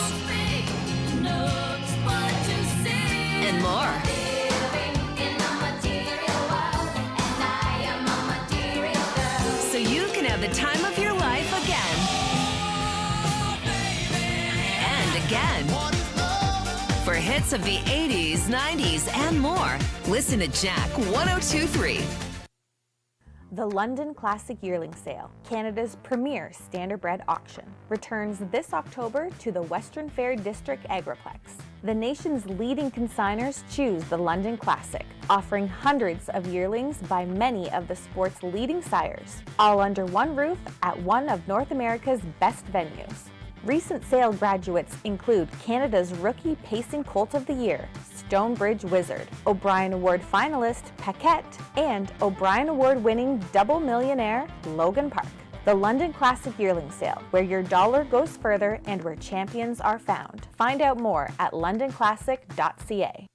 and more. So you can have the time of your life again. And again. For hits of the 80s, 90s, and more, listen to Jack 1023. The London Classic Yearling Sale, Canada's premier standardbred auction, returns this October to the Western Fair District Agriplex. The nation's leading consigners choose the London Classic, offering hundreds of yearlings by many of the sport's leading sires, all under one roof at one of North America's best venues. Recent sale graduates include Canada's Rookie Pacing Colt of the Year, Stonebridge Wizard, O'Brien Award finalist Paquette, and O'Brien Award winning double millionaire Logan Park. The London Classic Yearling Sale, where your dollar goes further and where champions are found. Find out more at londonclassic.ca.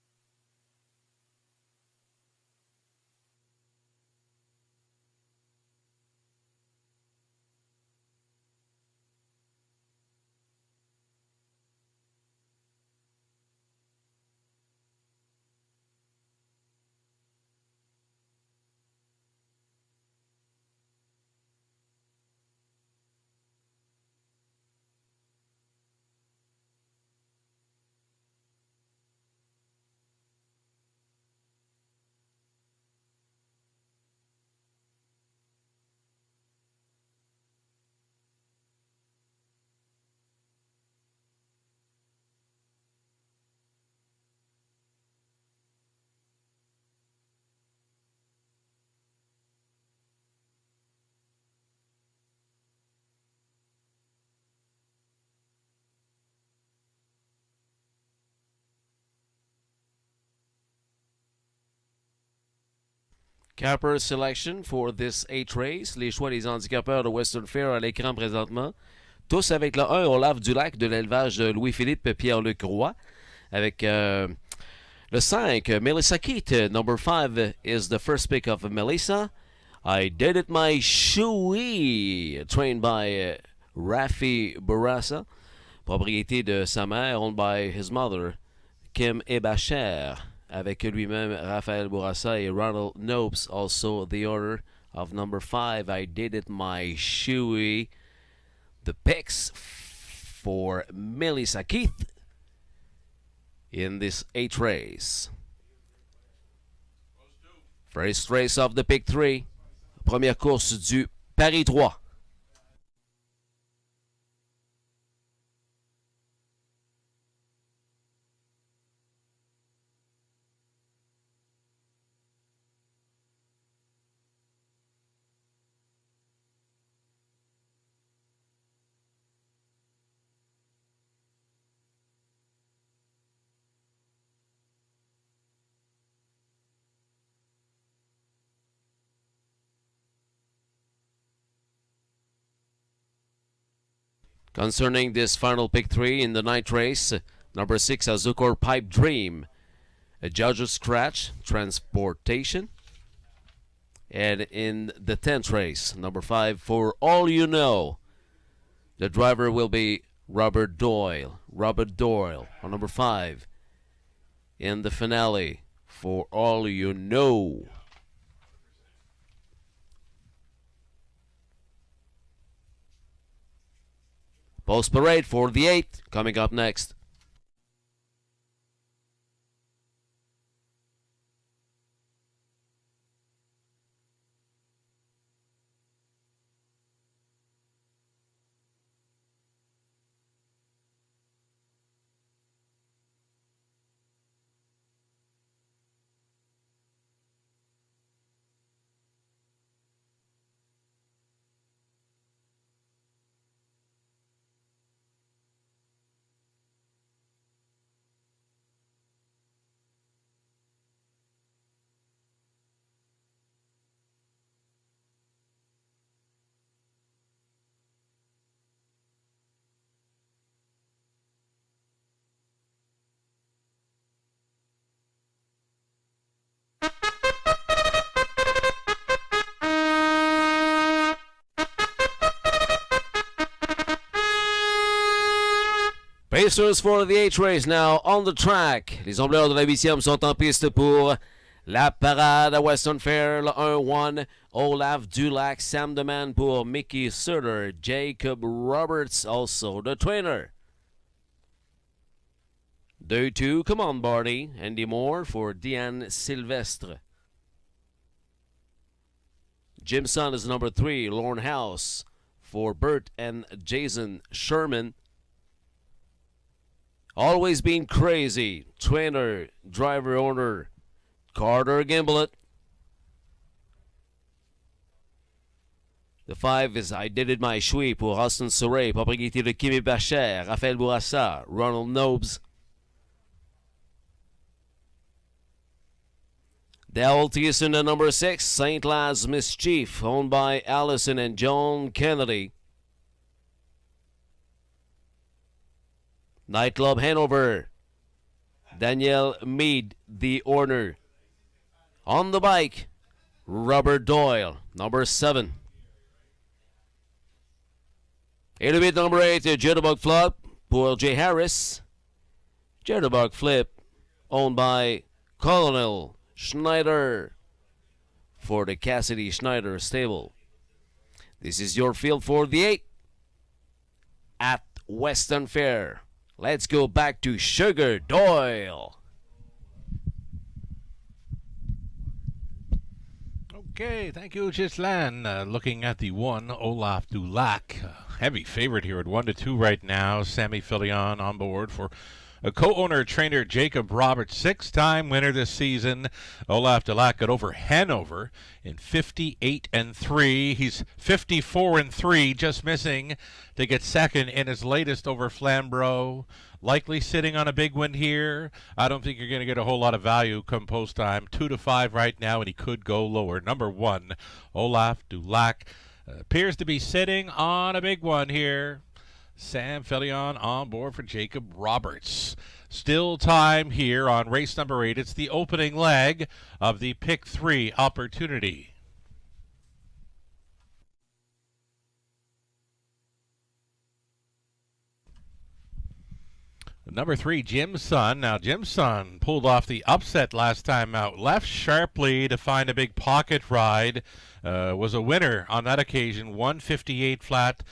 Capper selection for this 8 race. Les choix des handicapeurs de Western Fair à l'écran présentement. Tous avec le 1 Olaf Dulac de l'élevage de Louis-Philippe Pierre-Luc Roy. Avec le 5 Melissa Keith. Number 5 is the first pick of Melissa. I Did It My Shoey. Trained by Rafi Bourassa. Propriété de sa mère, owned by his mother, Kim Ebacher. Avec lui-même Raphaël Bourassa et Ronald Nopes, also the order of number 5. I Did It My Shoey. The picks for Melissa Keith in this 8 race. First race of the pick 3. Première course du Paris 3. Concerning this final pick 3 in the night race, number 6, Azukor Pipe Dream. A Judge's Scratch, Transportation. And in the 10th race, number 5, For All You Know. The driver will be Robert Doyle. Robert Doyle on number 5. In the finale, For All You Know. Post Parade for the 8th, coming up next. Racers for the 8th race now on the track. Les ombleurs de la 8e sont en piste pour la parade à Western Fair, le 1-1. Olaf Dulac, Sam Deman pour Mickey Sutter. Jacob Roberts also the trainer. 2-2, come on Barney. Andy Moore for Diane Sylvestre. Jimson is number 3, Lorne House for Bert and Jason Sherman. Always Been Crazy, trainer, driver, owner, Carter Gimblett. The 5 is I Did It My Chui pour Austin Surrey, propriété de Kimi Bacher, Raphaël Bourassa, Ronald Nobes. Dale Thiessen at number 6, St. Lad's Mischief, owned by Allison and John Kennedy. Nightclub Hanover, Danielle Mead, the owner. On the bike, Robert Doyle, number 7. 8 number 8, Jitterbug Flip pour Jay Harris. Jitterbug Flip, owned by Colonel Schneider for the Cassidy Schneider stable. This is your field for the 8 at Western Fair. Let's go back to Sugar Doyle. Okay, thank you, Ghislain. Looking at the 1, Olaf Dulac. Heavy favorite here at 1-2 right now. Sammy Filion on board for a co-owner trainer Jacob Roberts, 6-time winner this season. Olaf Dulac got over Hanover in 58-3. He's 54-3, just missing to get second in his latest over Flamborough. Likely sitting on a big win here. I don't think you're going to get a whole lot of value come post time. 2-5 right now, and he could go lower. Number 1, Olaf Dulac appears to be sitting on a big one here. Sam Felion on board for Jacob Roberts. Still time here on race number 8. It's the opening leg of the pick 3 opportunity. Number 3, Jim's Son. Now, Jim's Son pulled off the upset last time out. Left sharply to find a big pocket ride. Was a winner on that occasion. 158 flat.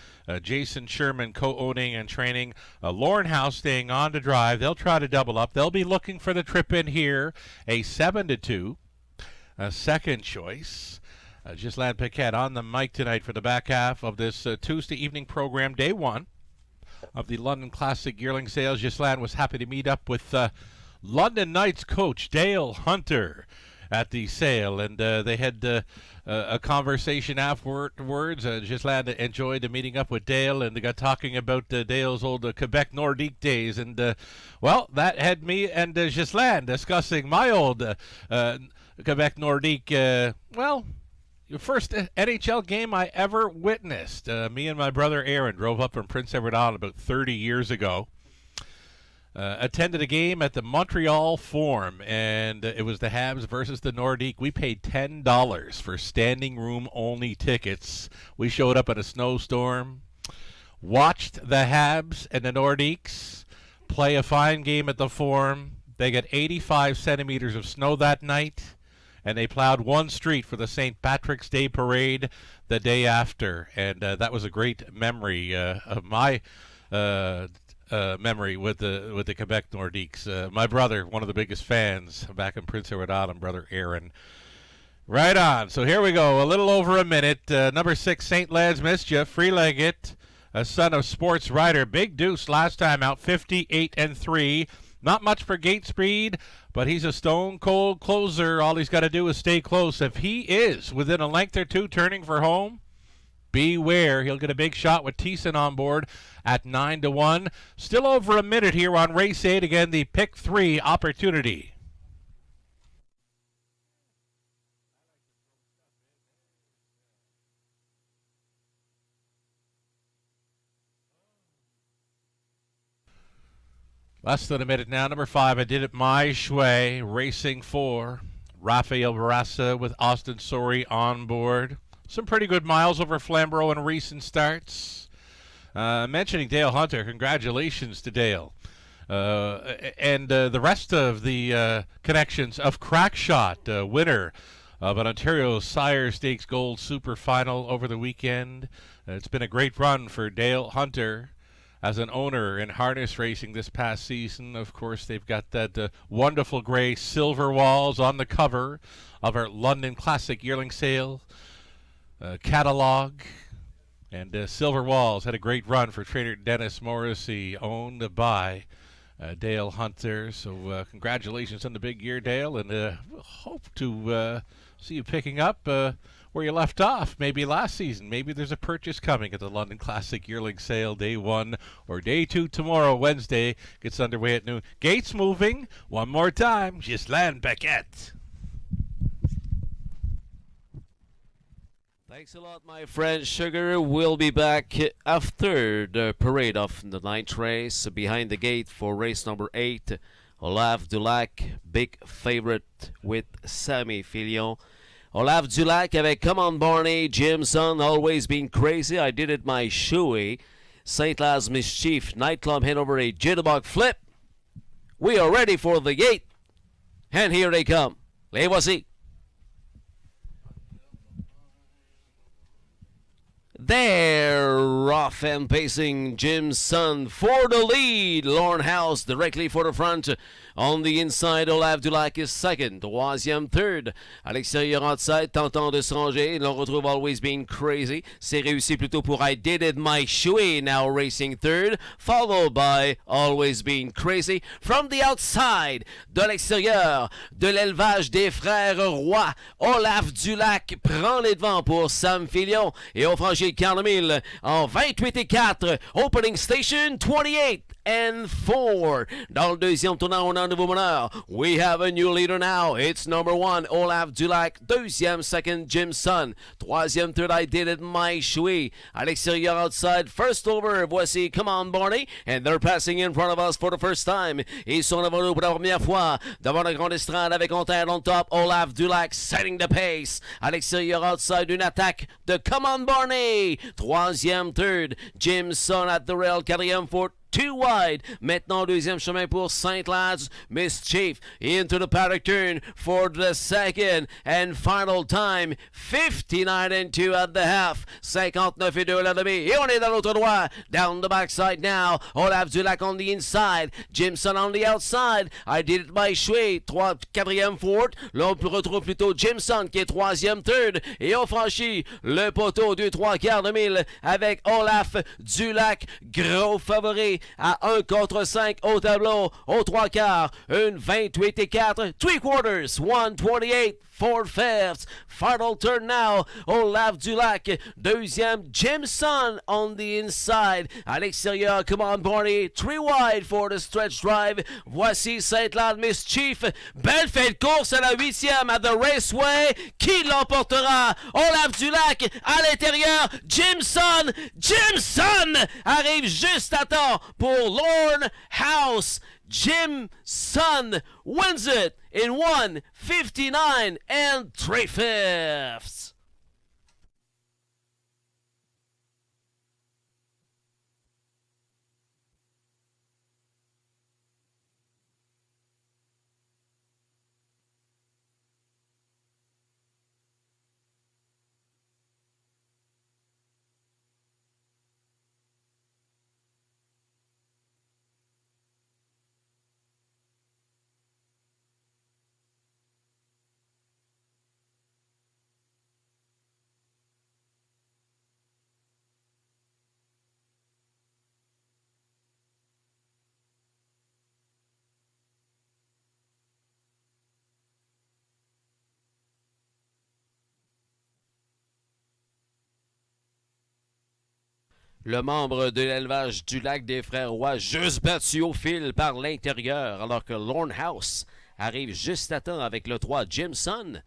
Jason Sherman co-owning and training. Lorne House staying on to drive. They'll try to double up. They'll be looking for the trip in here. A 7-2. A second choice. Ghislain Paquette on the mic tonight for the back half of this Tuesday evening program, day 1 of the London Classic Yearling Sales. Ghislain was happy to meet up with London Knights coach Dale Hunter at the sale, and they had a conversation afterwards. Ghislain enjoyed the meeting up with Dale, and they got talking about Dale's old Quebec Nordique days, and well, that had me and Ghislain discussing my old Quebec Nordique, well, The first NHL game I ever witnessed. Me and my brother Aaron drove up from Prince Edward Island about 30 years ago. Attended a game at the Montreal Forum, and it was the Habs versus the Nordiques. We paid $10 for standing room only tickets. We showed up in a snowstorm, watched the Habs and the Nordiques play a fine game at the Forum. They got 85 centimeters of snow that night, and they plowed one street for the St. Patrick's Day parade the day after. And that was a great memory of my memory with the Quebec Nordiques. My brother, one of the biggest fans back in Prince Edward Island, brother Aaron. Right on. So here we go. A little over a minute. Number 6, St. Lad's Mischief, Free-Legged, a son of sports writer. Big Deuce last time out, 58-3. Not much for gate speed, but he's a stone-cold closer. All he's got to do is stay close. If he is within a length or two turning for home, beware. He'll get a big shot with Thiessen on board at 9-1. Still over a minute here on race 8. Again, the pick 3 opportunity. Less than a minute now. Number 5, I Did It My Shway, racing 4. Rafael Barassa with Austin Sori on board. Some pretty good miles over Flamborough in recent starts. Mentioning Dale Hunter, congratulations to Dale. And the rest of the connections of Crackshot, winner of an Ontario Sire Stakes Gold Super Final over the weekend. It's been a great run for Dale Hunter as an owner in harness racing this past season. Of course, they've got that wonderful gray silver walls on the cover of our London Classic Yearling Sale catalog. And Silver Walls had a great run for trainer Dennis Morrissey, owned by Dale Hunter. So congratulations on the big year, Dale, and hope to see you picking up where you left off, maybe last season. Maybe there's a purchase coming at the London Classic Yearling Sale, day 1 or day 2 tomorrow, Wednesday. Gets underway at noon. Gates moving. One more time. Ghislaine Paquette. Thanks a lot, my friend Sugar. We'll be back after the parade of the ninth race. Behind the gate for race number 8, Olaf Dulac, big favorite with Sammy Filion. Olaf Dulac avec Come On Barney, Jimson, Always Been Crazy, I Did It My Shoey, St. Lad's Mischief, Nightclub Hanover, a Jitterbug Flip. We are ready for the gate, and here they come. Les voici. There, rough and pacing Jimson for the lead. Lorne House directly for the front. On the inside, Olaf Dulac is second. Troisième, third. À l'extérieur, outside, tentant de se ranger. L'on retrouve Always Been Crazy. C'est réussi plutôt pour I Did It My Shoey, now racing third. Followed by Always Been Crazy. From the outside, de l'extérieur, de l'élevage des frères Roy, Olaf Dulac prend les devants pour Sam Filion. Et on franchit le quart de mille en 28-4. Opening station 28-4. Dans le deuxième tournant, on a un nouveau meneur. We have a new leader now. It's number 1, Olaf Dulac. Deuxième, second, Jimson. Troisième, third, I Did It My Shoey. À l'extérieur, outside, first over, voici Come On Barney. And they're passing in front of us for the first time. Ils sont devant nous pour la première fois. Devant la grande estrade avec en tête on top, Olaf Dulac setting the pace. À l'extérieur, outside, une attaque de Come On Barney. Troisième, third, Jimson at the rail. Quatrième, fourth. Too wide. Maintenant, deuxième chemin pour St. Lad's Mischief. Into the paddock turn for the second and final time. 59-2 at the half. 59-2 la demi. Et on est dans l'autre droit. Down the backside now. Olaf Dulac on the inside. Jimson on the outside. I Did It My Shoey. Quatrième, fourth. Là, on retrouve plutôt Jimson qui est troisième, third. Et on franchit le poteau du 3/4 de mille avec Olaf Dulac. Gros favori à 1 contre 5 au tableau, au 3/4, une 28-4, 3/4, 128, Ford fifth. Final turn now. Olaf Dulac. Deuxième, Jameson on the inside. À l'extérieur, come on Barney. 3 wide for the stretch drive. Voici Saint-Lad Mischief. Belle fin de course à la 8e à The Raceway. Qui l'emportera? Olaf Dulac à l'intérieur. Jameson arrive juste à temps pour Lorne House. Jimson wins it in 1:59 and 3/5. Le membre de l'élevage du lac des Frères Roy, juste battu au fil par l'intérieur, alors que Lorne House arrive juste à temps avec le 3 Jimson.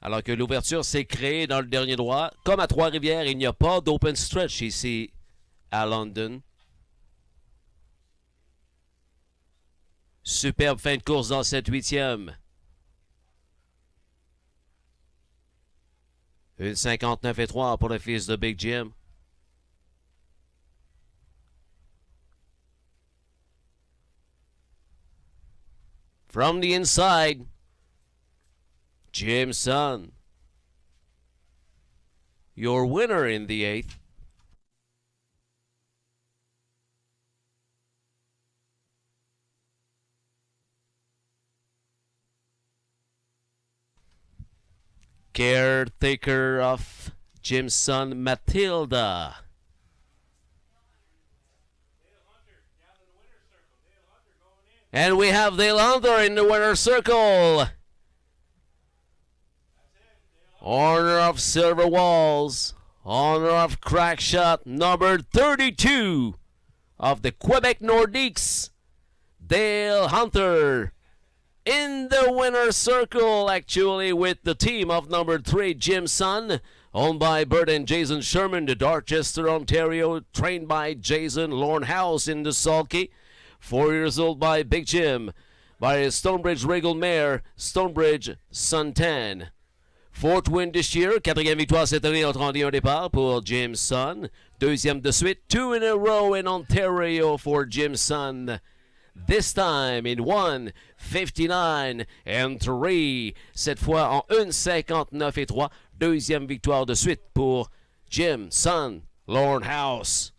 Alors que l'ouverture s'est créée dans le dernier droit. Comme à Trois-Rivières, il n'y a pas d'open stretch ici à London. Superbe fin de course dans cette 8e. Une 59,3 pour le fils de Big Jim. From the inside, Jimson, your winner in the 8th. Caretaker of Jimson, Matilda. And we have Dale Hunter in the winner's circle. Honor of Silver Walls. Honor of Crackshot, number 32 of the Quebec Nordiques, Dale Hunter. In the winner's circle, actually, with the team of number 3, Jimson, owned by Bert and Jason Sherman, the Dorchester, Ontario, trained by Jason Lorne House in the sulky. 4 years old by Big Jim, by Stonebridge Regal Mare, Stonebridge Suntan. 4th win this year, 4e victoire cette année en 31 départ pour Jimson. 2e de suite, 2 in a row in Ontario for Jimson. This time in 1:59 and 3. Cette fois en 1:59 et 3. 2e victoire de suite pour Jimson Lorne House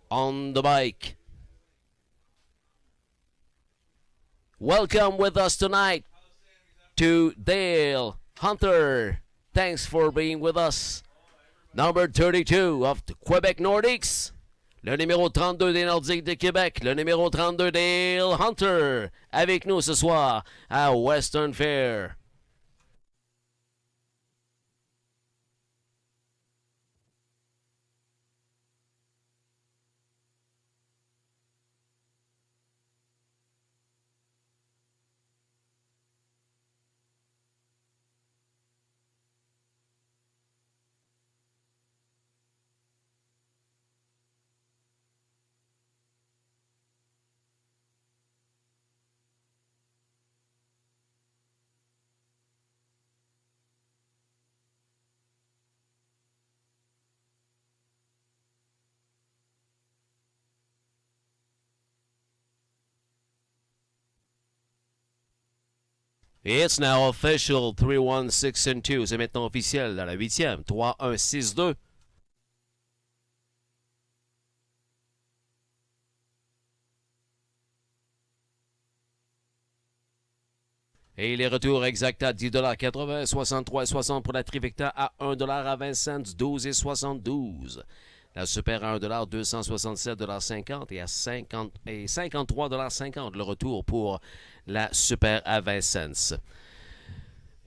on the bike. Welcome with us tonight to Dale Hunter. Thanks for being with us. Number 32 of the Quebec Nordiques. Le numéro 32 des Nordiques de Québec, le numéro 32 Dale Hunter, avec nous ce soir à Western Fair. It's now official, 3-1, 6 and 2. C'est maintenant officiel dans la 8e, 3-1, 6-2. Et les retours exacts à 10,80 $, 63,60 pour la trifecta à 1 $ à 20 cents, 12,72 $. La super à 1 $, 267,50 $ et à 53,50 $ le retour pour la super à 20 cents.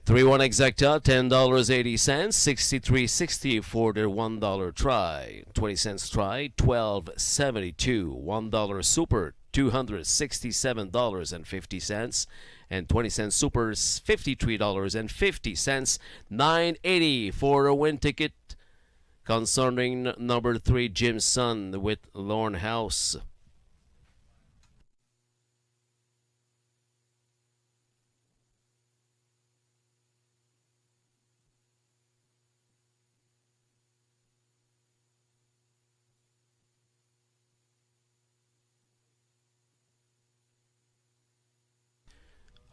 3-1 exacta, $10.80, 63.60 for the $1 try. 20 cents try, $12.72. $1 super, $267.50. And 20 cents supers, $53.50. $9.80 for a win ticket concerning number 3, Jim's Son with Lorne House.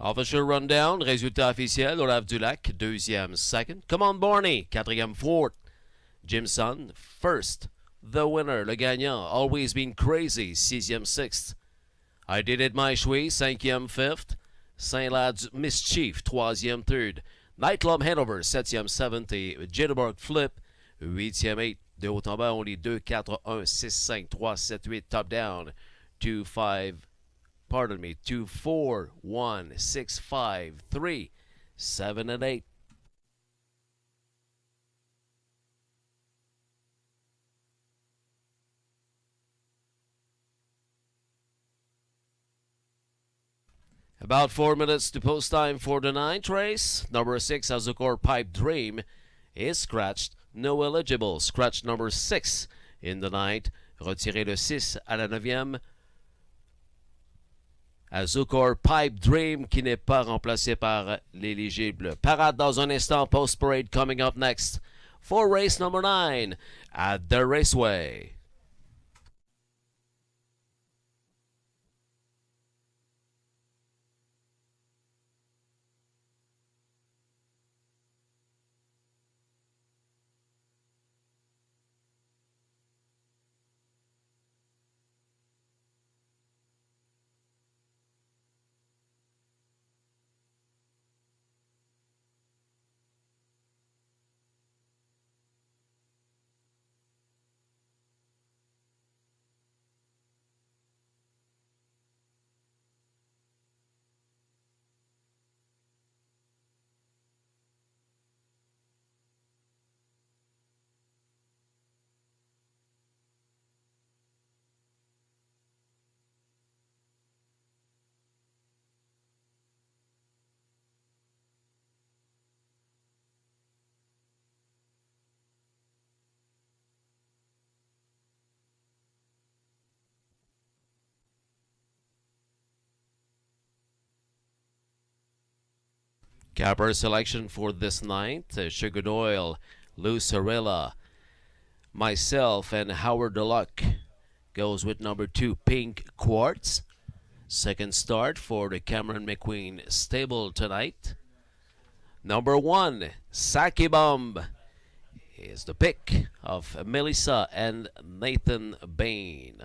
Official rundown, résultat officiel, Olaf Dulac, deuxième, second. Come on, Barney, quatrième, fourth. Jimson, first. The winner, le gagnant, always been crazy, sixième, sixth. I Did It My Way, cinquième, fifth. Saint Lad's Mischief, troisième, third. Nightclub Hanover, septième, seventh. Et Jitterbug Flip, huitième, eight. De haut en bas, on lit 2, 4, 1, 6, 5, 3, 7, 8, top down. 2, 5, 2, 4, 1, 6, 5, 3, 7, and 8. About 4 minutes to post time for the 9th race. Number 6, Azukor Pipe Dream, is scratched. No eligible. Scratch number 6 in the 9th. Retiré le 6 à la 9e. Azukor Pipe Dream qui n'est pas remplacé par l'éligible. Parade dans un instant. Post parade coming up next for race number 9 at the Raceway. Capper selection for this night, Sugar Doyle, Lou Sorella, myself, and Howard Deluck goes with number 2, Pink Quartz. Second start for the Cameron McQueen stable tonight. Number 1, Saki Bomb, is the pick of Melissa and Nathan Bain.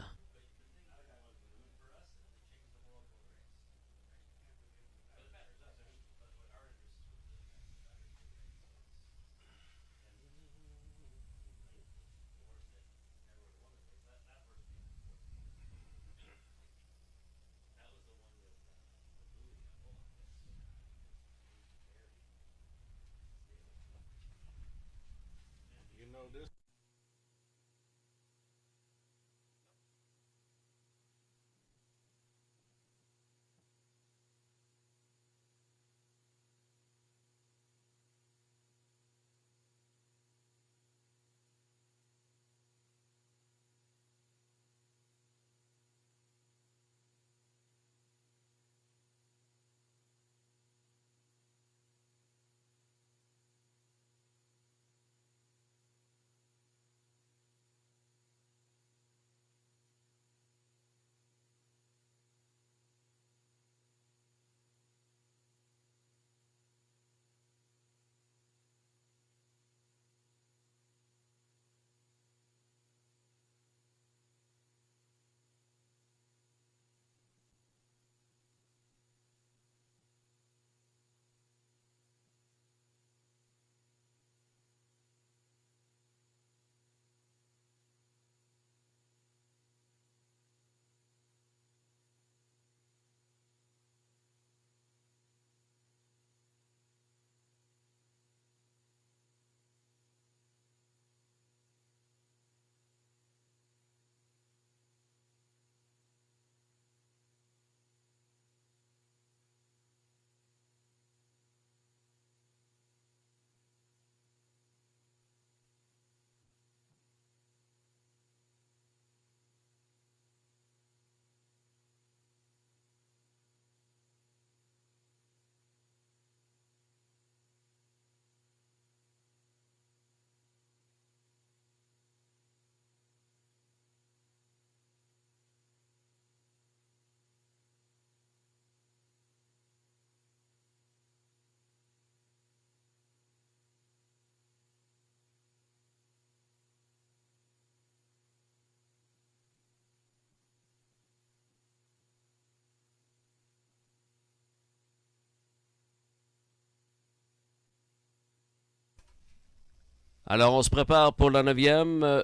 Alors, on se prépare pour la 9e.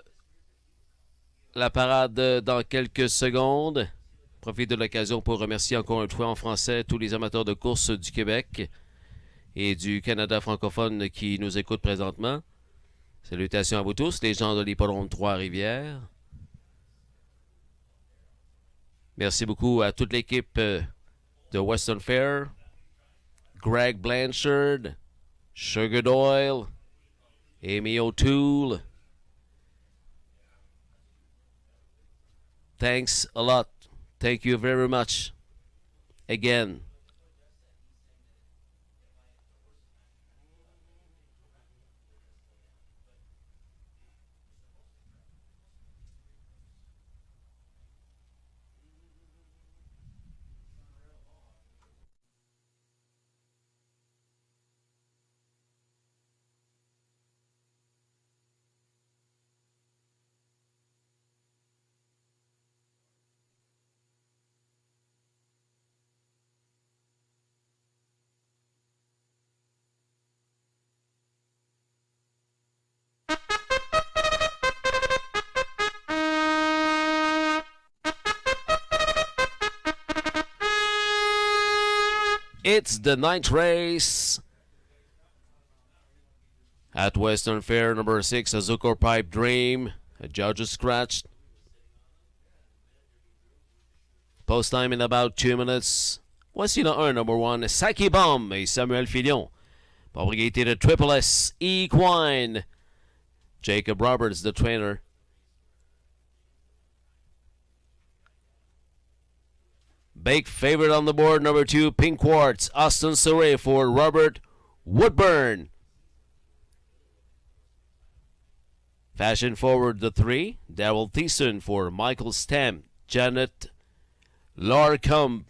La parade dans quelques secondes. Profite de l'occasion pour remercier encore une fois en français tous les amateurs de course du Québec et du Canada francophone qui nous écoutent présentement. Salutations à vous tous, les gens de l'hippodrome Trois-Rivières. Merci beaucoup à toute l'équipe de Western Fair, Greg Blanchard, Sugar Doyle, Amy O'Toole. Thanks a lot. Thank you very much. Again. It's the 9th race at Western Fair, number 6, Azuko Pipe Dream. A judge is scratched. Post time in about 2 minutes. Voici le 1, number 1, Saki Bomb et Samuel Filion. Propriété de Triple S Equine. Jacob Roberts, the trainer. Big favorite on the board, number 2, Pink Quartz, Austin Surrey for Robert Woodburn. Fashion Forward, the 3, Daryl Thiessen for Michael Stamp, Janet Larcombe.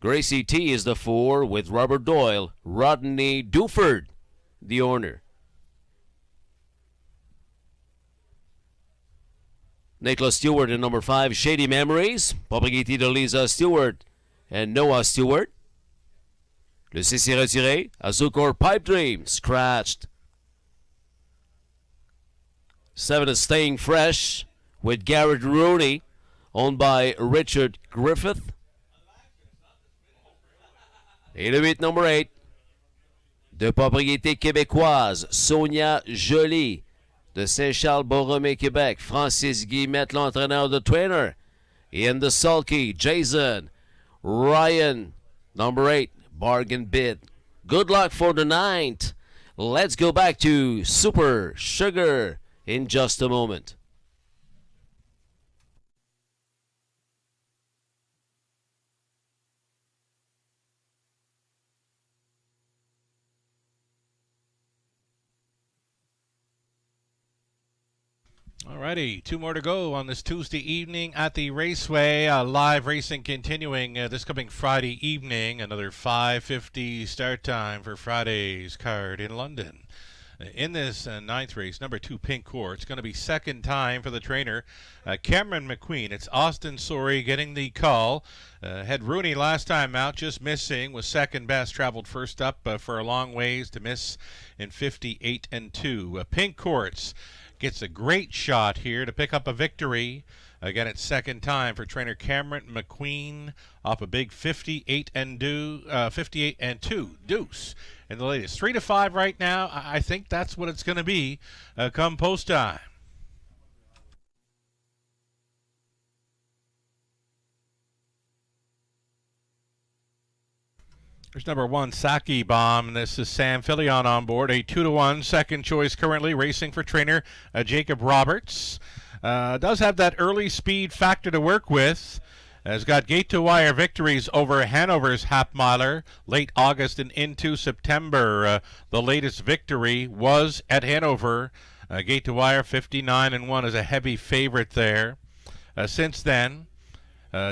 Gracie T is the 4 with Robert Doyle, Rodney Duford, the owner. Nicholas Stewart in number 5, Shady Memories, propriété de Lisa Stewart and Noah Stewart. Le 6 est retiré, Azukor Pipe Dream, scratched. 7 is Staying Fresh with Garrett Rooney, owned by Richard Griffith. Et le 8, number 8, de propriété québécoise, Sonia Joly, de Saint-Charles-Borromée, Québec, Francis Guillemette, l'entraîneur de trainer. In the sulky, Jason Ryan, number 8, bargain bid. Good luck for the 9th. Let's go back to Super Sugar in just a moment. Alrighty, 2 more to go on this Tuesday evening at the Raceway. Live racing continuing this coming Friday evening. Another 5:50 start time for Friday's card in London. In this 9th race, number 2, Pink Court. It's going to be second time for the trainer, Cameron McQueen. It's Austin Sorey getting the call. Had Rooney last time out, just missing, was second best, traveled first up for a long ways to miss in 58-2. Pink Courts gets a great shot here to pick up a victory. Again, it's second time for trainer Cameron McQueen off a big 58-2 deuce in the latest. 3-5 right now. I think that's what it's going to be come post time. There's number 1, Saki Bomb, and this is Sam Filion on board. A 2-1 second choice currently racing for trainer Jacob Roberts. Does have that early speed factor to work with. Has got gate-to-wire victories over Hanover's half-miler late August and into September. The latest victory was at Hanover. Gate-to-wire 59-1 is a heavy favorite there. Since then,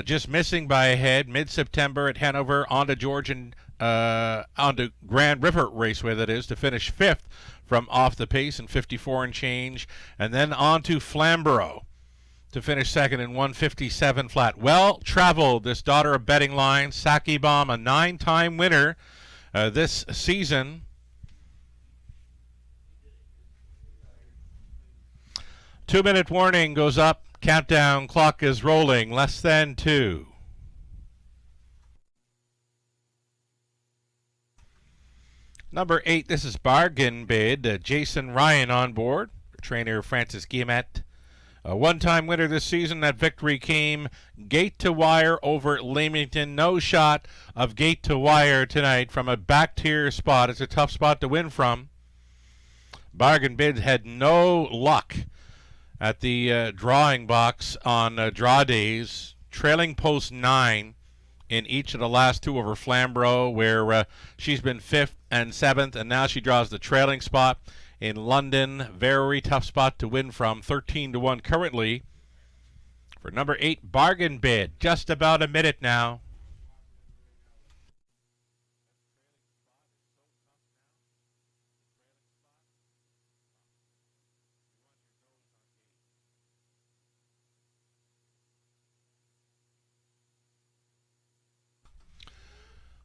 just missing by a head mid-September at Hanover, onto Georgian, onto Grand River Raceway, that is, to finish 5th from off the pace in 54 and change, and then on to Flamborough to finish 2nd in 157 flat. Well traveled, this daughter of betting line, Saki Bomb, a 9-time winner. this season. Two-minute warning goes up. Countdown clock is rolling. Less than 2. Number 8, this is Bargain Bid. Jason Ryan on board. Trainer Francis Guillemette. A one-time winner this season. That victory came gate to wire over Leamington. No shot of gate to wire tonight from a back tier spot. It's a tough spot to win from. Bargain Bid had no luck at the drawing box on draw days. Trailing post 9 in each of the last 2 over Flamborough, where she's been 5th and 7th, and now she draws the trailing spot in London. Very tough spot to win from. 13-1 currently for number 8, Bargain Bid. Just about a minute now.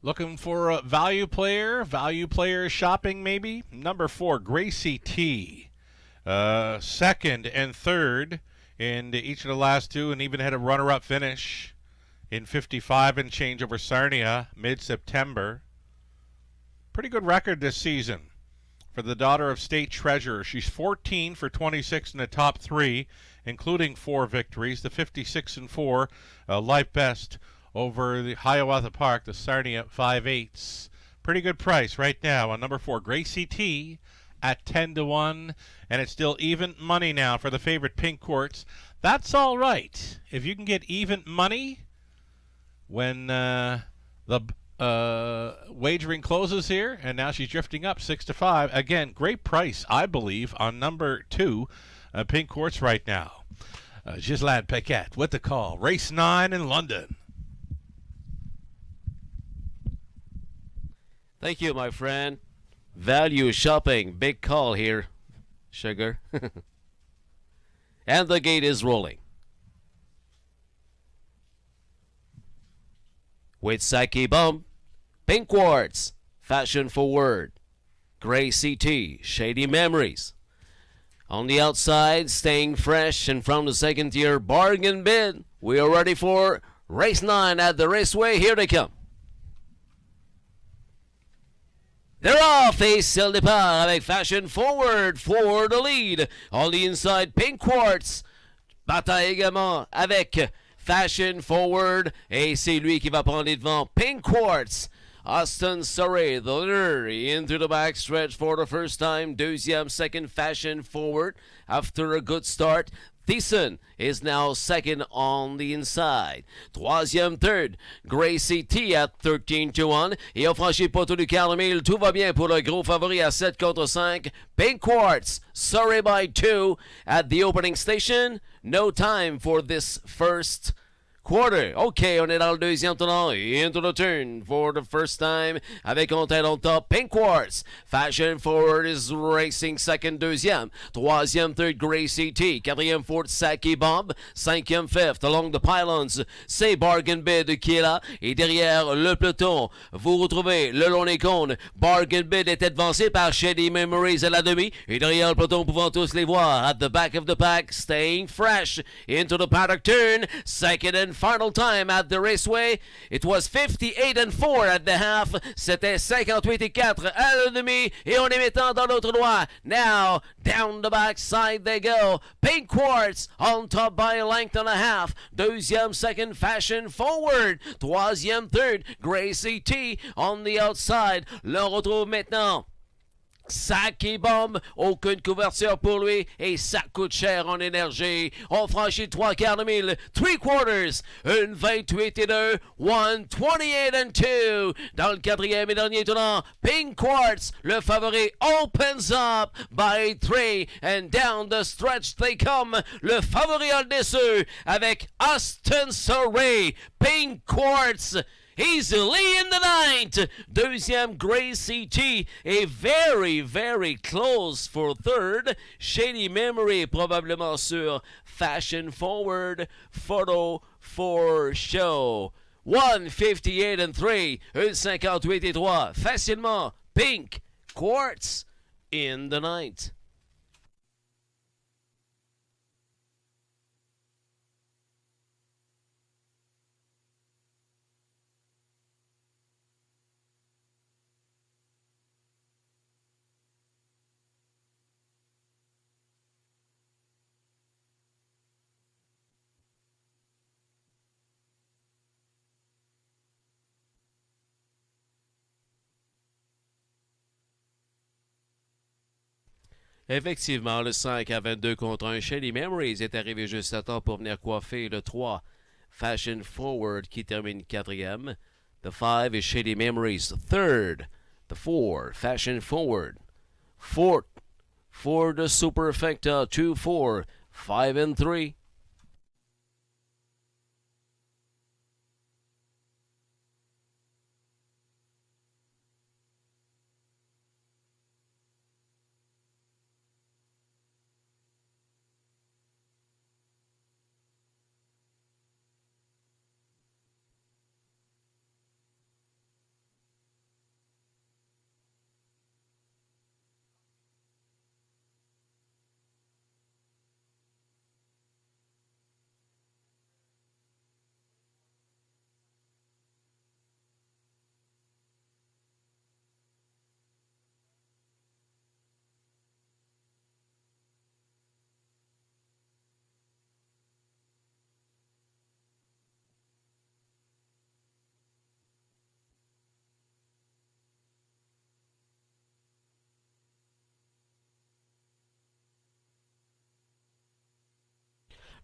Looking for a value player shopping maybe. Number 4, Gracie T. Second and third in each of the last 2, and even had a runner-up finish in 55 and change over Sarnia mid-September. Pretty good record this season for the daughter of state treasurer. She's 14 for 26 in the top 3, including 4 victories. The 56-4 life best over the Hiawatha Park, the Sarnia 5/8. Pretty good price right now on number 4, Gracie T, at 10-1, and it's still even money now for the favorite Pink Quartz. That's all right if you can get even money when the wagering closes here, and now she's drifting up 6-5. Again, great price, I believe, on number 2, Pink Quartz right now. Ghislaine Paquette with the call. Race 9 in London. Thank you, my friend. Value shopping. Big call here, Sugar. And the gate is rolling. With Saki Bum, Pink Quartz, Fashion Forward, Gracie T, Shady Memories. On the outside, staying fresh, and from the second tier, Bargain Bid. We are ready for race 9 at the raceway. Here they come. They're off, et c'est le départ avec Fashion Forward for the lead. On the inside, Pink Quartz. Bataille également avec Fashion Forward. Et c'est lui qui va prendre les devants. Pink Quartz. Austin Surrey, the leader, into the backstretch for the first time. Deuxième, second, Fashion Forward. After a good start, Thiessen is now second on the inside. Troisième, third, Gracie T at 13-1. Et on franchit pas tout du 4000. Tout va bien pour le gros favori à 7-5. Pink Quartz, Surrey by 2 at the opening station. No time for this first quarter. OK, on est dans le deuxième tournant. Into the turn for the first time avec en tête on top Pink Quartz. Fashion Forward is racing second, deuxième. Troisième, third, Gracie T. Quatrième, fourth, Saki Bomb. Cinquième, fifth, along the pylons, c'est Bargain Bid qui est là. Et derrière le peloton, vous retrouvez le long des cônes. Bargain Bid est advancé par Shady Memories à la demi. Et derrière le peloton, pouvant tous les voir. At the back of the pack, staying fresh into the paddock turn. Second and final time at the raceway. It was 58-4 at the half. C'était 58-4 à la demi. Et on est maintenant dans l'autre droit. Now, down the backside they go. Pink Quartz on top by a length and a half. Deuxième, second, Fashion Forward. Troisième, third, Gracie T on the outside. Le retrouve maintenant Saki Bomb, aucune couverture pour lui et ça coûte cher en énergie. On franchit 3/4 3 quarters, une 28-2, 128-2. Dans le quatrième et dernier tournant, Pink Quartz, le favori, opens up by 3 and down the stretch they come. Le favori en dessous avec Austin Surrey. Pink Quartz easily in the ninth. Deuxième, Gracie T est very, very close for third. Shady Memory probablement sur Fashion Forward. Photo for show. 158 and 3, 158 et 3, facilement. Pink Quartz in the ninth. Effectivement, le 5 à 22 contre 1. Shady Memories est arrivé juste à temps pour venir coiffer le 3. Fashion Forward qui termine 4e. The 5 is Shady Memories. Third, the 4, Fashion Forward. Fourth, for the Superfecta, 2-4, 5 and 3.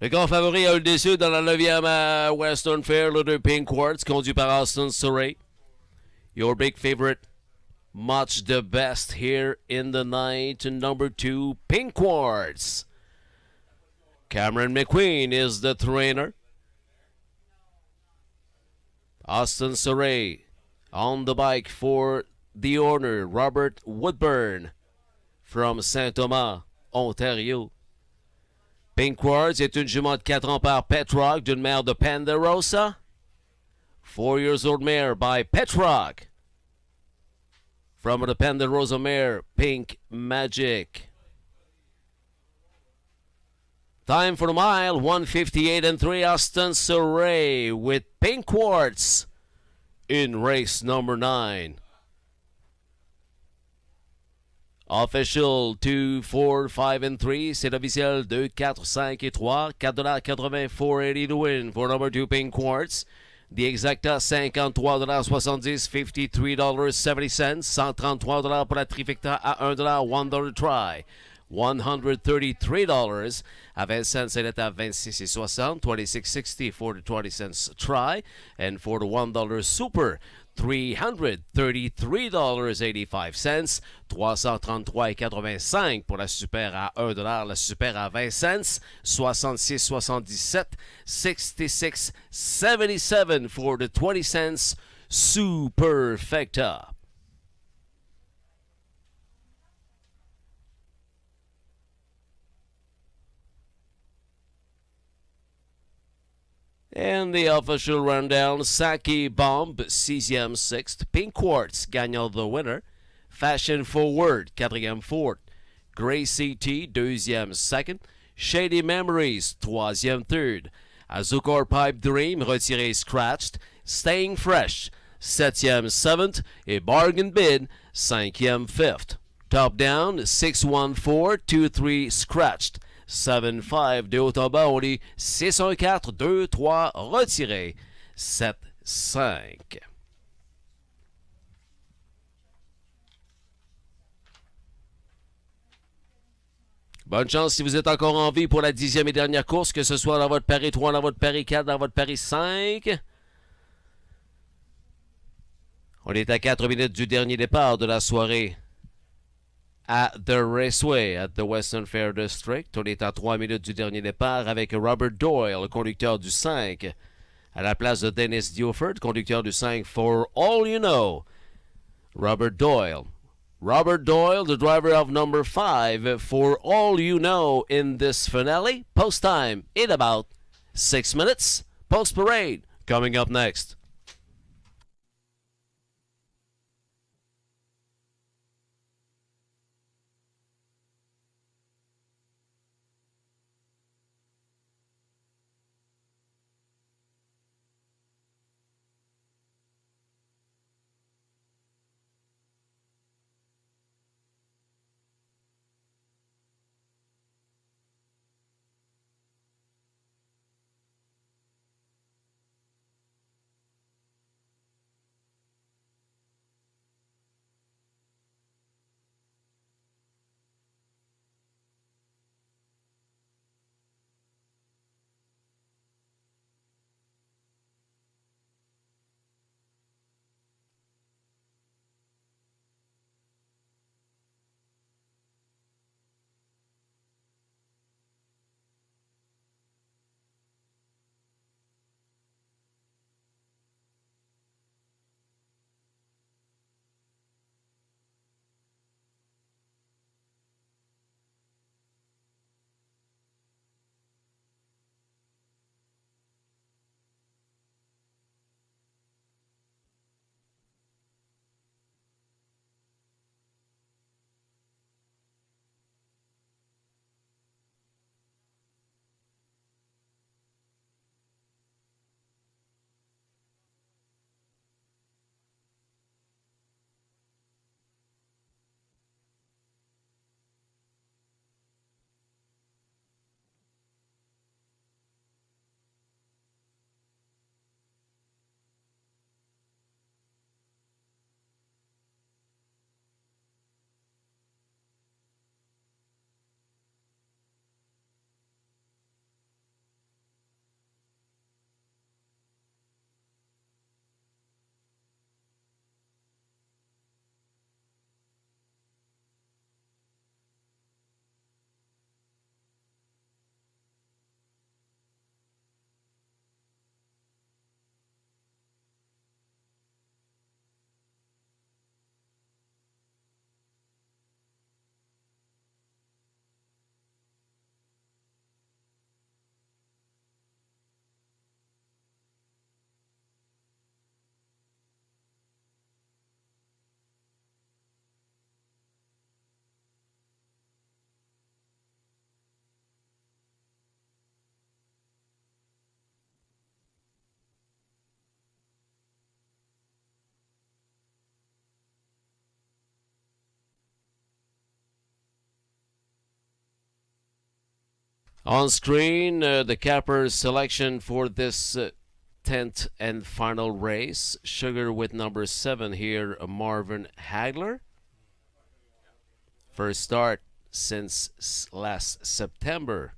Le grand favori a eu le déçu dans la 9e à Western Fair, le 2 Pink Quartz, conduit par Austin Surrey. Your big favorite, much the best here in the night, number 2 Pink Quartz. Cameron McQueen is the trainer. Austin Surrey on the bike for the owner, Robert Woodburn from Saint Thomas, Ontario. Pink Quartz est une jument de 4 ans par Petrock d'une mère de Ponderosa. 4 years old mare by Petrock. From the Ponderosa mare, Pink Magic. Time for the mile, 158 and 3, Austin Surrey with Pink Quartz in race number 9. Official 2, 4, 5 and 3. C'est officiel 2, 4, 5 et 3. $4.80, 480 to win for number 2 Pink Quartz. The exacta $53.70, $53.70. $133 pour la trifecta à $1, $1 try. $133 à 20 cents, elle est à 26.60. $26.60 for the 20 cents try. And for the $1 super, $333.85. $333.85 pour la super à $1, la super à 20 cents. 66.77. $66.77 for the 20 cents superfecta. And the official rundown, Saki Bomb, 6e, 6th. Pink Quartz, gagnant the winner. Fashion Forward, 4e, 4th. Gracie T, 2e, 2nd. Shady Memories, 3e, 3rd. Azukor Pipe Dream, retiré scratched. Staying Fresh, 7e, 7th. Et Bargain Bid, 5e, 5th. Top down, 614-23 scratched. 7-5 de haut en bas, on dit 6-1-4, 2-3 retiré, 7-5. Bonne chance si vous êtes encore en vie pour la 10e et dernière course, que ce soit dans votre pari 3, dans votre pari 4, dans votre pari 5. On est à 4 minutes du dernier départ de la soirée à The Raceway, at the Western Fair District. On est à 3 minutes du dernier départ avec Robert Doyle, le conducteur du 5, à la place de Dennis Duford, conducteur du 5, For All You Know. Robert Doyle, the driver of number 5, For All You Know in this finale. Post time in about 6 minutes. Post parade coming up next. On screen, the capper's selection for this 10th and final race. Sugar with number 7 here, Marvin Hagler. First start since last September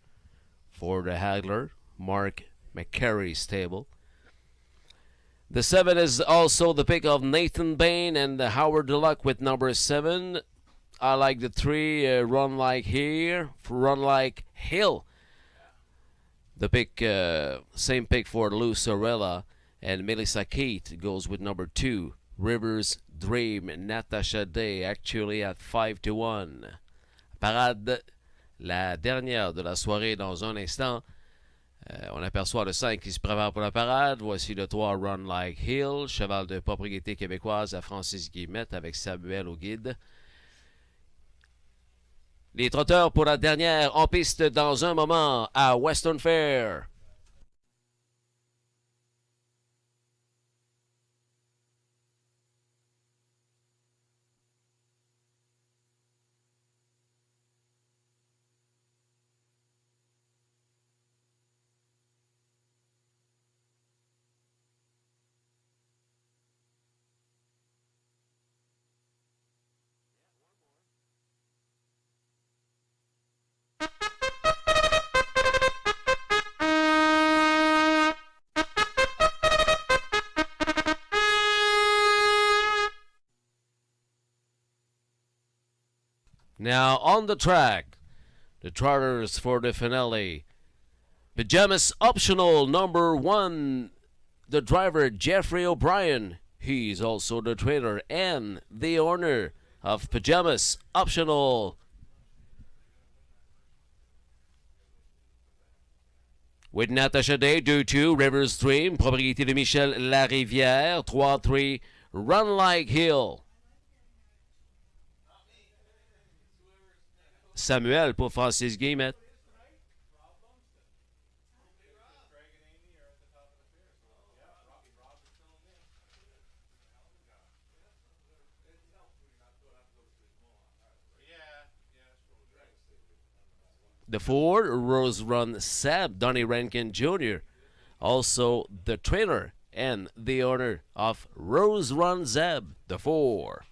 for the Hagler, Mark McCarry's stable. The 7 is also the pick of Nathan Bain and Howard Deluck with number 7. I like the 3, Run Like Here, Run Like Hill. The pick, same pick for Lou Sorella, and Melissa Keith goes with number 2, Rivers Dream, Natasha Day, actually at 5-1. Parade, la dernière de la soirée dans un instant. On aperçoit le 5 qui se prépare pour la parade. Voici le 3, Run Like Hill, cheval de propriété québécoise à Francis Guillemette avec Samuel au guide. Les trotteurs pour la dernière en piste dans un moment à Western Fair. Now on the track, the trotters for the finale. Pajamas optional number 1, the driver Jeffrey O'Brien. He's also the trainer and the owner of Pajamas optional. With Natasha Day, 2-2, Rivers Dream, propriété de Michel Larivière, 3-3, Run Like Hill. Samuel pour Francis Guillemette. The 4, Rose Run Seb, Donnie Rankin Jr., also the trainer and the owner of Rose Run Zeb, the 4.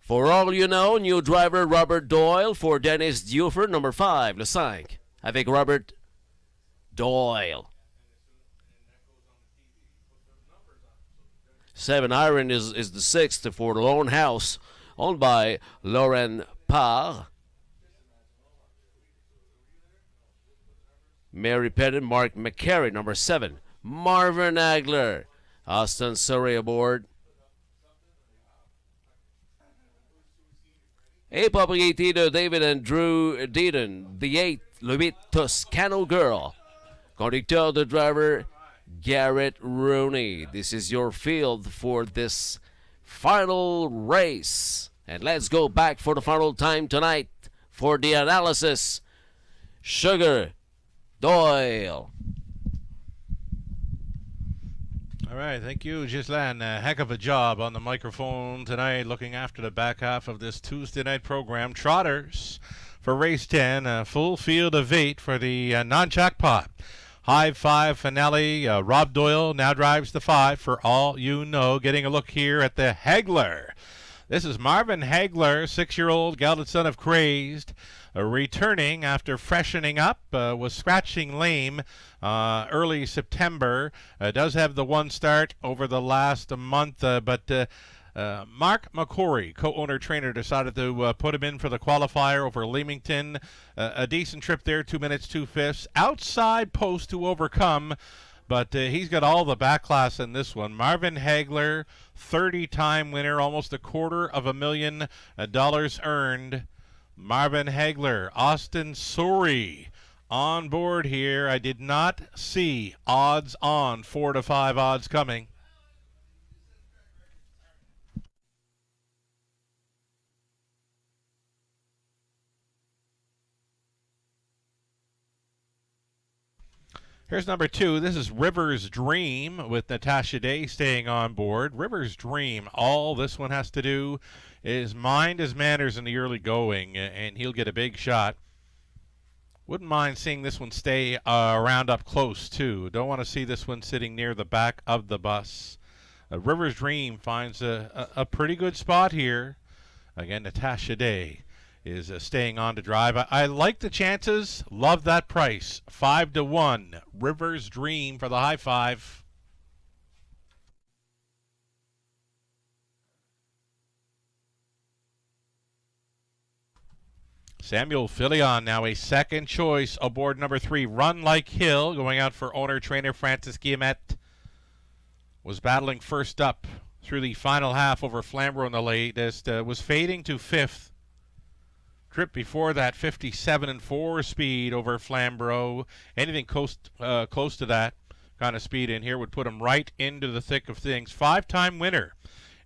For all you know, new driver Robert Doyle for Dennis Duffer, number 5, le 5, avec Robert Doyle. 7 Iron is the 6th for the Lone House, owned by Lauren Parr. Mary Pettit, Mark McCarry, number 7. Marvin Hagler, Austin Surrey aboard. Et propriété de David and Drew Deaton, the 8, le 8, Toscano Girl. Conducteur de driver Garrett Rooney. This is your field for this final race. And let's go back for the final time tonight for the analysis. Sugar Doyle. All right, thank you, Ghislaine. A heck of a job on the microphone tonight, looking after the back half of this Tuesday night program. Trotters for race 10, a full field of 8 for the non-jackpot. High 5 finale. Rob Doyle now drives the 5 for all you know. Getting a look here at the Hagler. This is Marvin Hagler, 6-year-old gelded son of Crazed. Returning after freshening up, was scratching lame early September. Does have the 1 start over the last month, but Mark McCory, co-owner trainer, decided to put him in for the qualifier over Leamington. A decent trip there, 2 minutes 2/5. Outside post to overcome, but he's got all the back class in this one. Marvin Hagler, 30-time winner, almost $250,000 earned. Marvin Hagler, Austin Surrey on board here. I did not see odds on 4 to 5 odds coming. Here's number 2. This is Rivers Dream with Natasha Day staying on board. Rivers Dream, all this one has to do is mind his manners in the early going, and he'll get a big shot. Wouldn't mind seeing this one stay around up close, too. Don't want to see this one sitting near the back of the bus. River's Dream finds a pretty good spot here. Again, Natasha Day is staying on to drive. I like the chances. Love that price. 5-1. River's Dream for the high five. Samuel Filion now a second choice aboard number 3, Run Like Hill, going out for owner-trainer Francis Guillemette. Was battling first up through the final half over Flamborough in the latest. Was fading to 5th. Trip before that, 57-4 speed over Flamborough. Anything close to that kind of speed in here would put him right into the thick of things. 5-time winner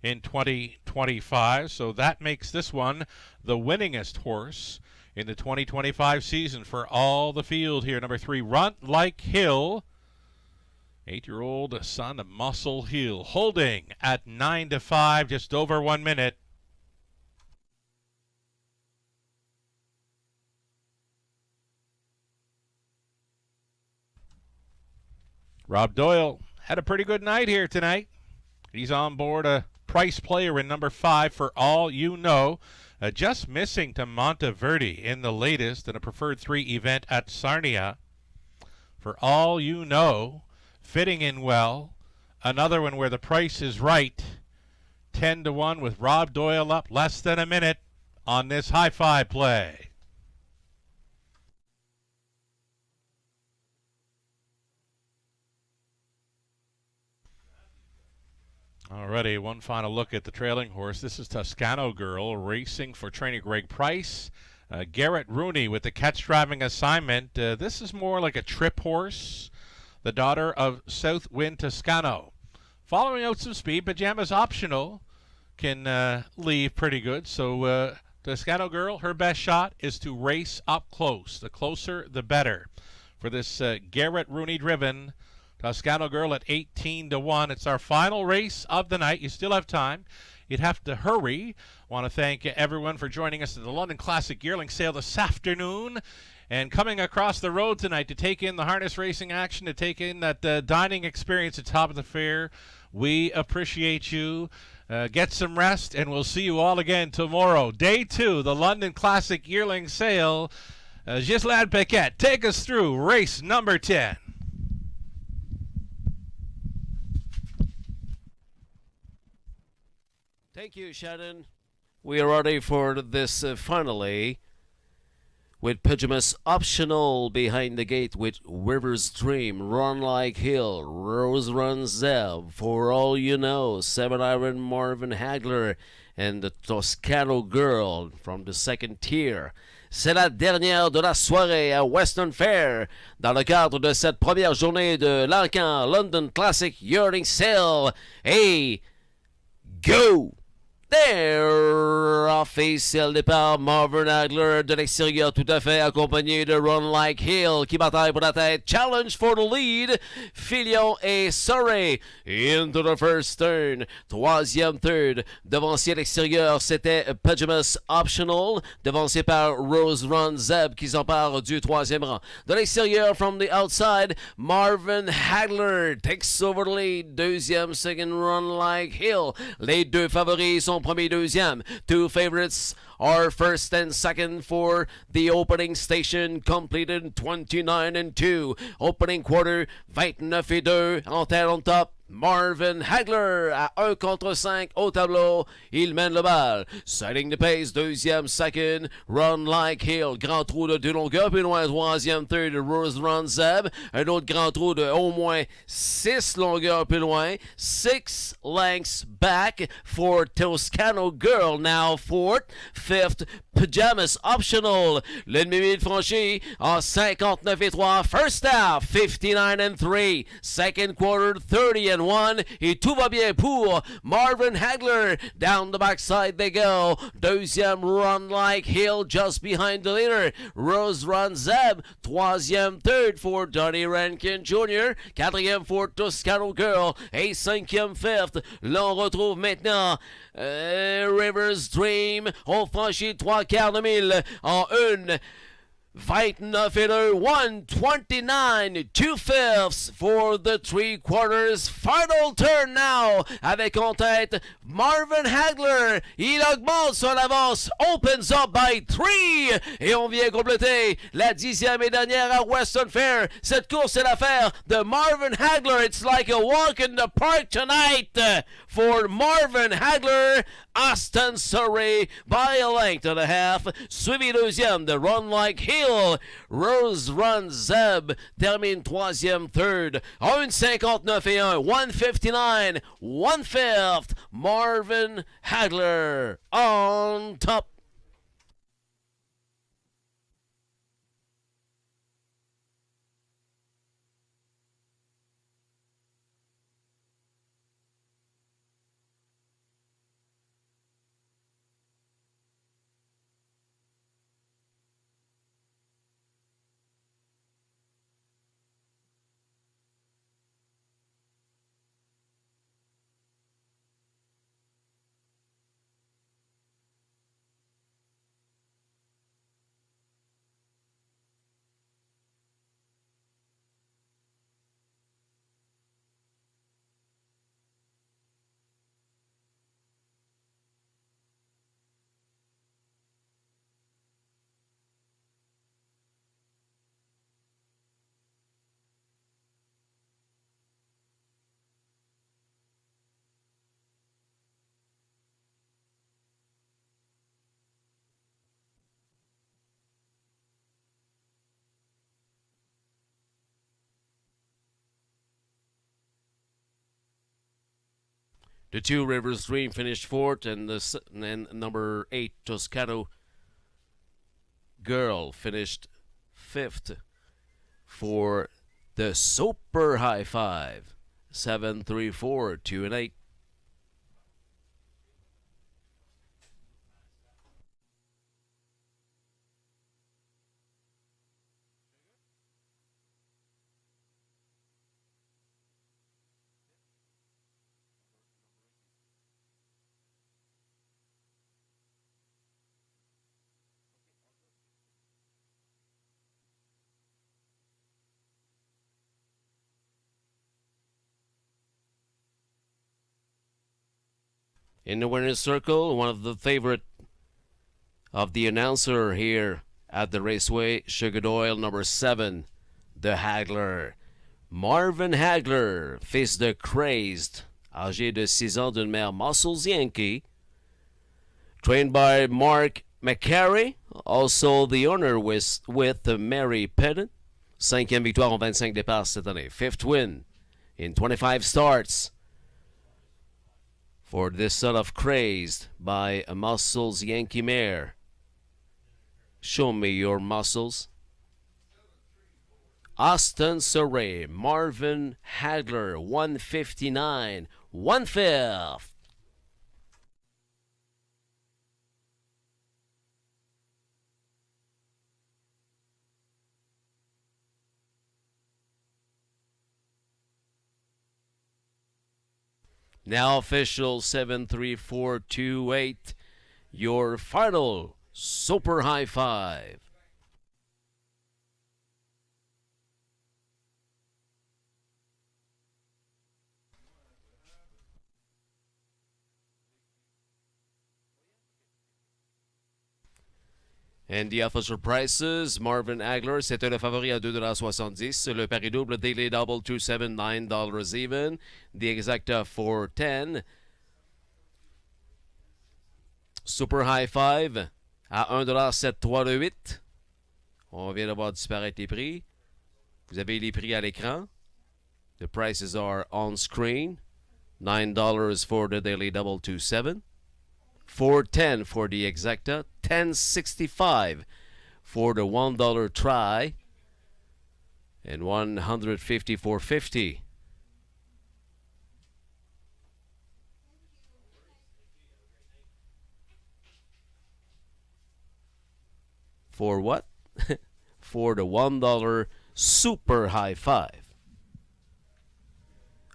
in 2025, so that makes this one the winningest horse in the 2025 season for all the field here. Number 3, Run Like Hill. 8-year-old son of Muscle Hill, holding at 9-5, just over 1 minute. Rob Doyle had a pretty good night here tonight. He's on board a price player in number 5, For All You Know. Just missing to Monteverde in the latest in a preferred 3 event at Sarnia. For All You Know, fitting in well. Another one where the price is right. 10-1 with Rob Doyle up less than a minute on this high five play. Alrighty, one final look at the trailing horse. This is Toscano Girl racing for trainer Greg Price. Garrett Rooney with the catch-driving assignment. This is more like a trip horse, the daughter of Southwind Toscano. Following out some speed, Pajama's optional, can leave pretty good. So Toscano Girl, her best shot is to race up close. The closer, the better. For this Garrett Rooney-driven Toscano Girl at 18-1. It's our final race of the night. You still have time. You'd have to hurry. Want to thank everyone for joining us at the London Classic Yearling Sale this afternoon and coming across the road tonight to take in the harness racing action, to take in that dining experience at top of the fair. We appreciate you. Get some rest, and we'll see you all again tomorrow. Day 2, the London Classic Yearling Sale. Ghislaine Paquette, take us through race number 10. Thank you, Shannon. We are ready for this finally with Pajamas optional behind the gate with River's Dream, Run Like Hill, Rose Run Zeb, For All You Know, 7 Iron Marvin Hagler, and the Toscano Girl from the second tier. C'est la dernière de la soirée à Western Fair dans le cadre de cette première journée de l'Arcan London Classic Yearling Sale. Hey, go! There, officiel départ, Marvin Hagler de l'extérieur tout à fait, accompagné de Run Like Hill qui bataille pour la tête. Challenge for the lead, Filion et Surrey into the first turn. Troisième third, devancier à l'extérieur, c'était Pajamas Optional, devancé par Rose Run Zeb qui s'empare du troisième rang. De l'extérieur, from the outside, Marvin Hagler takes over the lead. Deuxième, second, Run Like Hill. Les deux favoris sont premier, deuxième. Two favorites are first and second for the opening station, completed 29-2. Opening quarter, 29-2. En tête on top, Marvin Hagler à 1 contre 5 au tableau. Il mène le bal. Setting the pace, deuxième, second, Run Like Hill. Grand trou de 2 longueurs, plus loin, troisième, third, Rose Run Zeb. Un autre grand trou de au moins 6 longueurs, plus loin. 6 lengths back for Toscano Girl, now fourth. Fifth, Pajamas Optional. L'ennemi franchi en 59-3. First half, 59-3. Second quarter, 30-1. Et tout va bien pour Marvin Hagler. Down the backside they go. Deuxième, Run Like Hill just behind the leader. Rose Run Zeb. Troisième, third for Donnie Rankin Jr. Quatrième for Toscano Girl. Et cinquième, fifth. L'on retrouve maintenant River's Dream. On franchit 3/4 de mille en 1 29 129 2/5 for the 3/4. Final turn now avec en tête Marvin Hagler. Il augmente son avance, opens up by 3 et on vient compléter la 10e et dernière à Western Fair. Cette course est l'affaire de Marvin Hagler. It's like a walk in the park tonight for Marvin Hagler. Aston Surrey by a length and a half. Suivi deuxième de Run Like Hill. Rose Run Zeb termine troisième, third. 1:59 et 1. 1:59. 1/5. Marvin Hagler on top. The Two Rivers Dream finished fourth, and number 8 Toscano Girl finished fifth for the Super High Five. 7, 3, 4, 2, and 8. In the winner's circle, one of the favorite of the announcer here at the raceway, Sugar Doyle, number 7, the Hagler. Marvin Hagler, fils de Crazed, âgé de 6 ans d'une mère Muscles Yankee, trained by Mark McCary, also the owner with Mary Pennant. 5e victoire en 25 départs cette année. 5th win in 25 starts for this son of Crazed by a Muscles Yankee mare. Show me your muscles. Aston Surrey, Marvin Hagler, 1:59, 1/5. Now official 73428, your final Super High Five. And the official prices, Marvin Hagler, c'était le favori à 2,70 $. Le pari double, Daily Double, 2/7, $9 even. The exacta, 4/10. Super High Five à 1,738 $. On vient de voir disparaître les prix. Vous avez les prix à l'écran. The prices are on screen. $9 for the Daily Double, 2/7. $4.10 for the exacta, $10.65 for the $1 try, and $154.50 for what? For the $1 Super High Five.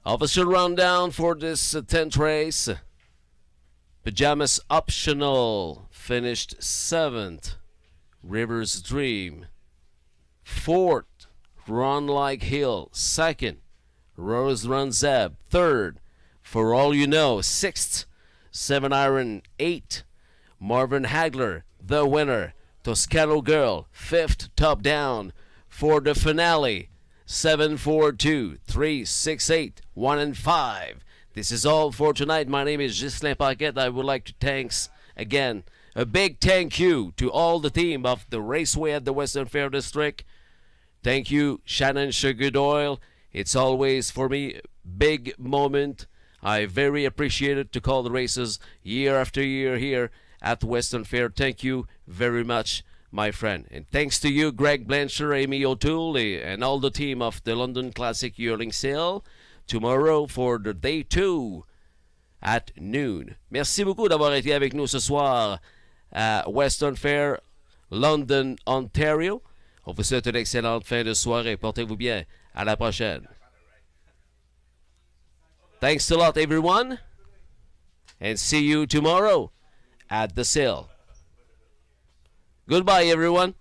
Official rundown for this 10th race. Pajamas Optional finished 7th. Rivers Dream Fourth, Run Like Hill. Second, Rose Run Zeb. Third, For All You Know. Sixth, 7 Iron 8, Marvin Hagler, the winner. Toscano Girl, fifth, Top Down. For the finale, 7-4-2, 3-6-8, 1 and 5. This is all for tonight. My name is Ghislain Paquette. I would like to thanks again. A big thank you to all the team of the Raceway at the Western Fair District. Thank you, Shannon Sugar Doyle. It's always, for me, big moment. I very appreciate it to call the races year after year here at the Western Fair. Thank you very much, my friend. And thanks to you, Greg Blanchard, Amy O'Toole, and all the team of the London Classic Yearling Sale. Tomorrow for the day 2 at noon. Merci beaucoup d'avoir été avec nous ce soir à Western Fair, London, Ontario. On vous souhaite une excellente fin de soirée. Portez-vous bien. À la prochaine. Thanks a lot, everyone. And see you tomorrow at the sale. Goodbye, everyone.